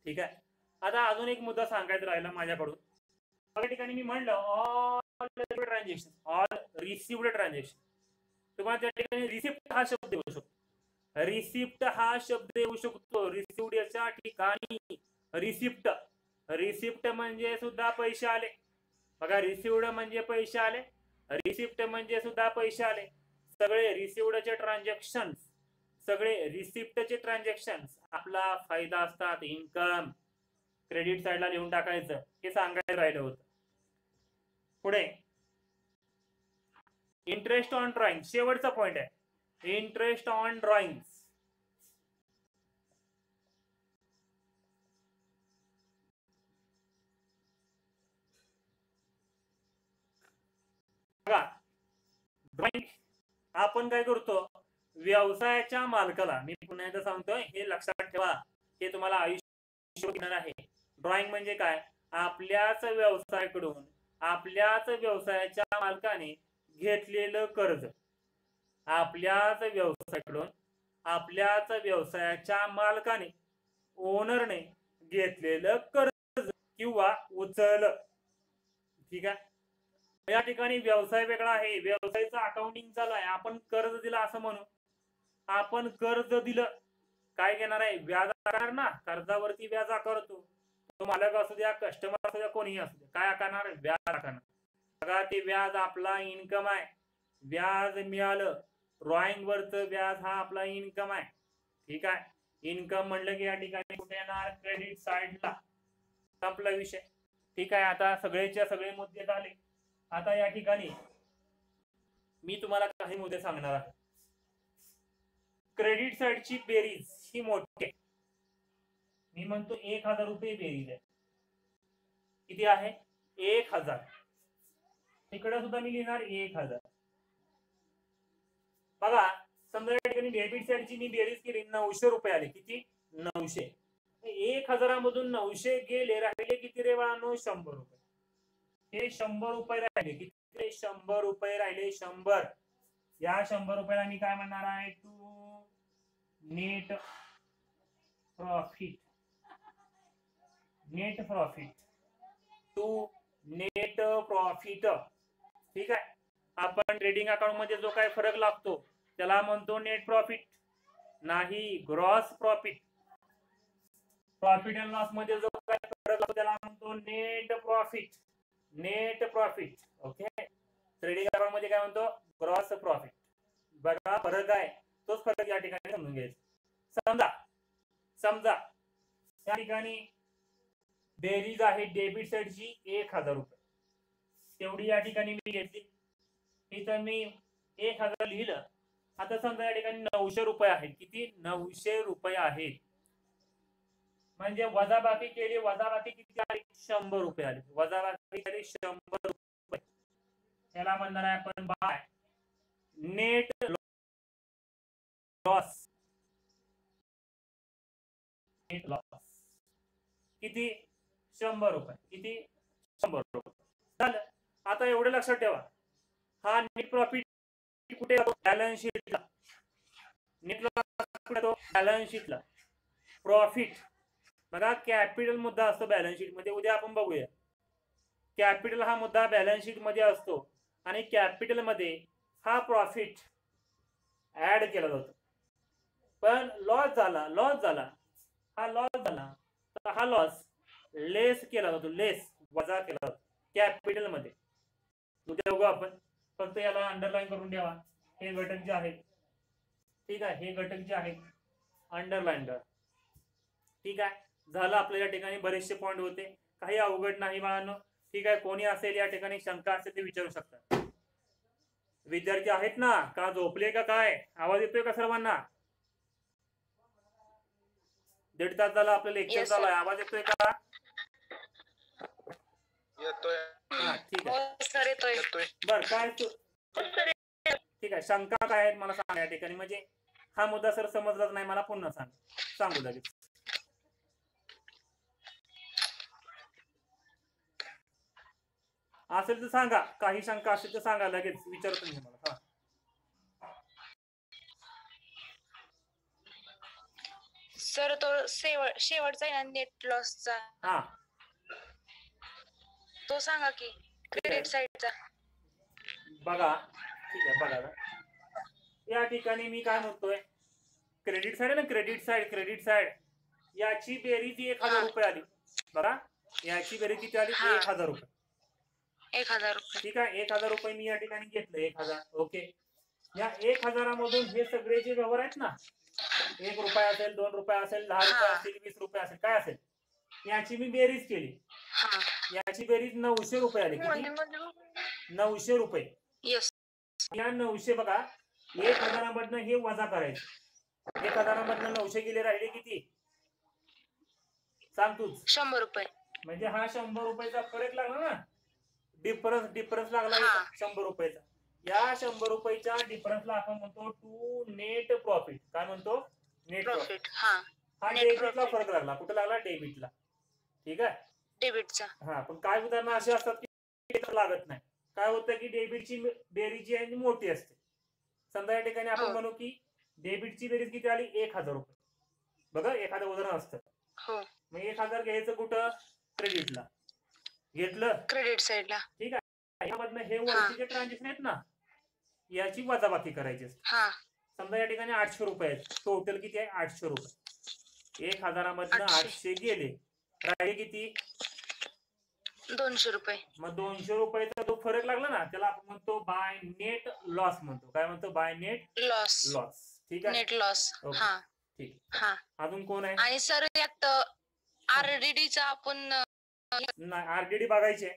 ठीक आहे. आता अजून एक मुद्दा सांगायचा राहिला माझ्याकडून. या ठिकाणी मी म्हणलं all transaction all received transaction. तुम्हाला त्या ठिकाणी रिसिप्ट हा शब्द येऊ शकतो. रिसिप्ट हा शब्द येऊ शकतो. रिसिव्ड याच्या ठिकाणी रिसिप्ट. रिसिप्ट म्हणजे सुद्धा पैसे आले. बघा रिसिव्ड म्हणजे पैसे आले. रिसिप्ट म्हणजे सुद्धा पैसे आले. सगळे रिसिव्डचे ट्रान्झॅक्शन सगळे रिसिप्टचे ट्रान्झॅक्शन आपला फायदा असतात. इन्कम. क्रेडिट साइडला लिहून टाकायचं. हे सांगायला राहिलं होतं. पुढे इंटरेस्ट ऑन ड्रॉइंग. शेवटचा पॉइंट आहे इंटरेस्ट ऑन ड्रॉइंग. बघा ड्रॉइंग आपण काय करतो? व्यवसायाच्या मालकाला मी पुन्हा एकदा सांगतोय हे लक्षात ठेवा. हे तुम्हाला आयुष्य घेणार आहे. ड्रॉइंग म्हणजे काय? आपल्याच व्यवसायाकडून आपल्याच व्यवसायाच्या मालकाने घेतलेलं कर्ज. आपल्याच व्यवसायाकडून आपल्याच व्यवसायाच्या मालकाने ओनरने घेतलेलं कर्ज किंवा उचल. ठीक आहे. या ठिकाणी व्यवसाय वेगळा आहे. व्यवसायाचं अकाउंटिंग चालू आहे. आपण कर्ज दिलं असं म्हणू. आपण कर्ज दिलं काय घेणार आहे? व्याज आकारणार ना. कर्जावरती व्याज आकारतो. तो मालक असू द्या कस्टमर असू द्या कोणीही असू द्या काय आकारणार? व्याज आकारणार. बघा ते व्याज आपला इन्कम आहे. व्याज मिळालं. ड्रॉइंग वरचं व्याज हा आपला इन्कम आहे. ठीक आहे. इन्कम म्हणलं की या ठिकाणी कुठे येणार? क्रेडिट साइडला. संपला विषय. ठीक आहे. आता सगळेच्या सगळे मुद्दे झाले. आता या ठिकाणी मी तुम्हाला काही मुद्दे सांगणार आहे. क्रेडिट साइडची बेरीज ही मोठी आहे. मी म्हणतो 1,000 रुपये बेरीज आहे. किती आहे? 1,000. इकडे सुद्धा मी लिहिणार 1,000. बघा समजा या ठिकाणी डेबिट साइडची मी बेरीज केली 900 रुपये आले. किती? 900. 1,000 मधून 900 गेले राहिले किती रे बाळांनो? 100 रुपये. हे 100 रुपये राहिले. किती? 100 रुपये राहिले. 100. या 100 रुपयाला मी काय म्हणणार आहे? To net profit. Net profit to net profit. ठीक आहे, आपण ट्रेडिंग अकाउंट मध्ये जो काय फरक लागतो त्याला म्हणतो नेट प्रॉफिट, नाही gross profit. Profit and loss मध्ये जो काय फरक लागतो त्याला म्हणतो net profit. Net profit. Okay, trading account मध्ये काय म्हणतो ग्रॉस प्रॉफिट. बघा फरक आहे, तोच फरक या ठिकाणी समजून घ्यायचा. समजा समजा या ठिकाणी बेरीज आहे डेबिट साईडची 1000 रुपये, तेवढी या ठिकाणी मी घेतली. इथं मी 1000 लिहिलं. आता समजा या ठिकाणी 900 रुपये आहेत. किती? 900 रुपये आहेत. म्हणजे वजाबाकी केली, वजाबाकी किती आली? 100 रुपये आली. वजाबाकी केली 100 रुपये. त्याला म्हणणार आहे आपण by net loss. Net loss किती? 100 रुपये. किती? 100 रुपये. झालं. आता एवढं लक्षात ठेवा, हा नेट प्रॉफिट कुठे येतो? बॅलन्स शीटला. नेट लॉस कुठे येतो? बॅलन्स शीटला. प्रॉफिट बघा कॅपिटल मुद्दा असतो बॅलन्स शीट मध्ये. उद्या आपण बघूया. कॅपिटल हा मुद्दा बॅलन्स शीट मध्ये असतो आणि कॅपिटल मध्ये हा प्रॉफिट ऍड केला जातो. पण लॉस झाला, लॉस झाला, हा लॉस झाला तर हा लॉस लेस केला जातो. लेस वजा केला जातो कॅपिटल मध्ये. उद्या बघू आपण. फक्त याला अंडरलाईन करून ठेवा. हे घटक जे आहेत, ठीक आहे, हे घटक जे आहेत अंडरलाईन करा. ठीक आहे, झालं. आपल्या या ठिकाणी बरेचसे पॉइंट होते, काही अवघड नाही बाळांनो. ठीक आहे, कोणी असेल या ठिकाणी शंका असेल ते विचारू शकता. विद्यार्थी आहेत ना? का झोपले का काय? आवाज येतोय का सर्वांना? 1.5 तास झाला आपलं लेक्चर चालू आहे. आवाज येतोय का? येतोय. हा, ठीक आहे सर येतोय. बर. काय ठीक आहे, शंका काय आहेत मला सांगा या ठिकाणी. म्हणजे हा मुद्दा सर समजलाच नाही मला, पुन्हा सांगू लगेच. असेल तर सांगा, काही शंका असेल तर सांगा, लगेच विचारतो मी मला. सर तो शेवटचा आहे ना नेट लॉसचा, हा तो सांगा की क्रेडिट साईडचा. बघा, ठीक आहे बघा या ठिकाणी मी काय म्हणतोय, क्रेडिट साईड आहे ना, क्रेडिट साईड याची बेरीज 1000 रुपये आली. बघा याची बेरीज किती आली? 1000 रुपये. 1000 रुपये. ठीक आहे, 1000 रुपये मी या ठिकाणी घेतलं. 1000. ओके, या 1000 मधून हे सगळे जे व्यवहार आहेत ना, 1 रुपया असेल, 2 रुपये असेल, 10 रुपये असेल, 20 रुपये असेल, काय असेल, याची मी बेरीज केली. याची बेरीज 900 रुपये आली. किती? 900 रुपये. या 900 बघा 1000 मधनं हे वजा करायचं. 1000 मधनं 900 गेले, राहिले किती? सांग तूच. 100 रुपये. म्हणजे हा 100 रुपयाचा फरक लागला ना, डिफरन्स लागला 100 रुपयाचा. या 100 रुपयाच्या डिफरन्सला आपण म्हणतो टू नेट प्रॉफिट. काय म्हणतो? Net profit. हा डेबिटला फरक लागला. कुठे लागला? डेबिटला. ठीक आहे, डेबिटचा. हा, पण काय उदाहरणं अशी असतात की लागत नाही. काय होतं की डेबिटची बेरीज जी आहे मोठी असते. समजा या ठिकाणी आपण म्हणू की डेबिटची बेरीज किती आली? 1000 रुपये. बघा एखादं उदाहरण असतं. मग 1000 घ्यायचं कुठं? क्रेडिटला. घेतलं क्रेडिट साईडला. ठीक आहे, यामधनं हे वरचे जे ट्रान्झॅक्शन आहेत ना, याची वजाबाकी करायची असते. समजा या ठिकाणी 800 रुपये आहेत. टोटल किती आहे? 800 रुपये. 1000 मधनं 800 गेले, राहिले किती? 200 रुपये. मग 200 रुपयाचा जो फरक लागला ना, त्याला आपण म्हणतो बाय नेट लॉस म्हणतो. काय म्हणतो? By net loss. ठीक आहे, नेट लॉस. ठीक. अजून कोण आहे? आणि सर यात आरडीडीचा आपण नाही, आरडीडी बघायचे.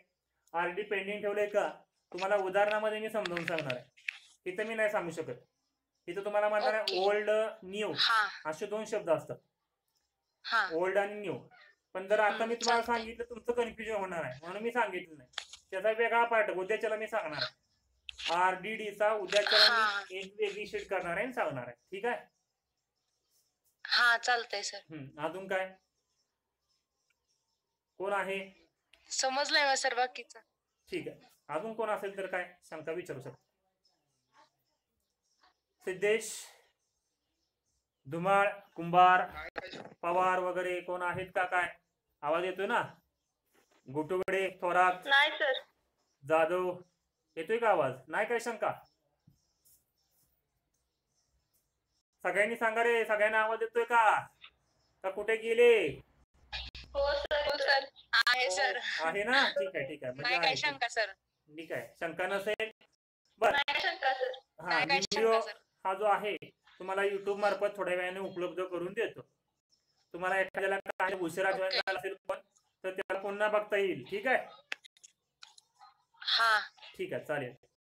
आरडी पेंडिंग ठेवलंय का तुम्हाला उदाहरणामध्ये मी समजावून सांगणार आहे. इथं मी नाही सांगू शकत. इथं तुम्हाला म्हणणार आहे ओल्ड न्यू, असे 2 शब्द असतात, ओल्ड आणि न्यू. पण जर आता मी तुम्हाला सांगितलं तुमचं कन्फ्युजन होणार आहे, म्हणून मी सांगितलं नाही. त्याचा वेगळा पार्ट उद्याच्याला मी सांगणार आहे. आरडीडीचा उद्याच्याला मी एक वेगळी शीट करणार आहे आणि सांगणार आहे. ठीक आहे, हा चालतंय सर. अजून काय कोण आहे? समजलंय मग सर बाकीचं. ठीक आहे, अजून कोण असेल तर काय शंका विचारू शकतो. सिद्धेश, धुमाळ, कुंभार, पवार वगैरे कोण आहेत का? काय आवाज येतोय ना? गुटुगडे, थोरात, नाही सर. जाधव, येतोय का आवाज? नाही काय शंका? सगळ्यांनी सांगा रे, सगळ्यांना आवाज येतोय का कुठे गेले? हो सर. आहे सर. आहे ना? ठीक आहे ठीक आहे, म्हणजे नाही काय आहे शंका सर. ठीक आहे. शंका नसेल बर. नाही शंका सर. हा, नाही काय व्हिडिओ शंका सर. हा जो आहे तुम्हाला युट्यूब मार्फत थोड्या वेळाने उपलब्ध करून देतो. तुम्हाला एखाद्याला काय उशिरा जॉईन Okay. झाला असेल पण तर त्याला पुन्हा बघता येईल. ठीक आहे हा. ठीक आहे चालेल.